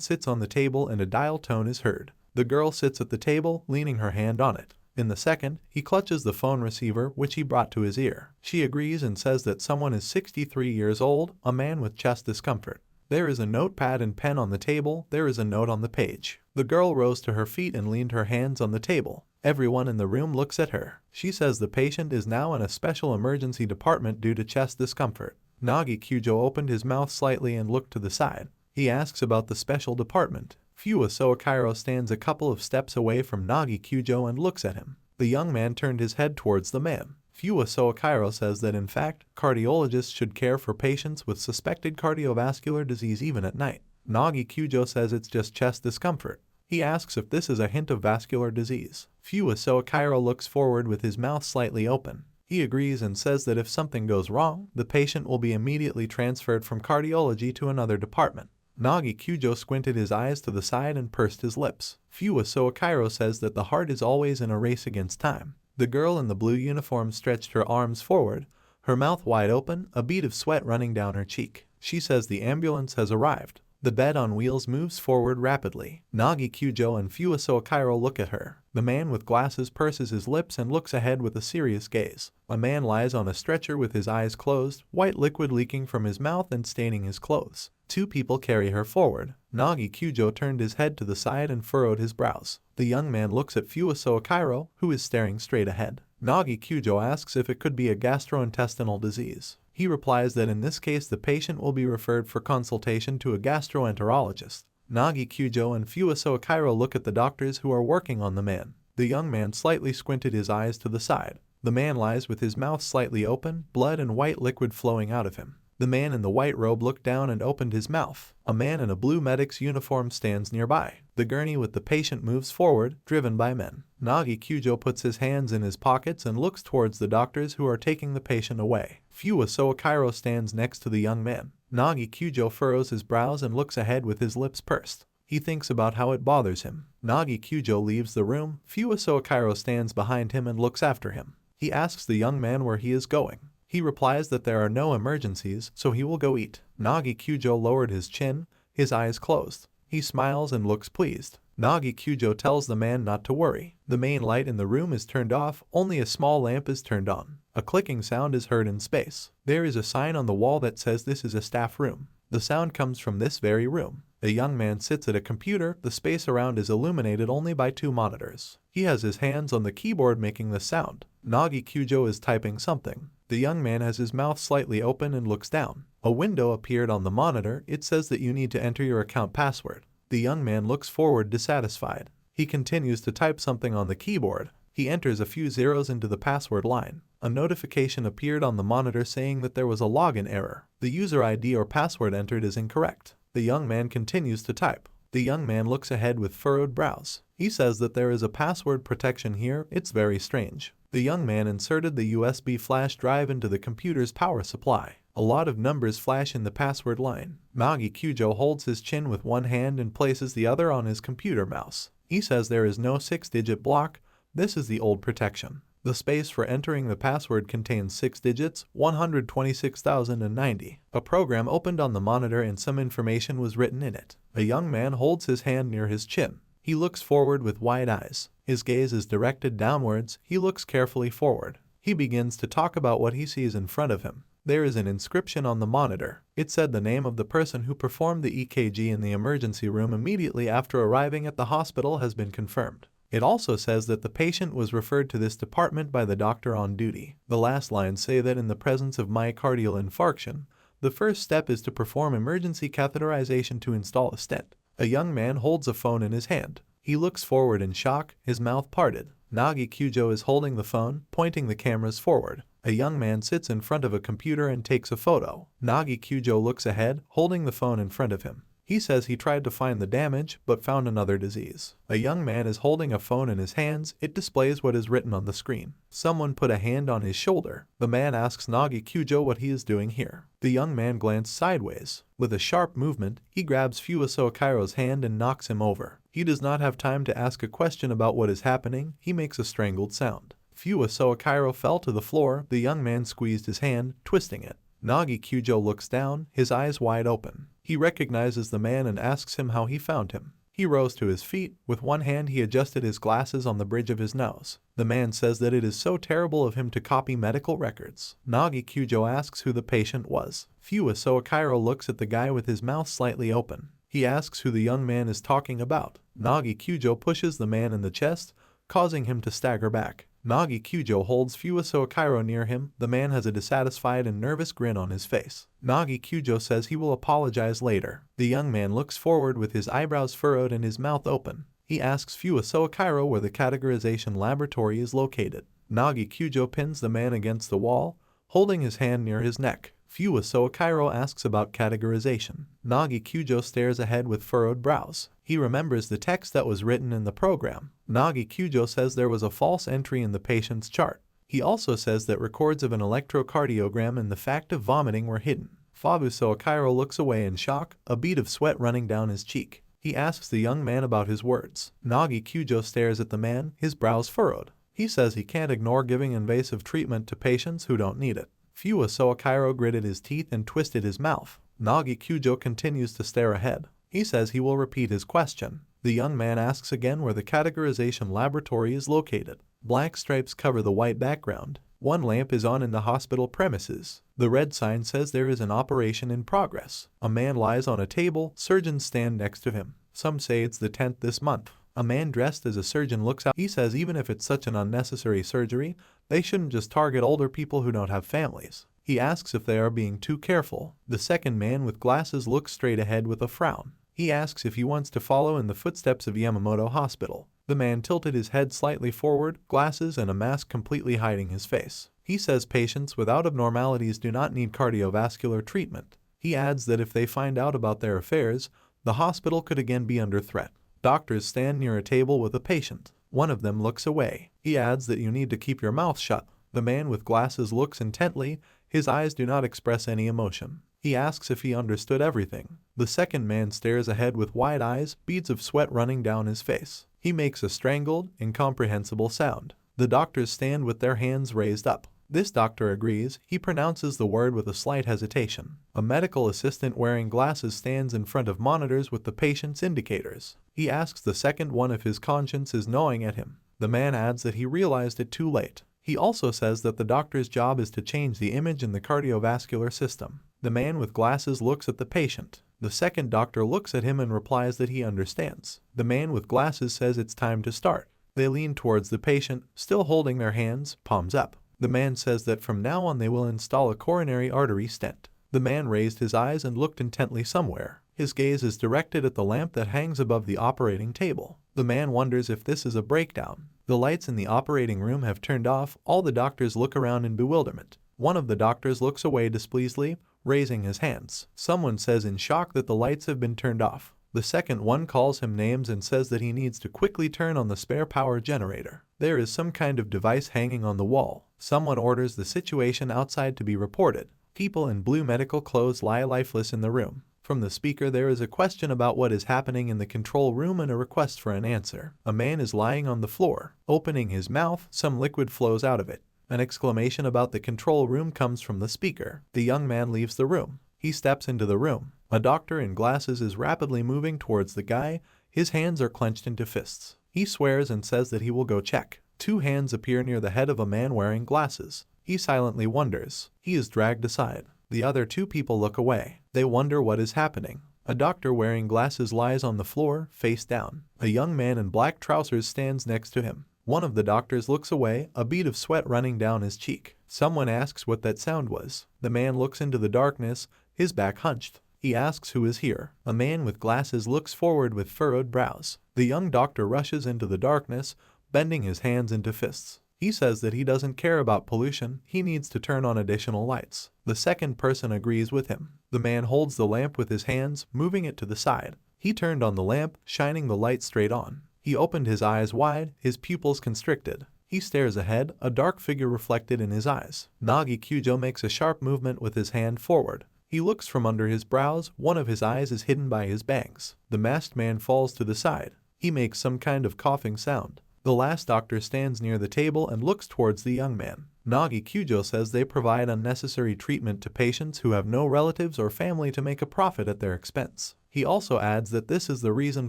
sits on the table and a dial tone is heard. The girl sits at the table, leaning her hand on it. In the second, he clutches the phone receiver which he brought to his ear. She agrees and says that someone is 63 years old, a man with chest discomfort. There is a notepad and pen on the table. There is a note on the page. The girl rose to her feet and leaned her hands on the table. Everyone in the room looks at her. She says the patient is now in a special emergency department due to chest discomfort. Nagi Kyujo opened his mouth slightly and looked to the side. He asks about the special department. Fua Soakairo stands a couple of steps away from Nagi Kyujo and looks at him. The young man turned his head towards the man. Fua Soakairo says that in fact, cardiologists should care for patients with suspected cardiovascular disease even at night. Nagi Kyujo says it's just chest discomfort. He asks if this is a hint of vascular disease. Fua Soakairo looks forward with his mouth slightly open. He agrees and says that if something goes wrong, the patient will be immediately transferred from cardiology to another department. Nagi Kyujo squinted his eyes to the side and pursed his lips. Fua Soakairo says that the heart is always in a race against time. The girl in the blue uniform stretched her arms forward, her mouth wide open, a bead of sweat running down her cheek. She says the ambulance has arrived. The bed on wheels moves forward rapidly. Nagi Kyujo and Fua Soakairo look at her. The man with glasses purses his lips and looks ahead with a serious gaze. A man lies on a stretcher with his eyes closed, white liquid leaking from his mouth and staining his clothes. Two people carry her forward. Nagi Kyujo turned his head to the side and furrowed his brows. The young man looks at Fua Soakairo, who is staring straight ahead. Nagi Kyujo asks if it could be a gastrointestinal disease. He replies that in this case the patient will be referred for consultation to a gastroenterologist. Nagi Kyujo and Fua Soakairo look at the doctors who are working on the man. The young man slightly squinted his eyes to the side. The man lies with his mouth slightly open, blood and white liquid flowing out of him. The man in the white robe looked down and opened his mouth. A man in a blue medic's uniform stands nearby. The gurney with the patient moves forward, driven by men. Nagi Kyujo puts his hands in his pockets and looks towards the doctors who are taking the patient away. Fua Soakairo stands next to the young man. Nagi Kyujo furrows his brows and looks ahead with his lips pursed. He thinks about how it bothers him. Nagi Kyujo leaves the room. Fua Soakairo stands behind him and looks after him. He asks the young man where he is going. He replies that there are no emergencies, so he will go eat. Nagi Kyujo lowered his chin, his eyes closed. He smiles and looks pleased. Nagi Kyujo tells the man not to worry. The main light in the room is turned off, only a small lamp is turned on. A clicking sound is heard in space. There is a sign on the wall that says this is a staff room. The sound comes from this very room. A young man sits at a computer. The space around is illuminated only by two monitors. He has his hands on the keyboard making the sound. Nagi Kyujo is typing something. The young man has his mouth slightly open and looks down. A window appeared on the monitor. It says that you need to enter your account password. The young man looks forward dissatisfied. He continues to type something on the keyboard. He enters a few zeros into the password line. A notification appeared on the monitor saying that there was a login error. The user ID or password entered is incorrect. The young man continues to type. The young man looks ahead with furrowed brows. He says that there is a password protection here. It's very strange. The young man inserted the USB flash drive into the computer's power supply. A lot of numbers flash in the password line. Nagi Kyujo holds his chin with one hand and places the other on his computer mouse. He says there is no 6-digit block. This is the old protection. The space for entering the password contains 6 digits, 126,090. A program opened on the monitor and some information was written in it. A young man holds his hand near his chin. He looks forward with wide eyes. His gaze is directed downwards. He looks carefully forward. He begins to talk about what he sees in front of him. There is an inscription on the monitor. It said the name of the person who performed the EKG in the emergency room immediately after arriving at the hospital has been confirmed. It also says that the patient was referred to this department by the doctor on duty. The last lines say that in the presence of myocardial infarction, the first step is to perform emergency catheterization to install a stent. A young man holds a phone in his hand. He looks forward in shock, his mouth parted. Nagi Kyujo is holding the phone, pointing the cameras forward. A young man sits in front of a computer and takes a photo. Nagi Kyujo looks ahead, holding the phone in front of him. He says he tried to find the damage, but found another disease. A young man is holding a phone in his hands. It displays what is written on the screen. Someone put a hand on his shoulder. The man asks Nagi Kyujo what he is doing here. The young man glances sideways. With a sharp movement, he grabs Fuaso Kairo's hand and knocks him over. He does not have time to ask a question about what is happening. He makes a strangled sound. Fuaso Kairo fell to the floor. The young man squeezed his hand, twisting it. Nagi Kyujo looks down, his eyes wide open. He recognizes the man and asks him how he found him. He rose to his feet. With one hand he adjusted his glasses on the bridge of his nose. The man says that it is so terrible of him to copy medical records. Nagi Kyujo asks who the patient was. Fuaso Kairo looks at the guy with his mouth slightly open. He asks who the young man is talking about. Nagi Kyujo pushes the man in the chest, causing him to stagger back. Nagi Kyujo holds Fuaso Kairo near him. The man has a dissatisfied and nervous grin on his face. Nagi Kyujo says he will apologize later. The young man looks forward with his eyebrows furrowed and his mouth open. He asks Fuaso Kairo where the categorization laboratory is located. Nagi Kyujo pins the man against the wall, holding his hand near his neck. Fuaso Kairo asks about categorization. Nagi Kyujo stares ahead with furrowed brows. He remembers the text that was written in the program. Nagi Kyujo says there was a false entry in the patient's chart. He also says that records of an electrocardiogram and the fact of vomiting were hidden. Fuaso Kairo looks away in shock, a bead of sweat running down his cheek. He asks the young man about his words. Nagi Kyujo stares at the man, his brows furrowed. He says he can't ignore giving invasive treatment to patients who don't need it. Fuaso Kairo gritted his teeth and twisted his mouth. Nagi Kyujo continues to stare ahead. He says he will repeat his question. The young man asks again where the categorization laboratory is located. Black stripes cover the white background. One lamp is on in the hospital premises. The red sign says there is an operation in progress. A man lies on a table. Surgeons stand next to him. Some say it's the 10th this month. A man dressed as a surgeon looks out. He says even if it's such an unnecessary surgery, they shouldn't just target older people who don't have families. He asks if they are being too careful. The second man with glasses looks straight ahead with a frown. He asks if he wants to follow in the footsteps of Yamamoto Hospital. The man tilted his head slightly forward, glasses and a mask completely hiding his face. He says patients without abnormalities do not need cardiovascular treatment. He adds that if they find out about their affairs, the hospital could again be under threat. Doctors stand near a table with a patient. One of them looks away. He adds that you need to keep your mouth shut. The man with glasses looks intently. His eyes do not express any emotion. He asks if he understood everything. The second man stares ahead with wide eyes, beads of sweat running down his face. He makes a strangled, incomprehensible sound. The doctors stand with their hands raised up. This doctor agrees. He pronounces the word with a slight hesitation. A medical assistant wearing glasses stands in front of monitors with the patient's indicators. He asks the second one if his conscience is gnawing at him. The man adds that he realized it too late. He also says that the doctor's job is to change the image in the cardiovascular system. The man with glasses looks at the patient. The second doctor looks at him and replies that he understands. The man with glasses says it's time to start. They lean towards the patient, still holding their hands, palms up. The man says that from now on they will install a coronary artery stent. The man raised his eyes and looked intently somewhere. His gaze is directed at the lamp that hangs above the operating table. The man wonders if this is a breakdown. The lights in the operating room have turned off. All the doctors look around in bewilderment. One of the doctors looks away displeasedly, raising his hands. Someone says in shock that the lights have been turned off. The second one calls him names and says that he needs to quickly turn on the spare power generator. There is some kind of device hanging on the wall. Someone orders the situation outside to be reported. People in blue medical clothes lie lifeless in the room. From the speaker there is a question about what is happening in the control room and a request for an answer. A man is lying on the floor. Opening his mouth, some liquid flows out of it. An exclamation about the control room comes from the speaker. The young man leaves the room. He steps into the room. A doctor in glasses is rapidly moving towards the guy. His hands are clenched into fists. He swears and says that he will go check. Two hands appear near the head of a man wearing glasses. He silently wonders. He is dragged aside. The other two people look away. They wonder what is happening. A doctor wearing glasses lies on the floor, face down. A young man in black trousers stands next to him. One of the doctors looks away, a bead of sweat running down his cheek. Someone asks what that sound was. The man looks into the darkness, his back hunched. He asks who is here. A man with glasses looks forward with furrowed brows. The young doctor rushes into the darkness, bending his hands into fists. He says that he doesn't care about pollution, he needs to turn on additional lights. The second person agrees with him. The man holds the lamp with his hands, moving it to the side. He turned on the lamp, shining the light straight on. He opened his eyes wide, his pupils constricted. He stares ahead, a dark figure reflected in his eyes. Nagi Kyujo makes a sharp movement with his hand forward. He looks from under his brows, one of his eyes is hidden by his bangs. The masked man falls to the side. He makes some kind of coughing sound. The last doctor stands near the table and looks towards the young man. Nagi Kyujo says they provide unnecessary treatment to patients who have no relatives or family to make a profit at their expense. He also adds that this is the reason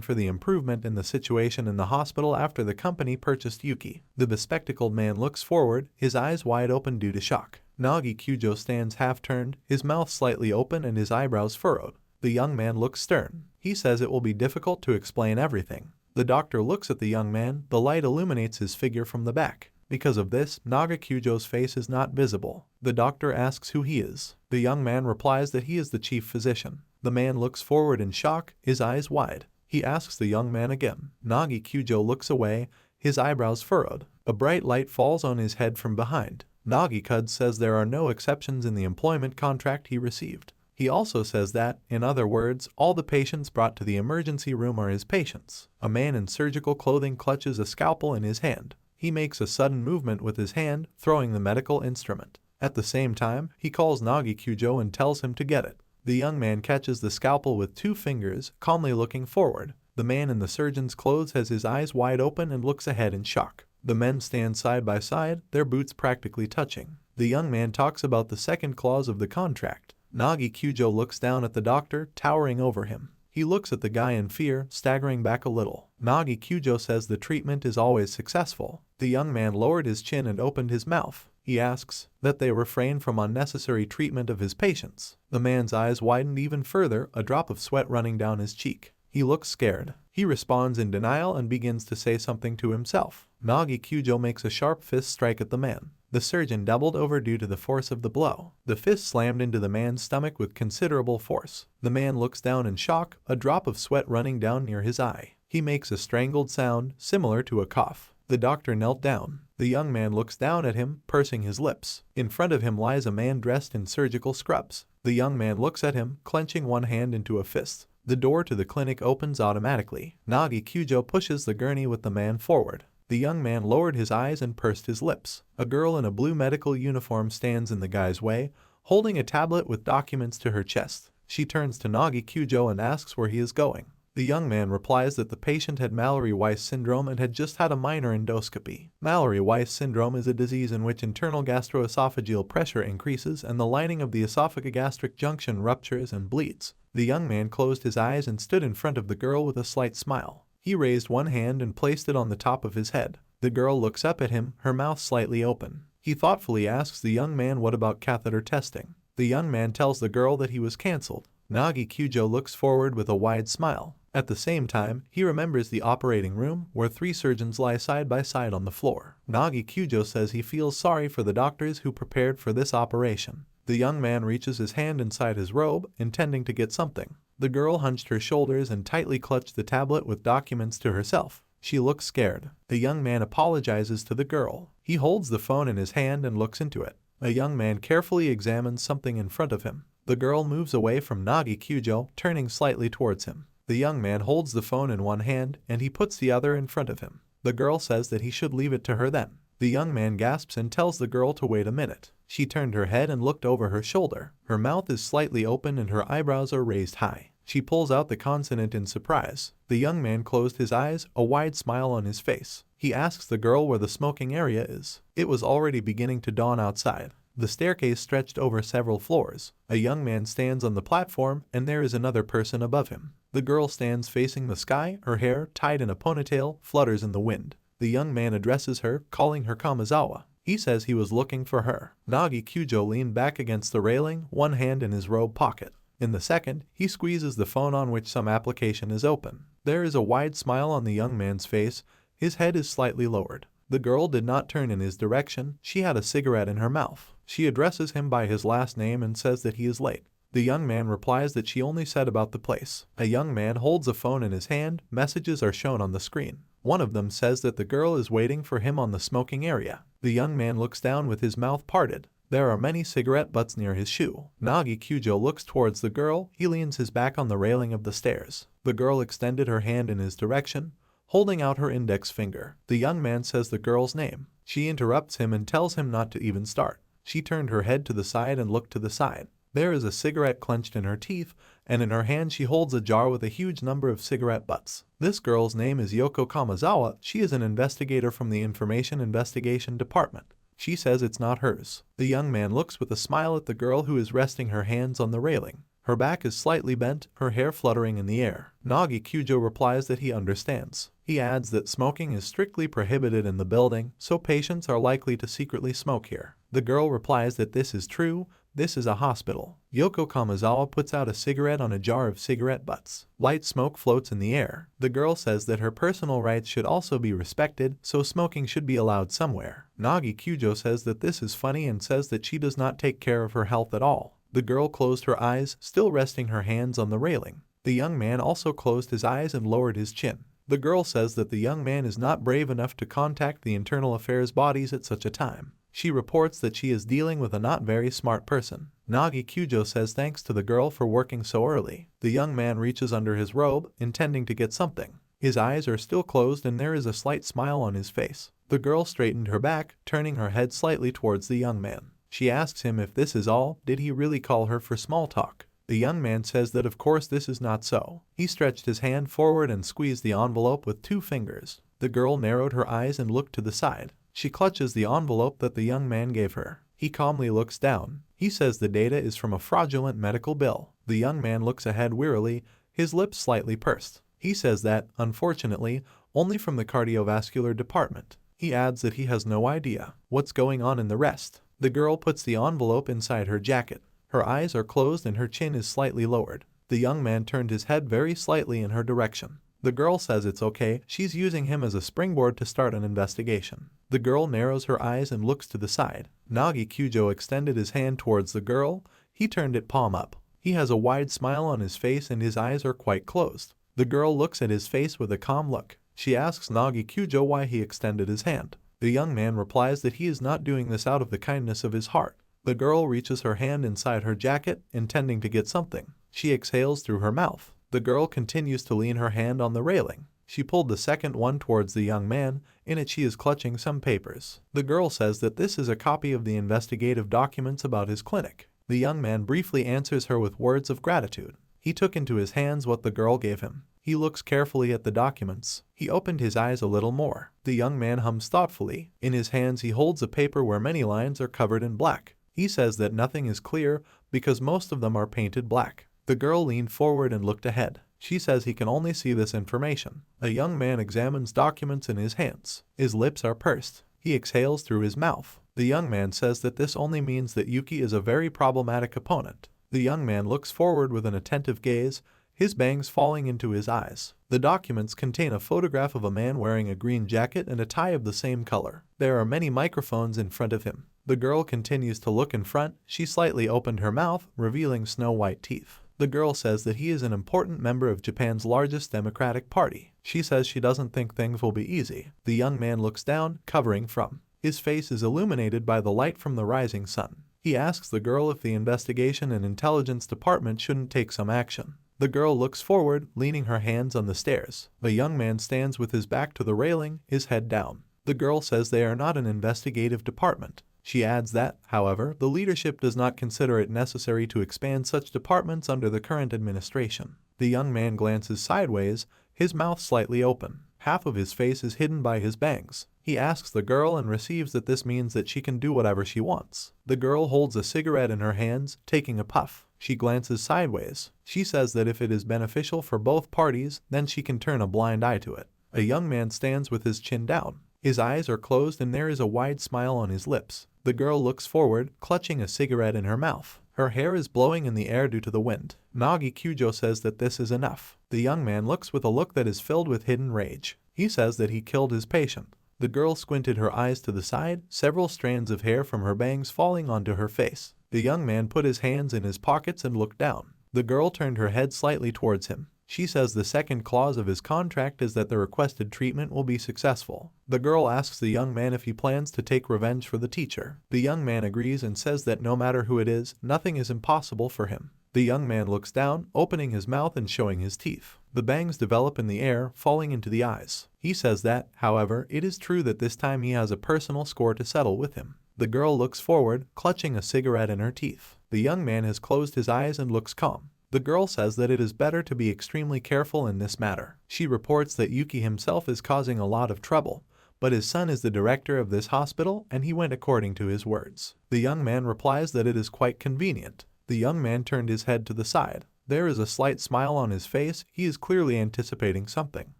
for the improvement in the situation in the hospital after the company purchased Yuki. The bespectacled man looks forward, his eyes wide open due to shock. Nagi Kyujo stands half-turned, his mouth slightly open and his eyebrows furrowed. The young man looks stern. He says it will be difficult to explain everything. The doctor looks at the young man, the light illuminates his figure from the back. Because of this, Nagi Kyujo's face is not visible. The doctor asks who he is. The young man replies that he is the chief physician. The man looks forward in shock, his eyes wide. He asks the young man again. Nagi Kyujo looks away, his eyebrows furrowed. A bright light falls on his head from behind. Nagi-kun says there are no exceptions in the employment contract he received. He also says that, in other words, all the patients brought to the emergency room are his patients. A man in surgical clothing clutches a scalpel in his hand. He makes a sudden movement with his hand, throwing the medical instrument. At the same time, he calls Nagi Kyujo and tells him to get it. The young man catches the scalpel with 2 fingers, calmly looking forward. The man in the surgeon's clothes has his eyes wide open and looks ahead in shock. The men stand side by side, their boots practically touching. The young man talks about the second clause of the contract. Nagi Kyujo looks down at the doctor, towering over him. He looks at the guy in fear, staggering back a little. Nagi Kyujo says the treatment is always successful. The young man lowered his chin and opened his mouth. He asks that they refrain from unnecessary treatment of his patients. The man's eyes widened even further, a drop of sweat running down his cheek. He looks scared. He responds in denial and begins to say something to himself. Nagi Kyujo makes a sharp fist strike at the man. The surgeon doubled over due to the force of the blow. The fist slammed into the man's stomach with considerable force. The man looks down in shock, a drop of sweat running down near his eye. He makes a strangled sound, similar to a cough. The doctor knelt down. The young man looks down at him, pursing his lips. In front of him lies a man dressed in surgical scrubs. The young man looks at him, clenching one hand into a fist. The door to the clinic opens automatically. Nagi Kyujo pushes the gurney with the man forward. The young man lowered his eyes and pursed his lips. A girl in a blue medical uniform stands in the guy's way, holding a tablet with documents to her chest. She turns to Nagi Kyujo and asks where he is going. The young man replies that the patient had Mallory-Weiss syndrome and had just had a minor endoscopy. Mallory-Weiss syndrome is a disease in which internal gastroesophageal pressure increases and the lining of the esophagogastric junction ruptures and bleeds. The young man closed his eyes and stood in front of the girl with a slight smile. He raised one hand and placed it on the top of his head. The girl looks up at him, her mouth slightly open. He thoughtfully asks the young man what about catheter testing. The young man tells the girl that he was cancelled. Nagi Kyujo looks forward with a wide smile. At the same time, he remembers the operating room, where 3 surgeons lie side by side on the floor. Nagi Kyujo says he feels sorry for the doctors who prepared for this operation. The young man reaches his hand inside his robe, intending to get something. The girl hunched her shoulders and tightly clutched the tablet with documents to herself. She looks scared. The young man apologizes to the girl. He holds the phone in his hand and looks into it. A young man carefully examines something in front of him. The girl moves away from Nagi Kyujo, turning slightly towards him. The young man holds the phone in one hand and he puts the other in front of him. The girl says that he should leave it to her then. The The young man gasps and tells the girl to wait a minute. She turned her head and looked over her shoulder. Her mouth is slightly open and her eyebrows are raised high. She pulls out the consonant in surprise. The young man closed his eyes, a wide smile on his face. He asks the girl where the smoking area is. It was already beginning to dawn outside. The staircase stretched over several floors. A young man stands on the platform and there is another person above him. The girl stands facing the sky, her hair, tied in a ponytail, flutters in the wind. The young man addresses her, calling her Kamizawa. He says he was looking for her. Nagi Kyujo leaned back against the railing, one hand in his robe pocket. In the second, he squeezes the phone on which some application is open. There is a wide smile on the young man's face. His head is slightly lowered. The girl did not turn in his direction. She had a cigarette in her mouth. She addresses him by his last name and says that he is late. The young man replies that she only said about the place. A young man holds a phone in his hand. Messages are shown on the screen. One of them says that the girl is waiting for him on the smoking area. The young man looks down with his mouth parted. There are many cigarette butts near his shoe. Nagi Kyujo looks towards the girl. He leans his back on the railing of the stairs. The girl extended her hand in his direction, holding out her index finger. The young man says the girl's name. She interrupts him and tells him not to even start. She turned her head to the side and looked to the side. There is a cigarette clenched in her teeth, and in her hand she holds a jar with a huge number of cigarette butts. This girl's name is Yoko Kamizawa. She is an investigator from the Information Investigation Department. She says it's not hers. The young man looks with a smile at the girl who is resting her hands on the railing. Her back is slightly bent, her hair fluttering in the air. Nagi Kyujo replies that he understands. He adds that smoking is strictly prohibited in the building, so patients are likely to secretly smoke here. The girl replies that this is true. This is a hospital. Yoko Kamizawa puts out a cigarette on a jar of cigarette butts. Light smoke floats in the air. The girl says that her personal rights should also be respected, so smoking should be allowed somewhere. Nagi Kyujo says that this is funny and says that she does not take care of her health at all. The girl closed her eyes, still resting her hands on the railing. The young man also closed his eyes and lowered his chin. The girl says that the young man is not brave enough to contact the internal affairs bodies at such a time. She reports that she is dealing with a not very smart person. Nagi Kyujo says thanks to the girl for working so early. The young man reaches under his robe, intending to get something. His eyes are still closed and there is a slight smile on his face. The girl straightened her back, turning her head slightly towards the young man. She asks him if this is all. Did he really call her for small talk? The young man says that of course this is not so. He stretched his hand forward and squeezed the envelope with 2 fingers. The girl narrowed her eyes and looked to the side. She clutches the envelope that the young man gave her. He calmly looks down. He says the data is from a fraudulent medical bill. The young man looks ahead wearily, his lips slightly pursed. He says that, unfortunately, only from the cardiovascular department. He adds that he has no idea what's going on in the rest. The girl puts the envelope inside her jacket. Her eyes are closed and her chin is slightly lowered. The young man turned his head very slightly in her direction. The girl says it's okay. She's using him as a springboard to start an investigation. The girl narrows her eyes and looks to the side. Nagi Kyujo extended his hand towards the girl. He turned it palm up. He has a wide smile on his face and his eyes are quite closed. The girl looks at his face with a calm look. She asks Nagi Kyujo why he extended his hand. The young man replies that he is not doing this out of the kindness of his heart. The girl reaches her hand inside her jacket, intending to get something. She exhales through her mouth. The girl continues to lean her hand on the railing. She pulled the second one towards the young man. In it she is clutching some papers. The girl says that this is a copy of the investigative documents about his clinic. The young man briefly answers her with words of gratitude. He took into his hands what the girl gave him. He looks carefully at the documents. He opened his eyes a little more. The young man hums thoughtfully. In his hands he holds a paper where many lines are covered in black. He says that nothing is clear because most of them are painted black. The girl leaned forward and looked ahead. She says he can only see this information. A young man examines documents in his hands. His lips are pursed. He exhales through his mouth. The young man says that this only means that Yuki is a very problematic opponent. The young man looks forward with an attentive gaze, his bangs falling into his eyes. The documents contain a photograph of a man wearing a green jacket and a tie of the same color. There are many microphones in front of him. The girl continues to look in front. She slightly opened her mouth, revealing snow-white teeth. The girl says that he is an important member of Japan's largest Democratic Party. She says she doesn't think things will be easy. The young man looks down, covering from. His face is illuminated by the light from the rising sun. He asks the girl if the investigation and intelligence department shouldn't take some action. The girl looks forward, leaning her hands on the stairs. The young man stands with his back to the railing, his head down. The girl says they are not an investigative department. She adds that, however, the leadership does not consider it necessary to expand such departments under the current administration. The young man glances sideways, his mouth slightly open. Half of his face is hidden by his bangs. He asks the girl and receives that this means that she can do whatever she wants. The girl holds a cigarette in her hands, taking a puff. She glances sideways. She says that if it is beneficial for both parties, then she can turn a blind eye to it. A young man stands with his chin down. His eyes are closed and there is a wide smile on his lips. The girl looks forward, clutching a cigarette in her mouth. Her hair is blowing in the air due to the wind. Nagi Kyujo says that this is enough. The young man looks with a look that is filled with hidden rage. He says that he killed his patient. The girl squinted her eyes to the side, several strands of hair from her bangs falling onto her face. The young man put his hands in his pockets and looked down. The girl turned her head slightly towards him. She says the second clause of his contract is that the requested treatment will be successful. The girl asks the young man if he plans to take revenge for the teacher. The young man agrees and says that no matter who it is, nothing is impossible for him. The young man looks down, opening his mouth and showing his teeth. The bangs develop in the air, falling into the eyes. He says that, however, it is true that this time he has a personal score to settle with him. The girl looks forward, clutching a cigarette in her teeth. The young man has closed his eyes and looks calm. The girl says that it is better to be extremely careful in this matter. She reports that Yuki himself is causing a lot of trouble, but his son is the director of this hospital and he went according to his words. The young man replies that it is quite convenient. The young man turned his head to the side. There is a slight smile on his face. He is clearly anticipating something.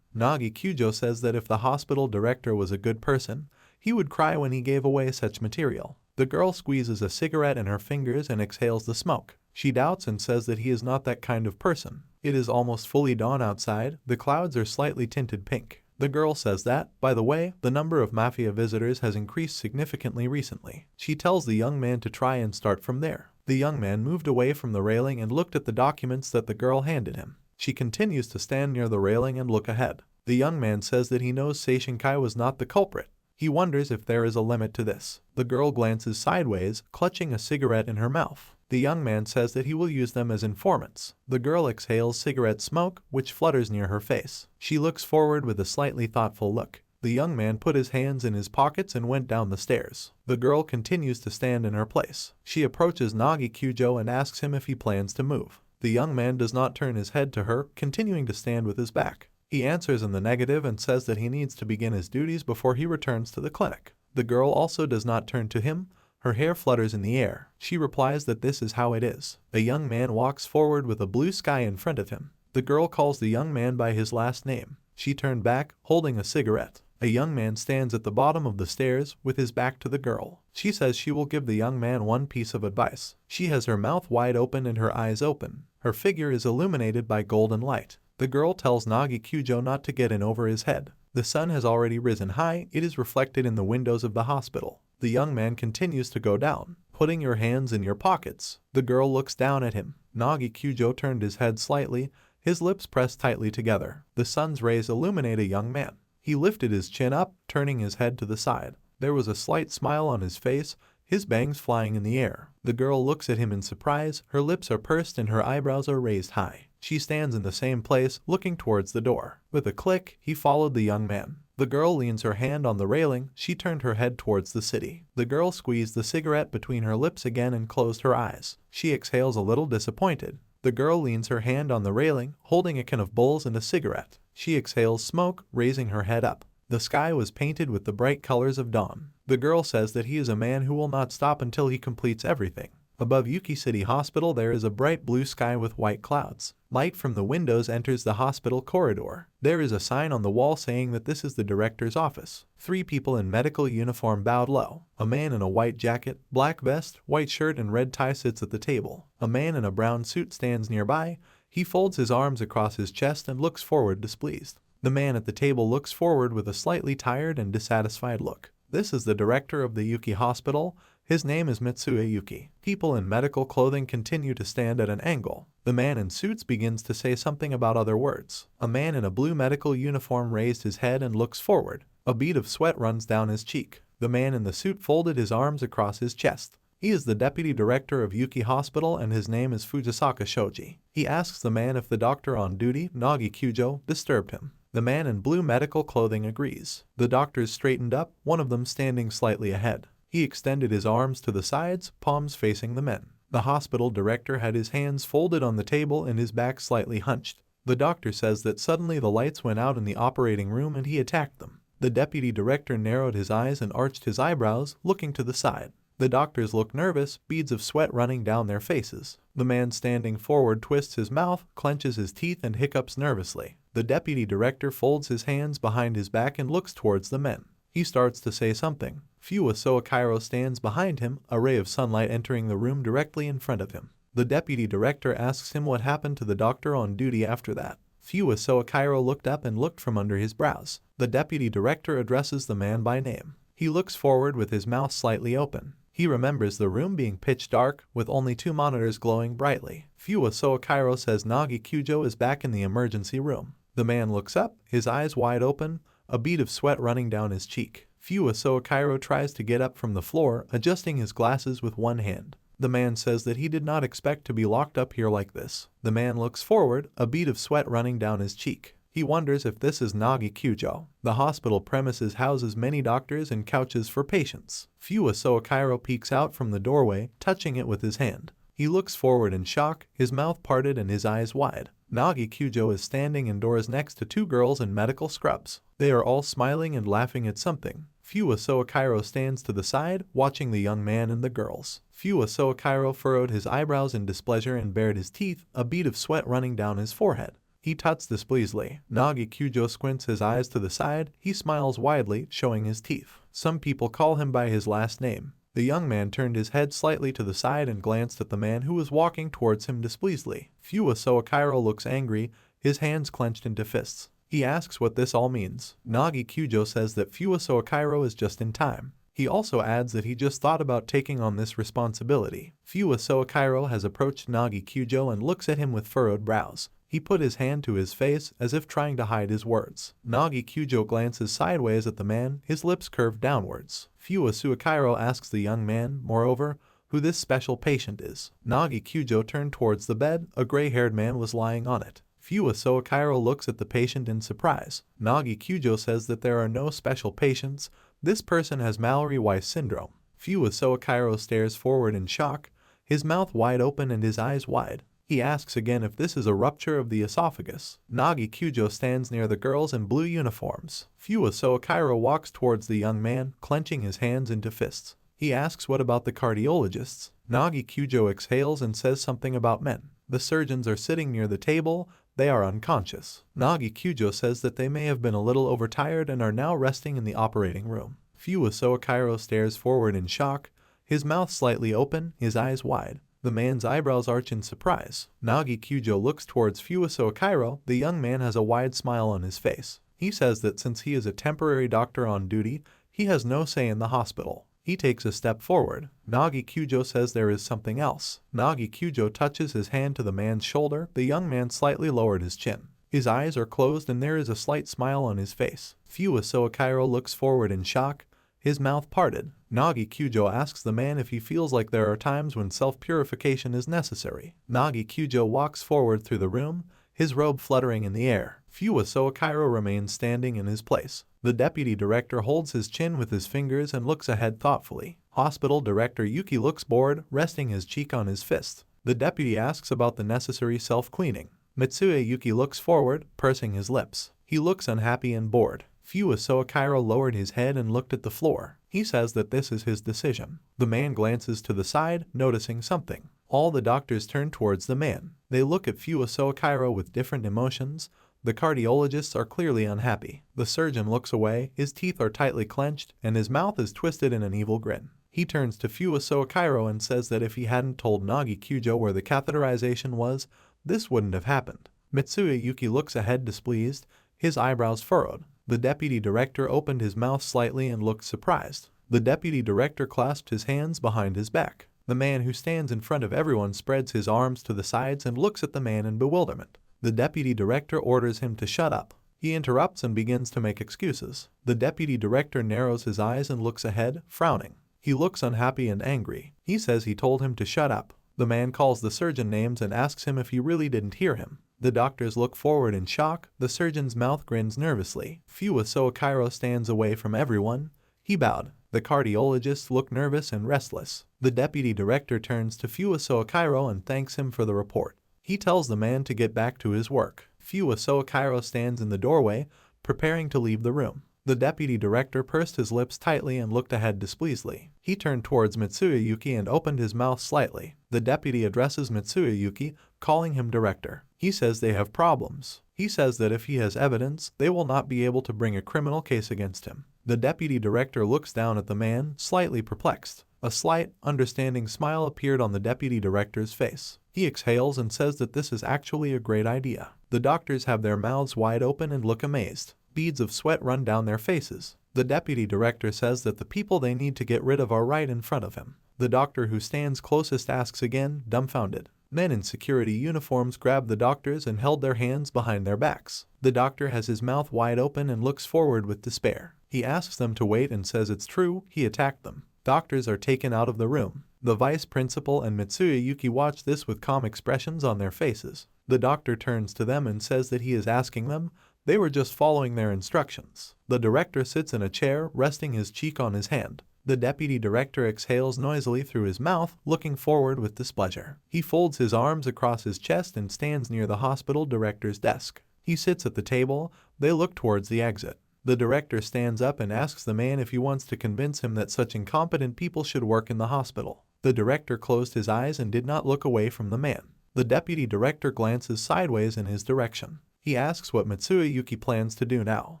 Nagi Kyujo says that if the hospital director was a good person, he would cry when he gave away such material. The girl squeezes a cigarette in her fingers and exhales the smoke. She doubts and says that he is not that kind of person. It is almost fully dawn outside. The clouds are slightly tinted pink. The girl says that, by the way, the number of mafia visitors has increased significantly recently. She tells the young man to try and start from there. The young man moved away from the railing and looked at the documents that the girl handed him. She continues to stand near the railing and look ahead. The young man says that he knows Seishinkai was not the culprit. He wonders if there is a limit to this. The girl glances sideways, clutching a cigarette in her mouth. The young man says that he will use them as informants. The girl exhales cigarette smoke, which flutters near her face. She looks forward with a slightly thoughtful look. The young man put his hands in his pockets and went down the stairs. The girl continues to stand in her place. She approaches Nagi Kyujo and asks him if he plans to move. The young man does not turn his head to her, continuing to stand with his back. He answers in the negative and says that he needs to begin his duties before he returns to the clinic. The girl also does not turn to him. Her hair flutters in the air. She replies that this is how it is. A young man walks forward with a blue sky in front of him. The girl calls the young man by his last name. She turned back, holding a cigarette. A young man stands at the bottom of the stairs with his back to the girl. She says she will give the young man one piece of advice. She has her mouth wide open and her eyes open. Her figure is illuminated by golden light. The girl tells Nagi Kyujo not to get in over his head. The sun has already risen high. It is reflected in the windows of the hospital. The young man continues to go down. Putting your hands in your pockets. The girl looks down at him. Nagi Kyujo turned his head slightly, his lips pressed tightly together. The sun's rays illuminate a young man. He lifted his chin up, turning his head to the side. There was a slight smile on his face, his bangs flying in the air. The girl looks at him in surprise. Her lips are pursed and her eyebrows are raised high. She stands in the same place, looking towards the door. With a click, he followed the young man. The girl leans her hand on the railing. She turned her head towards the city. The girl squeezed the cigarette between her lips again and closed her eyes. She exhales a little disappointed. The girl leans her hand on the railing, holding a can of bowls and a cigarette. She exhales smoke, raising her head up. The sky was painted with the bright colors of dawn. The girl says that he is a man who will not stop until he completes everything. Above Yuki City Hospital there is a bright blue sky with white clouds. Light from the windows enters the hospital corridor. There is a sign on the wall saying that this is the director's office. 3 people in medical uniform bowed low. A man in a white jacket, black vest, white shirt and red tie sits at the table. A man in a brown suit stands nearby. He folds his arms across his chest and looks forward displeased. The man at the table looks forward with a slightly tired and dissatisfied look. This is the director of the Yuki Hospital. His name is Mitsue Yuki. People in medical clothing continue to stand at an angle. The man in suits begins to say something about other words. A man in a blue medical uniform raised his head and looks forward. A bead of sweat runs down his cheek. The man in the suit folded his arms across his chest. He is the deputy director of Yuki Hospital and his name is Fujisaka Shoji. He asks the man if the doctor on duty, Nagi Kyujo, disturbed him. The man in blue medical clothing agrees. The doctors straightened up, one of them standing slightly ahead. He extended his arms to the sides, palms facing the men. The hospital director had his hands folded on the table and his back slightly hunched. The doctor says that suddenly the lights went out in the operating room and he attacked them. The deputy director narrowed his eyes and arched his eyebrows, looking to the side. The doctors look nervous, beads of sweat running down their faces. The man standing forward twists his mouth, clenches his teeth and hiccups nervously. The deputy director folds his hands behind his back and looks towards the men. He starts to say something. Fuwa Soakairo stands behind him, a ray of sunlight entering the room directly in front of him. The deputy director asks him what happened to the doctor on duty after that. Fuwa Soakairo looked up and looked from under his brows. The deputy director addresses the man by name. He looks forward with his mouth slightly open. He remembers the room being pitch dark, with only 2 monitors glowing brightly. Fuwa Soakairo says Nagi Kyujo is back in the emergency room. The man looks up, his eyes wide open, a bead of sweat running down his cheek. Fuwa Soakairo tries to get up from the floor, adjusting his glasses with one hand. The man says that he did not expect to be locked up here like this. The man looks forward, a bead of sweat running down his cheek. He wonders if this is Nagi Kyujo. The hospital premises houses many doctors and couches for patients. Fuwa Soakairo peeks out from the doorway, touching it with his hand. He looks forward in shock, his mouth parted and his eyes wide. Nagi Kyujo is standing indoors next to 2 girls in medical scrubs. They are all smiling and laughing at something. Fuwa Soakairo stands to the side, watching the young man and the girls. Fuwa Soakairo furrowed his eyebrows in displeasure and bared his teeth, a bead of sweat running down his forehead. He tuts displeasantly. Nagi Kyujo squints his eyes to the side. He smiles widely, showing his teeth. Some people call him by his last name. The young man turned his head slightly to the side and glanced at the man who was walking towards him displeasantly. Fuwa Soakairo looks angry, his hands clenched into fists. He asks what this all means. Nagi Kyujo says that Fuwa Soakairo is just in time. He also adds that he just thought about taking on this responsibility. Fuwa Soakairo has approached Nagi Kyujo and looks at him with furrowed brows. He put his hand to his face as if trying to hide his words. Nagi Kyujo glances sideways at the man, his lips curved downwards. Fuwa Soakairo asks the young man, moreover, who this special patient is. Nagi Kyujo turned towards the bed. A gray-haired man was lying on it. Fuwa Soakairo looks at the patient in surprise. Nagi Kyujo says that there are no special patients. This person has Mallory-Weiss syndrome. Fuwa Soakairo stares forward in shock, his mouth wide open and his eyes wide. He asks again if this is a rupture of the esophagus. Nagi Kyujo stands near the girls in blue uniforms. Fuwa Soakairo walks towards the young man, clenching his hands into fists. He asks what about the cardiologists. Nagi Kyujo exhales and says something about men. The surgeons are sitting near the table. They are unconscious. Nagi Kyujo says that they may have been a little overtired and are now resting in the operating room. Fuwa Soakairo stares forward in shock, his mouth slightly open, his eyes wide. The man's eyebrows arch in surprise. Nagi Kyujo looks towards Fuwa Soakairo. The young man has a wide smile on his face. He says that since he is a temporary doctor on duty, he has no say in the hospital. He takes a step forward. Nagi Kyujo says there is something else. Nagi Kyujo touches his hand to the man's shoulder. The young man slightly lowered his chin. His eyes are closed and there is a slight smile on his face. Fuwa Soakairo looks forward in shock, his mouth parted. Nagi Kyujo asks the man if he feels like there are times when self-purification is necessary. Nagi Kyujo walks forward through the room, his robe fluttering in the air. Fuwa Soakairo remains standing in his place. The deputy director holds his chin with his fingers and looks ahead thoughtfully. Hospital director Yuki looks bored, resting his cheek on his fist. The deputy asks about the necessary self-cleaning. Mitsue Yuki looks forward, pursing his lips. He looks unhappy and bored. Fuwa Soakairo lowered his head and looked at the floor. He says that this is his decision. The man glances to the side, noticing something. All the doctors turn towards the man. They look at Fuwa Soakairo with different emotions. The cardiologists are clearly unhappy. The surgeon looks away, his teeth are tightly clenched, and his mouth is twisted in an evil grin. He turns to Fuwa Soakairo and says that if he hadn't told Nagi Kyujo where the catheterization was, this wouldn't have happened. Mitsue Yuki looks ahead displeased, his eyebrows furrowed. The deputy director opened his mouth slightly and looked surprised. The deputy director clasped his hands behind his back. The man who stands in front of everyone spreads his arms to the sides and looks at the man in bewilderment. The deputy director orders him to shut up. He interrupts and begins to make excuses. The deputy director narrows his eyes and looks ahead, frowning. He looks unhappy and angry. He says he told him to shut up. The man calls the surgeon names and asks him if he really didn't hear him. The doctors look forward in shock. The surgeon's mouth grins nervously. Fuwa Kairo stands away from everyone. He bowed. The cardiologists look nervous and restless. The deputy director turns to Fuwa Kairo and thanks him for the report. He tells the man to get back to his work. Fuwa Kairo stands in the doorway, preparing to leave the room. The deputy director pursed his lips tightly and looked ahead displeasedly. He turned towards Mitsuya Yuki and opened his mouth slightly. The deputy addresses Mitsuya Yuki, calling him director. He says they have problems. He says that if he has evidence, they will not be able to bring a criminal case against him. The deputy director looks down at the man, slightly perplexed. A slight, understanding smile appeared on the deputy director's face. He exhales and says that this is actually a great idea. The doctors have their mouths wide open and look amazed. Beads of sweat run down their faces. The deputy director says that the people they need to get rid of are right in front of him. The doctor who stands closest asks again, dumbfounded. Men in security uniforms grabbed the doctors and held their hands behind their backs. The doctor has his mouth wide open and looks forward with despair. He asks them to wait and says it's true, he attacked them. Doctors are taken out of the room. The vice principal and Mitsuya Yuki watch this with calm expressions on their faces. The doctor turns to them and says that he is asking them. They were just following their instructions. The director sits in a chair, resting his cheek on his hand. The deputy director exhales noisily through his mouth, looking forward with displeasure. He folds his arms across his chest and stands near the hospital director's desk. He sits at the table. They look towards the exit. The director stands up and asks the man if he wants to convince him that such incompetent people should work in the hospital. The director closed his eyes and did not look away from the man. The deputy director glances sideways in his direction. He asks what Mitsuya Yuki plans to do now.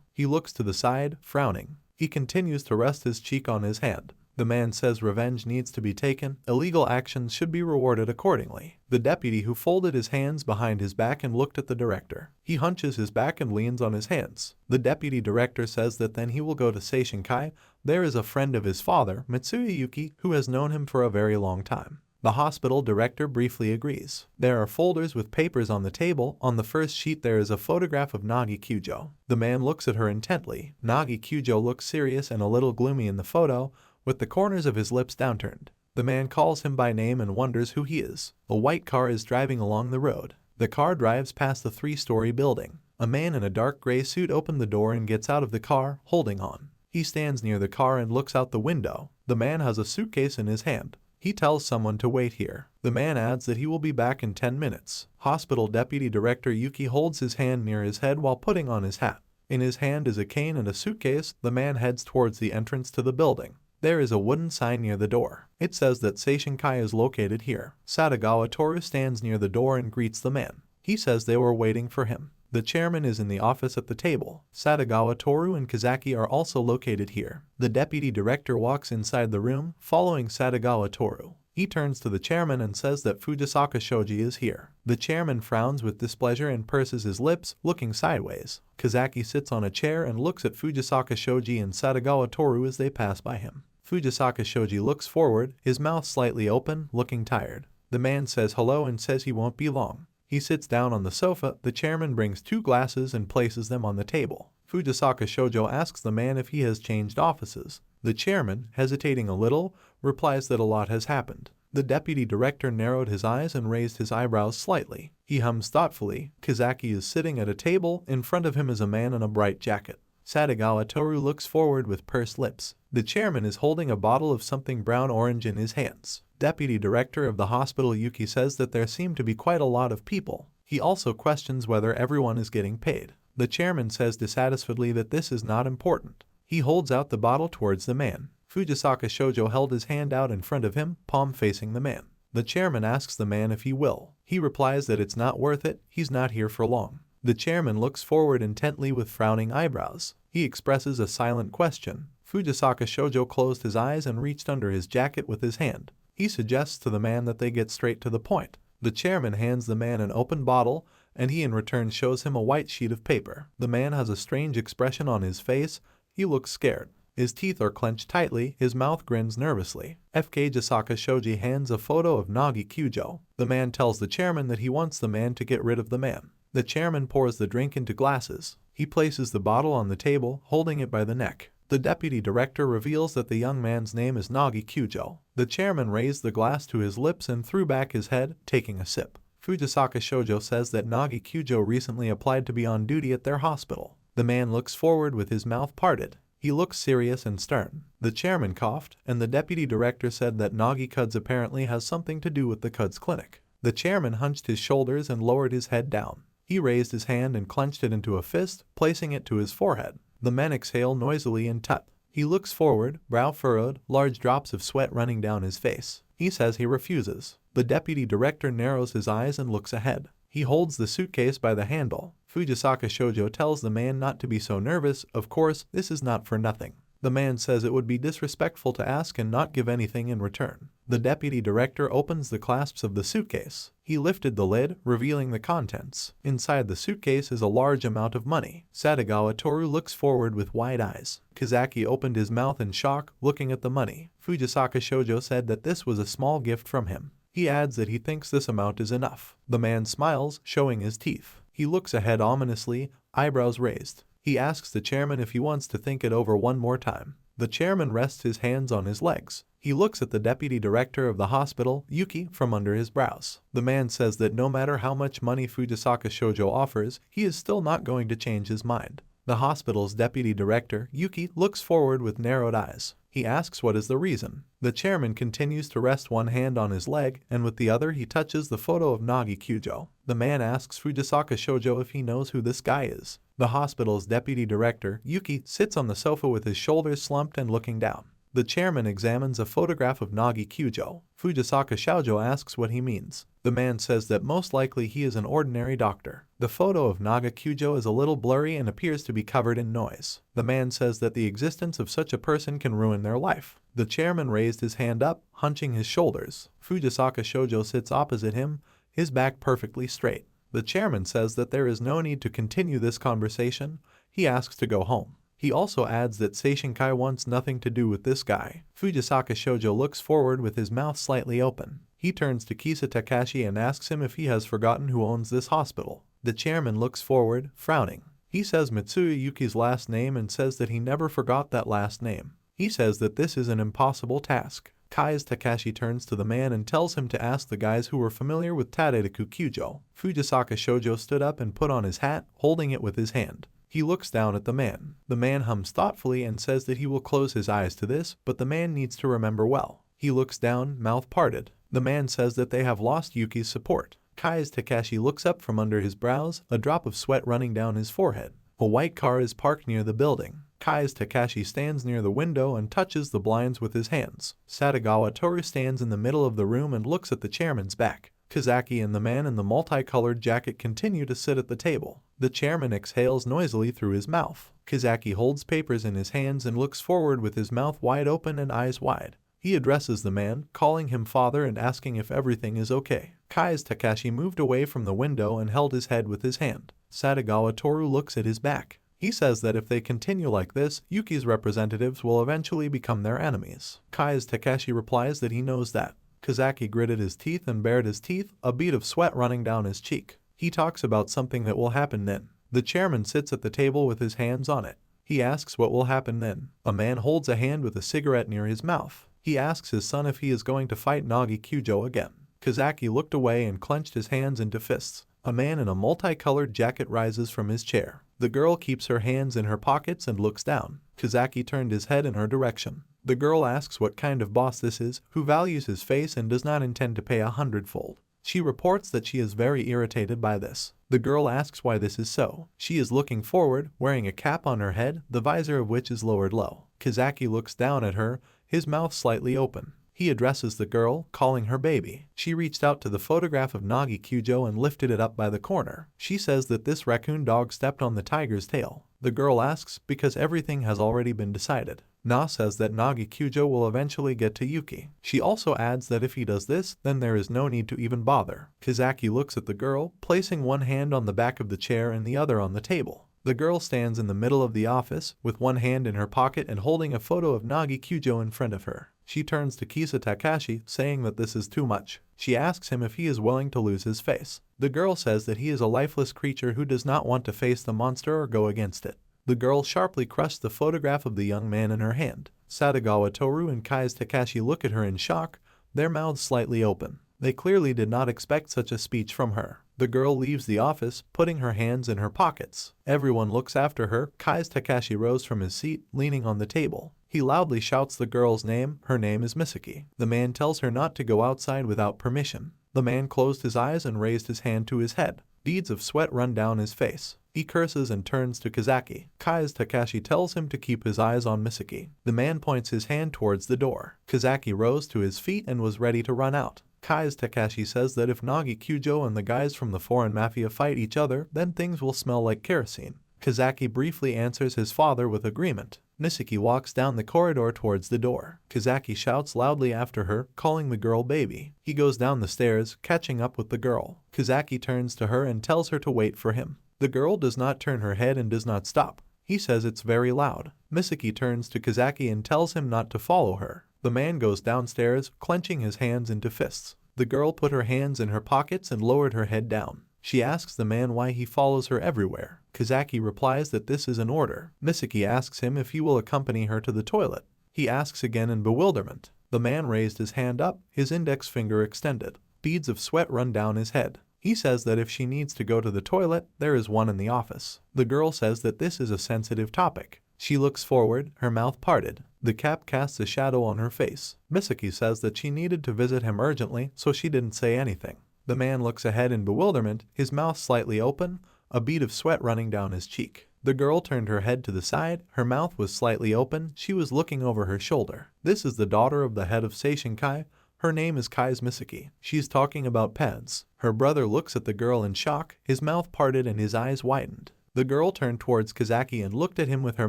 He looks to the side, frowning. He continues to rest his cheek on his hand. The man says revenge needs to be taken. Illegal actions should be rewarded accordingly. The deputy who folded his hands behind his back and looked at the director. He hunches his back and leans on his hands. The deputy director says that then he will go to Seishinkai. There is a friend of his father, Mitsuya Yuki, who has known him for a very long time. The hospital director briefly agrees. There are folders with papers on the table. On the first sheet there is a photograph of Nagi Kyujo. The man looks at her intently. Nagi Kyujo looks serious and a little gloomy in the photo, with the corners of his lips downturned. The man calls him by name and wonders who he is. A white car is driving along the road. The car drives past the 3-story building. A man in a dark gray suit opens the door and gets out of the car, holding on. He stands near the car and looks out the window. The man has a suitcase in his hand. He tells someone to wait here. The man adds that he will be back in 10 minutes. Hospital Deputy Director Yuki holds his hand near his head while putting on his hat. In his hand is a cane and a suitcase. The man heads towards the entrance to the building. There is a wooden sign near the door. It says that Seishinkai is located here. Sadagawa Toru stands near the door and greets the man. He says they were waiting for him. The chairman is in the office at the table. Sadagawa Toru and Kazaki are also located here. The deputy director walks inside the room, following Sadagawa Toru. He turns to the chairman and says that Fujisaka Shoji is here. The chairman frowns with displeasure and purses his lips, looking sideways. Kazaki sits on a chair and looks at Fujisaka Shoji and Sadagawa Toru as they pass by him. Fujisaka Shoji looks forward, his mouth slightly open, looking tired. The man says hello and says he won't be long. He sits down on the sofa. The chairman brings 2 glasses and places them on the table. Fujisaka Shoujo asks the man if he has changed offices. The chairman, hesitating a little, replies that a lot has happened. The deputy director narrowed his eyes and raised his eyebrows slightly. He hums thoughtfully. Kazaki is sitting at a table. In front of him is a man in a bright jacket. Sadagawa Toru looks forward with pursed lips. The chairman is holding a bottle of something brown-orange in his hands. Deputy Director of the hospital Yuki says that there seem to be quite a lot of people. He also questions whether everyone is getting paid. The chairman says dissatisfiedly that this is not important. He holds out the bottle towards the man. Fujisaka Shoujo held his hand out in front of him, palm facing the man. The chairman asks the man if he will. He replies that it's not worth it, he's not here for long. The chairman looks forward intently with frowning eyebrows. He expresses a silent question. Fujisaka Shoujo closed his eyes and reached under his jacket with his hand. He suggests to the man that they get straight to the point. The chairman hands the man an open bottle, and he in return shows him a white sheet of paper. The man has a strange expression on his face. He looks scared. His teeth are clenched tightly, his mouth grins nervously. Fujisaka Shoji hands a photo of Nagi Kyujo. The man tells the chairman that he wants the man to get rid of the man. The chairman pours the drink into glasses. He places the bottle on the table, holding it by the neck. The deputy director reveals that the young man's name is Nagi Kyujo. The chairman raised the glass to his lips and threw back his head, taking a sip. Fujisaka Shoujo says that Nagi Kyujo recently applied to be on duty at their hospital. The man looks forward with his mouth parted. He looks serious and stern. The chairman coughed, and the deputy director said that Nagi Kuds apparently has something to do with the Kuds clinic. The chairman hunched his shoulders and lowered his head down. He raised his hand and clenched it into a fist, placing it to his forehead. The men exhale noisily and tut. He looks forward, brow furrowed, large drops of sweat running down his face. He says he refuses. The deputy director narrows his eyes and looks ahead. He holds the suitcase by the handle. Fujisaka Shoujo tells the man not to be so nervous. Of course, this is not for nothing. The man says it would be disrespectful to ask and not give anything in return. The deputy director opens the clasps of the suitcase. He lifted the lid, revealing the contents. Inside the suitcase is a large amount of money. Satagawa Toru looks forward with wide eyes. Kazaki opened his mouth in shock, looking at the money. Fujisaka Shoujo said that this was a small gift from him. He adds that he thinks this amount is enough. The man smiles, showing his teeth. He looks ahead ominously, eyebrows raised. He asks the chairman if he wants to think it over one more time. The chairman rests his hands on his legs. He looks at the deputy director of the hospital, Yuki, from under his brows. The man says that no matter how much money Fujisaka Shoujo offers, he is still not going to change his mind. The hospital's deputy director, Yuki, looks forward with narrowed eyes. He asks what is the reason. The chairman continues to rest one hand on his leg, and with the other he touches the photo of Nagi Kyujo. The man asks Fujisaka Shoujo if he knows who this guy is. The hospital's deputy director, Yuki, sits on the sofa with his shoulders slumped and looking down. The chairman examines a photograph of Nagi Kyujo. Fujisaka Shoujo asks what he means. The man says that most likely he is an ordinary doctor. The photo of Naga Kyujo is a little blurry and appears to be covered in noise. The man says that the existence of such a person can ruin their life. The chairman raised his hand up, hunching his shoulders. Fujisaka Shoujo sits opposite him, his back perfectly straight. The chairman says that there is no need to continue this conversation. He asks to go home. He also adds that Seishinkai wants nothing to do with this guy. Fujisaka Shoujo looks forward with his mouth slightly open. He turns to Kisa Takashi and asks him if he has forgotten who owns this hospital. The chairman looks forward, frowning. He says Mitsuya Yuki's last name and says that he never forgot that last name. He says that this is an impossible task. Kai's Takashi turns to the man and tells him to ask the guys who were familiar with Tadedeku Kyujo. Fujisaka Shoujo stood up and put on his hat, holding it with his hand. He looks down at the man. The man hums thoughtfully and says that he will close his eyes to this, but the man needs to remember well. He looks down, mouth parted. The man says that they have lost Yuki's support. Kai's Takashi looks up from under his brows, a drop of sweat running down his forehead. A white car is parked near the building. Kai's Takashi stands near the window and touches the blinds with his hands. Satagawa Toru stands in the middle of the room and looks at the chairman's back. Kazaki and the man in the multicolored jacket continue to sit at the table. The chairman exhales noisily through his mouth. Kazaki holds papers in his hands and looks forward with his mouth wide open and eyes wide. He addresses the man, calling him father and asking if everything is okay. Kai's Takashi moved away from the window and held his head with his hand. Satagawa Toru looks at his back. He says that if they continue like this, Yuki's representatives will eventually become their enemies. Kai's Takashi replies that he knows that. Kazaki gritted his teeth and bared his teeth, a bead of sweat running down his cheek. He talks about something that will happen then. The chairman sits at the table with his hands on it. He asks what will happen then. A man holds a hand with a cigarette near his mouth. He asks his son if he is going to fight Nagi Kyujo again. Kazaki looked away and clenched his hands into fists. A man in a multicolored jacket rises from his chair. The girl keeps her hands in her pockets and looks down. Kazaki turned his head in her direction. The girl asks what kind of boss this is, who values his face and does not intend to pay 100-fold. She reports that she is very irritated by this. The girl asks why this is so. She is looking forward, wearing a cap on her head, the visor of which is lowered low. Kazaki looks down at her, his mouth slightly open. He addresses the girl, calling her baby. She reached out to the photograph of Nagi Kyujo and lifted it up by the corner. She says that this raccoon dog stepped on the tiger's tail. The girl asks because everything has already been decided. Na says that Nagi Kyujo will eventually get to Yuki. She also adds that if he does this, then there is no need to even bother. Kazaki looks at the girl, placing one hand on the back of the chair and the other on the table. The girl stands in the middle of the office, with one hand in her pocket and holding a photo of Nagi Kyujo in front of her. She turns to Kisa Takashi, saying that this is too much. She asks him if he is willing to lose his face. The girl says that he is a lifeless creature who does not want to face the monster or go against it. The girl sharply crushed the photograph of the young man in her hand. Satagawa Toru and Kai's Takashi look at her in shock, their mouths slightly open. They clearly did not expect such a speech from her. The girl leaves the office, putting her hands in her pockets. Everyone looks after her. Kai's Takashi rose from his seat, leaning on the table. He loudly shouts the girl's name. Her name is Misaki. The man tells her not to go outside without permission. The man closed his eyes and raised his hand to his head. Beads of sweat run down his face. He curses and turns to Kazaki. Kai's Takashi tells him to keep his eyes on Misaki. The man points his hand towards the door. Kazaki rose to his feet and was ready to run out. Kai's Takashi says that if Nagi Kyujo and the guys from the foreign mafia fight each other, then things will smell like kerosene. Kazaki briefly answers his father with agreement. Misaki walks down the corridor towards the door. Kazaki shouts loudly after her, calling the girl baby. He goes down the stairs, catching up with the girl. Kazaki turns to her and tells her to wait for him. The girl does not turn her head and does not stop. He says it's very loud. Misaki turns to Kazaki and tells him not to follow her. The man goes downstairs, clenching his hands into fists. The girl put her hands in her pockets and lowered her head down. She asks the man why he follows her everywhere. Kazaki replies that this is an order. Misaki asks him if he will accompany her to the toilet. He asks again in bewilderment. The man raised his hand up, his index finger extended. Beads of sweat run down his head. He says that if she needs to go to the toilet, there is one in the office. The girl says that this is a sensitive topic. She looks forward, her mouth parted. The cap casts a shadow on her face. Misaki says that she needed to visit him urgently, so she didn't say anything. The man looks ahead in bewilderment, his mouth slightly open, a bead of sweat running down his cheek. The girl turned her head to the side, her mouth was slightly open, she was looking over her shoulder. This is the daughter of the head of Seishinkai. Her name is Kai's Misaki. She's talking about pets. Her brother looks at the girl in shock, his mouth parted and his eyes widened. The girl turned towards Kazaki and looked at him with her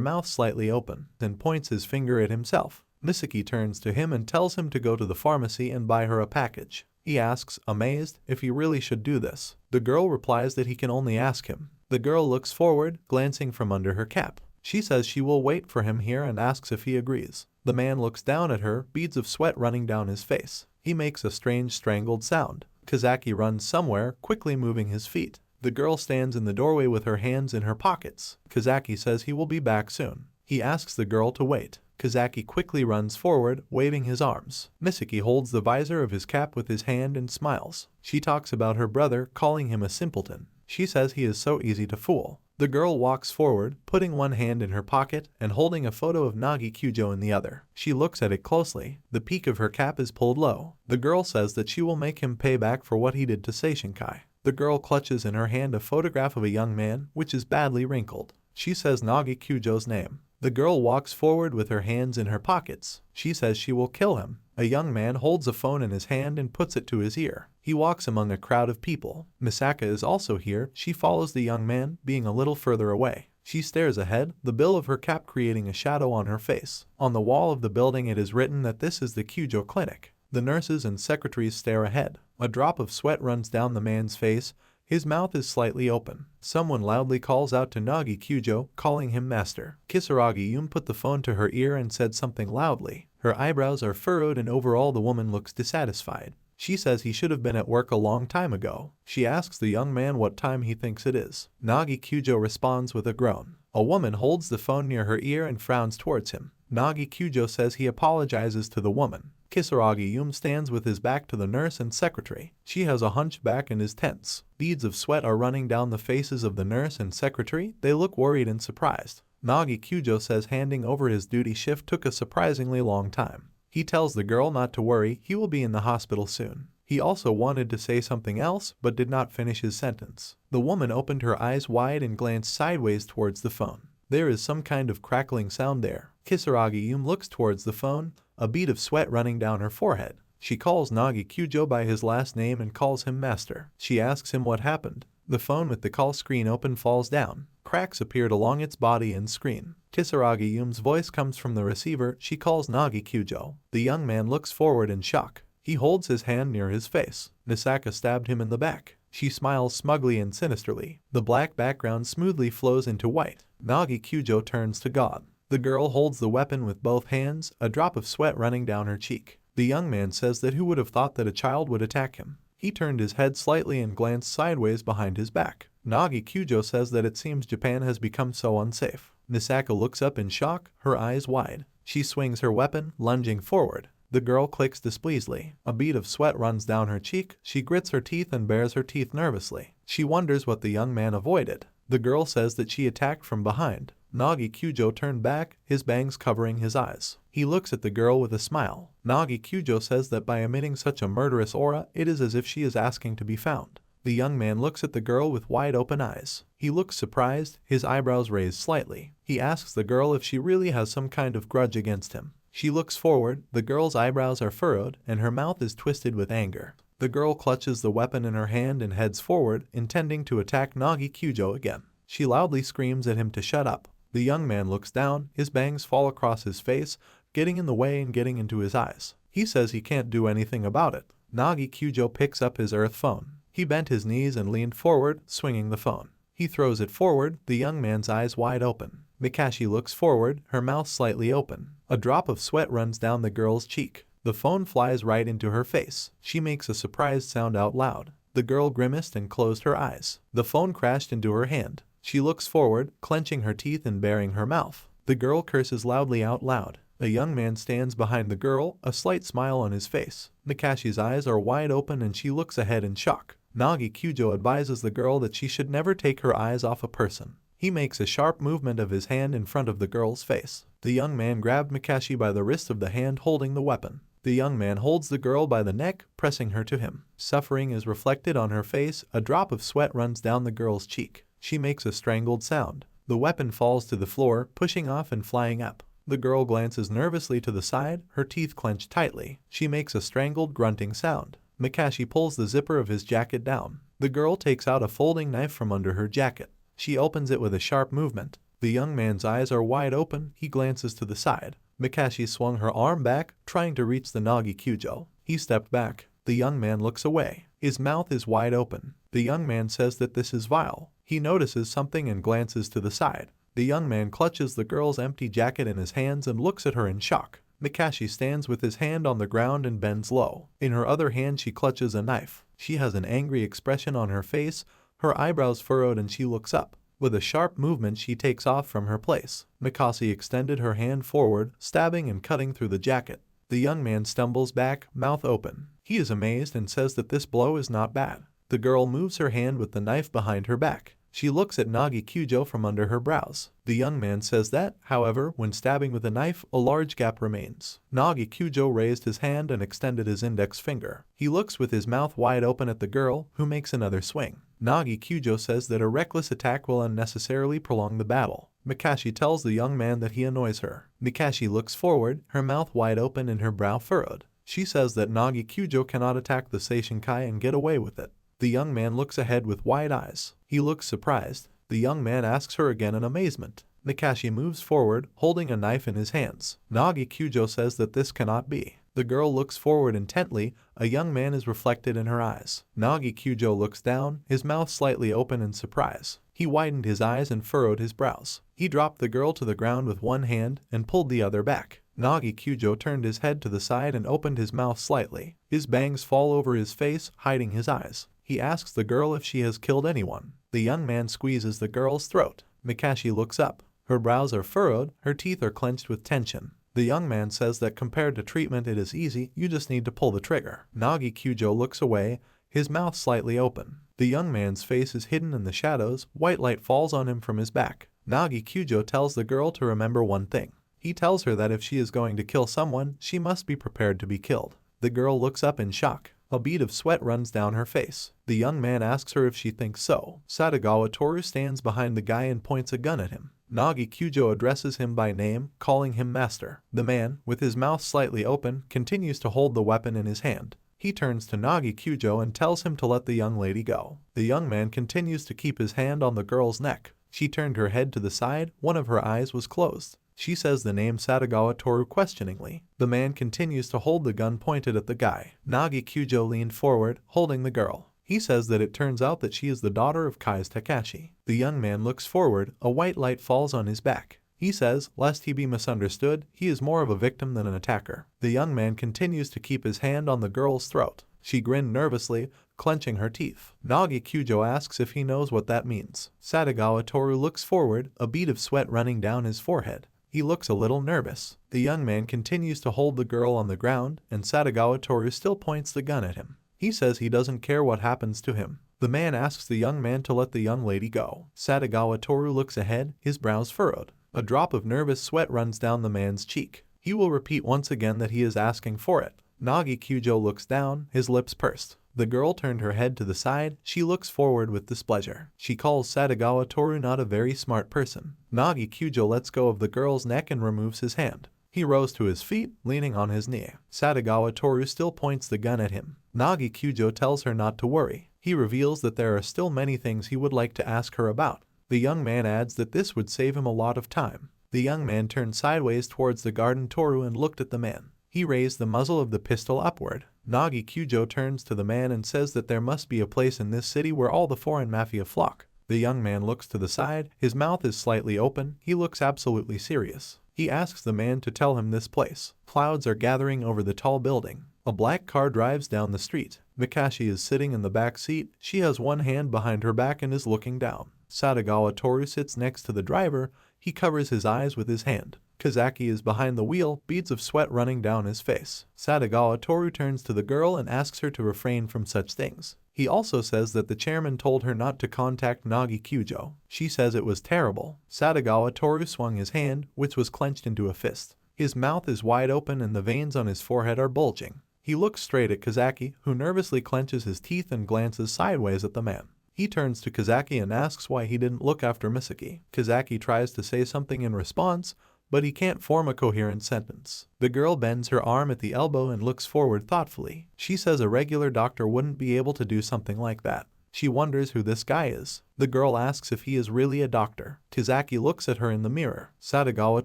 mouth slightly open, then points his finger at himself. Misaki turns to him and tells him to go to the pharmacy and buy her a package. He asks, amazed, if he really should do this. The girl replies that he can only ask him. The girl looks forward, glancing from under her cap. She says she will wait for him here and asks if he agrees. The man looks down at her, beads of sweat running down his face. He makes a strange strangled sound. Kazaki runs somewhere, quickly moving his feet. The girl stands in the doorway with her hands in her pockets. Kazaki says he will be back soon. He asks the girl to wait. Kazaki quickly runs forward, waving his arms. Misaki holds the visor of his cap with his hand and smiles. She talks about her brother, calling him a simpleton. She says he is so easy to fool. The girl walks forward, putting one hand in her pocket and holding a photo of Nagi Kyujo in the other. She looks at it closely. The peak of her cap is pulled low. The girl says that she will make him pay back for what he did to Seishinkai. The girl clutches in her hand a photograph of a young man, which is badly wrinkled. She says Nagi Kyujo's name. The girl walks forward with her hands in her pockets. She says she will kill him. A young man holds a phone in his hand and puts it to his ear. He walks among a crowd of people. Misaka is also here. She follows the young man, being a little further away. She stares ahead, the bill of her cap creating a shadow on her face. On the wall of the building it is written that this is the Kyujo clinic. The nurses and secretaries stare ahead. A drop of sweat runs down the man's face. His mouth is slightly open. Someone loudly calls out to Nagi Kyujo, calling him master. Kisaragi Yum put the phone to her ear and said something loudly. Her eyebrows are furrowed and overall the woman looks dissatisfied. She says he should have been at work a long time ago. She asks the young man what time he thinks it is. Nagi Kyujo responds with a groan. A woman holds the phone near her ear and frowns towards him. Nagi Kyujo says he apologizes to the woman. Kisaragi Yum stands with his back to the nurse and secretary. She has a hunchback and is tense. Beads of sweat are running down the faces of the nurse and secretary. They look worried and surprised. Nagi Kyujo says handing over his duty shift took a surprisingly long time. He tells the girl not to worry, he will be in the hospital soon. He also wanted to say something else, but did not finish his sentence. The woman opened her eyes wide and glanced sideways towards the phone. There is some kind of crackling sound there. Kisaragi Yum looks towards the phone, a bead of sweat running down her forehead. She calls Nagi Kyujo by his last name and calls him master. She asks him what happened. The phone with the call screen open falls down. Cracks appeared along its body and screen. Kisaragi Yum's voice comes from the receiver. She calls Nagi Kyujo. The young man looks forward in shock. He holds his hand near his face. Nisaka stabbed him in the back. She smiles smugly and sinisterly. The black background smoothly flows into white. Nagi Kyujo turns to God. The girl holds the weapon with both hands, a drop of sweat running down her cheek. The young man says that who would have thought that a child would attack him. He turned his head slightly and glanced sideways behind his back. Nagi Kyujo says that it seems Japan has become so unsafe. Nisaka looks up in shock, her eyes wide. She swings her weapon, lunging forward. The girl clicks displeasedly. A bead of sweat runs down her cheek. She grits her teeth and bares her teeth nervously. She wonders what the young man avoided. The girl says that she attacked from behind. Nagi Kyujo turned back, his bangs covering his eyes. He looks at the girl with a smile. Nagi Kyujo says that by emitting such a murderous aura, it is as if she is asking to be found. The young man looks at the girl with wide open eyes. He looks surprised, his eyebrows raised slightly. He asks the girl if she really has some kind of grudge against him. She looks forward, the girl's eyebrows are furrowed, and her mouth is twisted with anger. The girl clutches the weapon in her hand and heads forward, intending to attack Nagi Kyujo again. She loudly screams at him to shut up. The young man looks down, his bangs fall across his face, getting in the way and getting into his eyes. He says he can't do anything about it. Nagi Kyujo picks up his earth phone. He bent his knees and leaned forward, swinging the phone. He throws it forward, the young man's eyes wide open. Mikashi looks forward, her mouth slightly open. A drop of sweat runs down the girl's cheek. The phone flies right into her face. She makes a surprised sound out loud. The girl grimaced and closed her eyes. The phone crashed into her hand. She looks forward, clenching her teeth and baring her mouth. The girl curses loudly out loud. A young man stands behind the girl, a slight smile on his face. Mikashi's eyes are wide open and she looks ahead in shock. Nagi Kyujo advises the girl that she should never take her eyes off a person. He makes a sharp movement of his hand in front of the girl's face. The young man grabbed Mikashi by the wrist of the hand holding the weapon. The young man holds the girl by the neck, pressing her to him. Suffering is reflected on her face, a drop of sweat runs down the girl's cheek. She makes a strangled sound. The weapon falls to the floor, pushing off and flying up. The girl glances nervously to the side, her teeth clenched tightly. She makes a strangled grunting sound. Mikashi pulls the zipper of his jacket down. The girl takes out a folding knife from under her jacket. She opens it with a sharp movement. The young man's eyes are wide open, he glances to the side. Mikashi swung her arm back, trying to reach the Nagi Kyujo. He stepped back. The young man looks away. His mouth is wide open. The young man says that this is vile. He notices something and glances to the side. The young man clutches the girl's empty jacket in his hands and looks at her in shock. Mikashi stands with his hand on the ground and bends low. In her other hand she clutches a knife. She has an angry expression on her face, her eyebrows furrowed and she looks up. With a sharp movement she takes off from her place. Mikashi extended her hand forward, stabbing and cutting through the jacket. The young man stumbles back, mouth open. He is amazed and says that this blow is not bad. The girl moves her hand with the knife behind her back. She looks at Nagi Kyujo from under her brows. The young man says that, however, when stabbing with a knife, a large gap remains. Nagi Kyujo raised his hand and extended his index finger. He looks with his mouth wide open at the girl, who makes another swing. Nagi Kyujo says that a reckless attack will unnecessarily prolong the battle. Mikashi tells the young man that he annoys her. Mikashi looks forward, her mouth wide open and her brow furrowed. She says that Nagi Kyujo cannot attack the Seishinkai and get away with it. The young man looks ahead with wide eyes. He looks surprised. The young man asks her again in amazement. Mikashi moves forward, holding a knife in his hands. Nagi Kyujo says that this cannot be. The girl looks forward intently. A young man is reflected in her eyes. Nagi Kyujo looks down, his mouth slightly open in surprise. He widened his eyes and furrowed his brows. He dropped the girl to the ground with one hand and pulled the other back. Nagi Kyujo turned his head to the side and opened his mouth slightly. His bangs fall over his face, hiding his eyes. He asks the girl if she has killed anyone. The young man squeezes the girl's throat. Mikashi looks up. Her brows are furrowed, her teeth are clenched with tension. The young man says that compared to treatment it is easy, you just need to pull the trigger. Nagi Kyujo looks away, his mouth slightly open. The young man's face is hidden in the shadows, white light falls on him from his back. Nagi Kyujo tells the girl to remember one thing. He tells her that if she is going to kill someone, she must be prepared to be killed. The girl looks up in shock. A bead of sweat runs down her face. The young man asks her if she thinks so. Sadagawa Toru stands behind the guy and points a gun at him. Nagi Kyujo addresses him by name, calling him master. The man, with his mouth slightly open, continues to hold the weapon in his hand. He turns to Nagi Kyujo and tells him to let the young lady go. The young man continues to keep his hand on the girl's neck. She turned her head to the side, one of her eyes was closed. She says the name Sadagawa Toru questioningly. The man continues to hold the gun pointed at the guy. Nagi Kyujo leaned forward, holding the girl. He says that it turns out that she is the daughter of Kai's Takashi. The young man looks forward, a white light falls on his back. He says, lest he be misunderstood, he is more of a victim than an attacker. The young man continues to keep his hand on the girl's throat. She grinned nervously, clenching her teeth. Nagi Kyujo asks if he knows what that means. Sadagawa Toru looks forward, a bead of sweat running down his forehead. He looks a little nervous. The young man continues to hold the girl on the ground, and Satagawa Toru still points the gun at him. He says he doesn't care what happens to him. The man asks the young man to let the young lady go. Satagawa Toru looks ahead, his brows furrowed. A drop of nervous sweat runs down the man's cheek. He will repeat once again that he is asking for it. Nagi Kyujo looks down, his lips pursed. The girl turned her head to the side. She looks forward with displeasure. She calls Satagawa Toru not a very smart person. Nagi Kyujo lets go of the girl's neck and removes his hand. He rose to his feet, leaning on his knee. Satagawa Toru still points the gun at him. Nagi Kyujo tells her not to worry. He reveals that there are still many things he would like to ask her about. The young man adds that this would save him a lot of time. The young man turned sideways towards the garden Toru and looked at the man. He raised the muzzle of the pistol upward. Nagi Kyujo turns to the man and says that there must be a place in this city where all the foreign mafia flock. The young man looks to the side. His mouth is slightly open. He looks absolutely serious. He asks the man to tell him this place. Clouds are gathering over the tall building. A black car drives down the street. Mikashi is sitting in the back seat. She has one hand behind her back and is looking down. Satagawa Toru sits next to the driver. He covers his eyes with his hand. Kazaki is behind the wheel, beads of sweat running down his face. Satagawa Toru turns to the girl and asks her to refrain from such things. He also says that the chairman told her not to contact Nagi Kyujo. She says it was terrible. Satagawa Toru swung his hand, which was clenched into a fist. His mouth is wide open and the veins on his forehead are bulging. He looks straight at Kazaki, who nervously clenches his teeth and glances sideways at the man. He turns to Kazaki and asks why he didn't look after Misaki. Kazaki tries to say something in response, but he can't form a coherent sentence. The girl bends her arm at the elbow and looks forward thoughtfully. She says a regular doctor wouldn't be able to do something like that. She wonders who this guy is. The girl asks if he is really a doctor. Kazaki looks at her in the mirror. Satagawa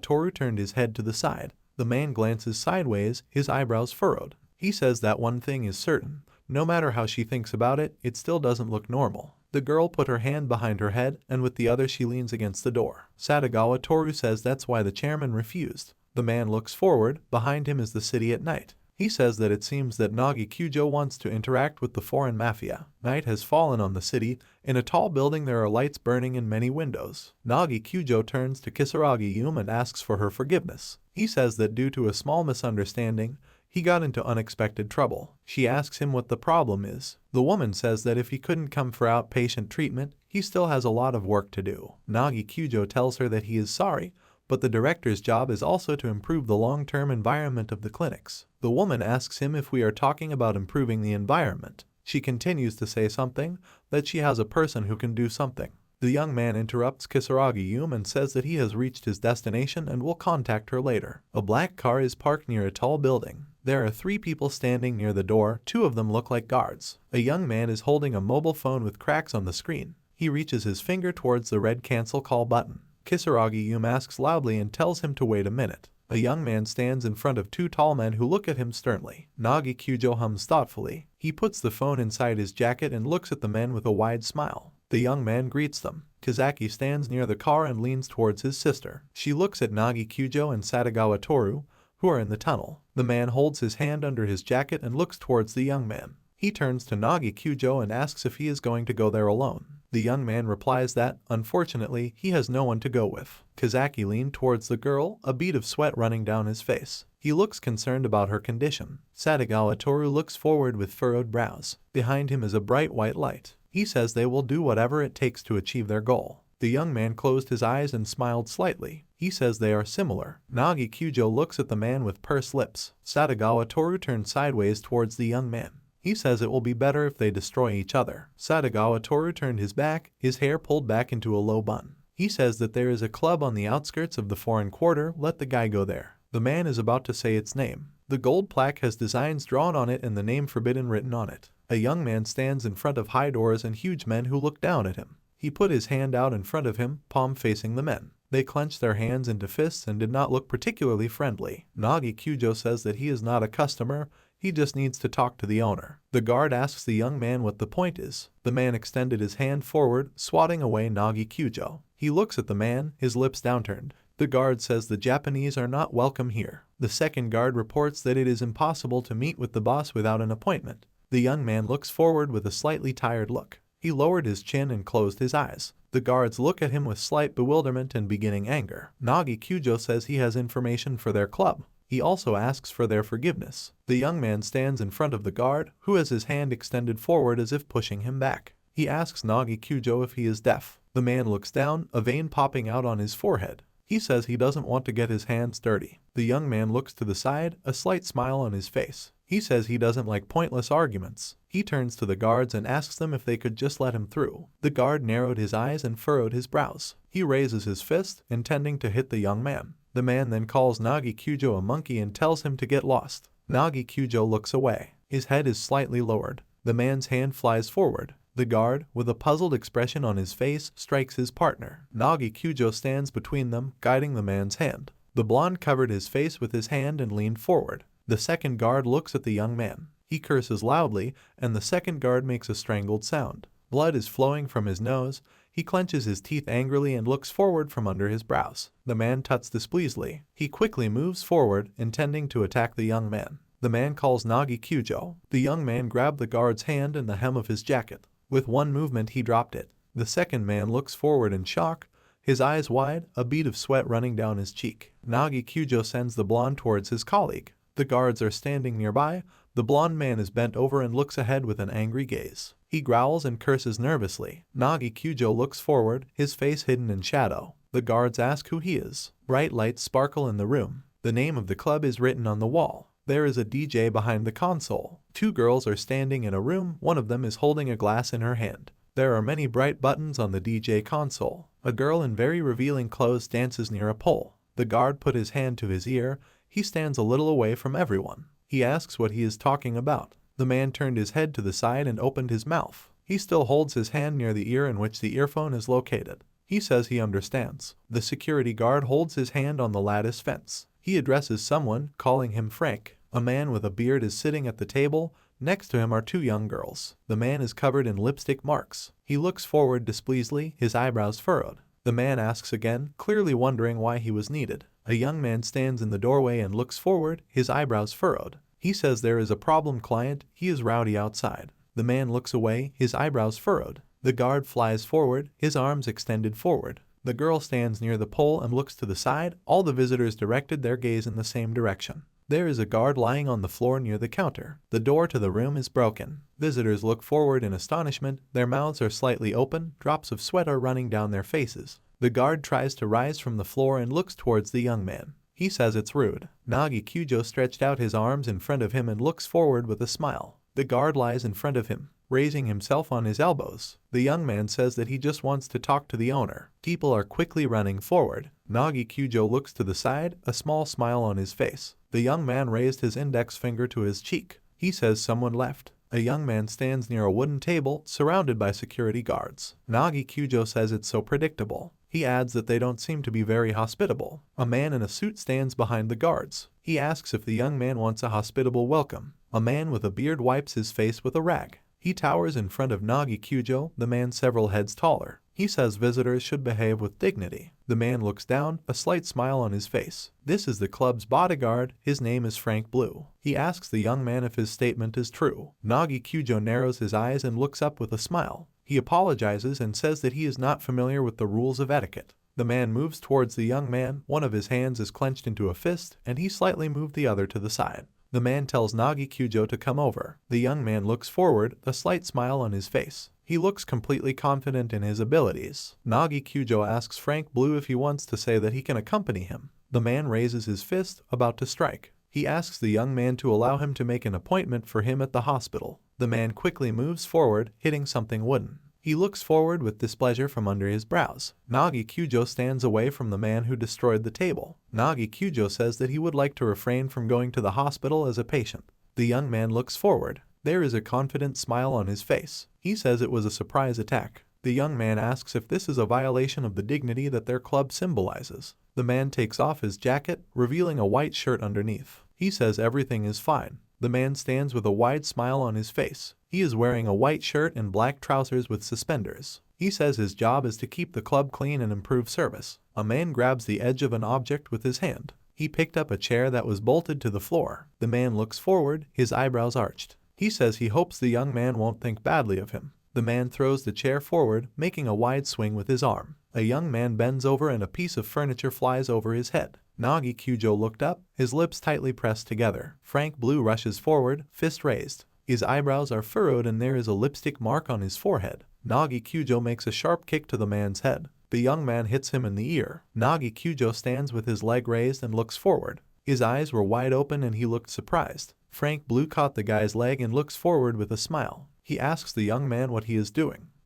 Toru turned his head to the side. The man glances sideways, his eyebrows furrowed. He says that one thing is certain. No matter how she thinks about it, it still doesn't look normal. The girl put her hand behind her head, and with the other she leans against the door. Satagawa Toru says that's why the chairman refused. The man looks forward. Behind him is the city at night. He says that it seems that Nagi Kyujo wants to interact with the foreign mafia. Night has fallen on the city. In a tall building there are lights burning in many windows. Nagi Kyujo turns to Kisaragi Yume and asks for her forgiveness. He says that due to a small misunderstanding, he got into unexpected trouble. She asks him what the problem is. The woman says that if he couldn't come for outpatient treatment, he still has a lot of work to do. Nagi Kyujo tells her that he is sorry, but the director's job is also to improve the long-term environment of the clinics. The woman asks him if we are talking about improving the environment. She continues to say something, that she has a person who can do something. The young man interrupts Kisaragi Yume and says that he has reached his destination and will contact her later. A black car is parked near a tall building. There are 3 people standing near the door. 2 of them look like guards. A young man is holding a mobile phone with cracks on the screen. He reaches his finger towards the red cancel call button. Kisaragi Yume asks loudly and tells him to wait a minute. A young man stands in front of 2 tall men who look at him sternly. Nagi Kyujo hums thoughtfully. He puts the phone inside his jacket and looks at the men with a wide smile. The young man greets them. Kazaki stands near the car and leans towards his sister. She looks at Nagi Kyujo and Satagawa Toru, who are in the tunnel. The man holds his hand under his jacket and looks towards the young man. He turns to Nagi Kyujo and asks if he is going to go there alone. The young man replies that, unfortunately, he has no one to go with. Kazaki leaned towards the girl, a bead of sweat running down his face. He looks concerned about her condition. Satagawa Toru looks forward with furrowed brows. Behind him is a bright white light. He says they will do whatever it takes to achieve their goal. The young man closed his eyes and smiled slightly. He says they are similar. Nagi Kyujo looks at the man with pursed lips. Satagawa Toru turns sideways towards the young man. He says it will be better if they destroy each other. Satagawa Toru turned his back, his hair pulled back into a low bun. He says that there is a club on the outskirts of the foreign quarter. Let the guy go there. The man is about to say its name. The gold plaque has designs drawn on it and the name forbidden written on it. A young man stands in front of high doors and huge men who look down at him. He put his hand out in front of him, palm facing the men. They clenched their hands into fists and did not look particularly friendly. Nagi Kyujo says that he is not a customer, he just needs to talk to the owner. The guard asks the young man what the point is. The man extended his hand forward, swatting away Nagi Kyujo. He looks at the man, his lips downturned. The guard says the Japanese are not welcome here. The second guard reports that it is impossible to meet with the boss without an appointment. The young man looks forward with a slightly tired look. He lowered his chin and closed his eyes. The guards look at him with slight bewilderment and beginning anger. Nagi Kyujo says he has information for their club. He also asks for their forgiveness. The young man stands in front of the guard, who has his hand extended forward as if pushing him back. He asks Nagi Kyujo if he is deaf. The man looks down, a vein popping out on his forehead. He says he doesn't want to get his hands dirty. The young man looks to the side, a slight smile on his face. He says he doesn't like pointless arguments. He turns to the guards and asks them if they could just let him through. The guard narrowed his eyes and furrowed his brows. He raises his fist, intending to hit the young man. The man then calls Nagi Kyujo a monkey and tells him to get lost. Nagi Kyujo looks away. His head is slightly lowered. The man's hand flies forward. The guard, with a puzzled expression on his face, strikes his partner. Nagi Kyujo stands between them, guiding the man's hand. The blonde covered his face with his hand and leaned forward. The second guard looks at the young man. He curses loudly, and the second guard makes a strangled sound. Blood is flowing from his nose. He clenches his teeth angrily and looks forward from under his brows. The man tuts displeasedly. He quickly moves forward, intending to attack the young man. The man calls Nagi Kyujo. The young man grabbed the guard's hand and the hem of his jacket. With one movement he dropped it. The second man looks forward in shock, his eyes wide, a bead of sweat running down his cheek. Nagi Kyujo sends the blonde towards his colleague. The guards are standing nearby. The blonde man is bent over and looks ahead with an angry gaze. He growls and curses nervously. Nagi Kyujo looks forward, his face hidden in shadow. The guards ask who he is. Bright lights sparkle in the room. The name of the club is written on the wall. There is a DJ behind the console. Two girls are standing in a room. One of them is holding a glass in her hand. There are many bright buttons on the DJ console. A girl in very revealing clothes dances near a pole. The guard put his hand to his ear. He stands a little away from everyone. He asks what he is talking about. The man turned his head to the side and opened his mouth. He still holds his hand near the ear in which the earphone is located. He says he understands. The security guard holds his hand on the lattice fence. He addresses someone, calling him Frank. A man with a beard is sitting at the table. Next to him are two young girls. The man is covered in lipstick marks. He looks forward displeasedly, his eyebrows furrowed. The man asks again, clearly wondering why he was needed. A young man stands in the doorway and looks forward, his eyebrows furrowed. He says there is a problem client, he is rowdy outside. The man looks away, his eyebrows furrowed. The guard flies forward, his arms extended forward. The girl stands near the pole and looks to the side. All the visitors directed their gaze in the same direction. There is a guard lying on the floor near the counter. The door to the room is broken. Visitors look forward in astonishment. Their mouths are slightly open. Drops of sweat are running down their faces. The guard tries to rise from the floor and looks towards the young man. He says it's rude. Nagi Kyujo stretched out his arms in front of him and looks forward with a smile. The guard lies in front of him, raising himself on his elbows. The young man says that he just wants to talk to the owner. People are quickly running forward. Nagi Kyujo looks to the side, a small smile on his face. The young man raised his index finger to his cheek. He says someone left. A young man stands near a wooden table, surrounded by security guards. Nagi Kyujo says it's so predictable. He adds that they don't seem to be very hospitable. A man in a suit stands behind the guards. He asks if the young man wants a hospitable welcome. A man with a beard wipes his face with a rag. He towers in front of Nagi Kyujo, the man several heads taller. He says visitors should behave with dignity. The man looks down, a slight smile on his face. This is the club's bodyguard. His name is Frank Blue. He asks the young man if his statement is true. Nagi Kyujo narrows his eyes and looks up with a smile. He apologizes and says that he is not familiar with the rules of etiquette. The man moves towards the young man. One of his hands is clenched into a fist, and he slightly moved the other to the side. The man tells Nagi Kyujo to come over. The young man looks forward, a slight smile on his face. He looks completely confident in his abilities. Nagi Kyujo asks Frank Blue if he wants to say that he can accompany him. The man raises his fist, about to strike. He asks the young man to allow him to make an appointment for him at the hospital. The man quickly moves forward, hitting something wooden. He looks forward with displeasure from under his brows. Nagi Kyujo stands away from the man who destroyed the table. Nagi Kyujo says that he would like to refrain from going to the hospital as a patient. The young man looks forward. There is a confident smile on his face. He says it was a surprise attack. The young man asks if this is a violation of the dignity that their club symbolizes. The man takes off his jacket, revealing a white shirt underneath. He says everything is fine. The man stands with a wide smile on his face. He is wearing a white shirt and black trousers with suspenders. He says his job is to keep the club clean and improve service. A man grabs the edge of an object with his hand. He picked up a chair that was bolted to the floor. The man looks forward, his eyebrows arched. He says he hopes the young man won't think badly of him. The man throws the chair forward, making a wide swing with his arm. A young man bends over and a piece of furniture flies over his head. Nagi Kyujo looked up, his lips tightly pressed together. Frank Blue rushes forward, fist raised. His eyebrows are furrowed and there is a lipstick mark on his forehead. Nagi Kyujo makes a sharp kick to the man's head. The young man hits him in the ear. Nagi Kyujo stands with his leg raised and looks forward. His eyes were wide open and he looked surprised. Frank Blue caught the guy's leg and looks forward with a smile. He asks the young man what he is doing.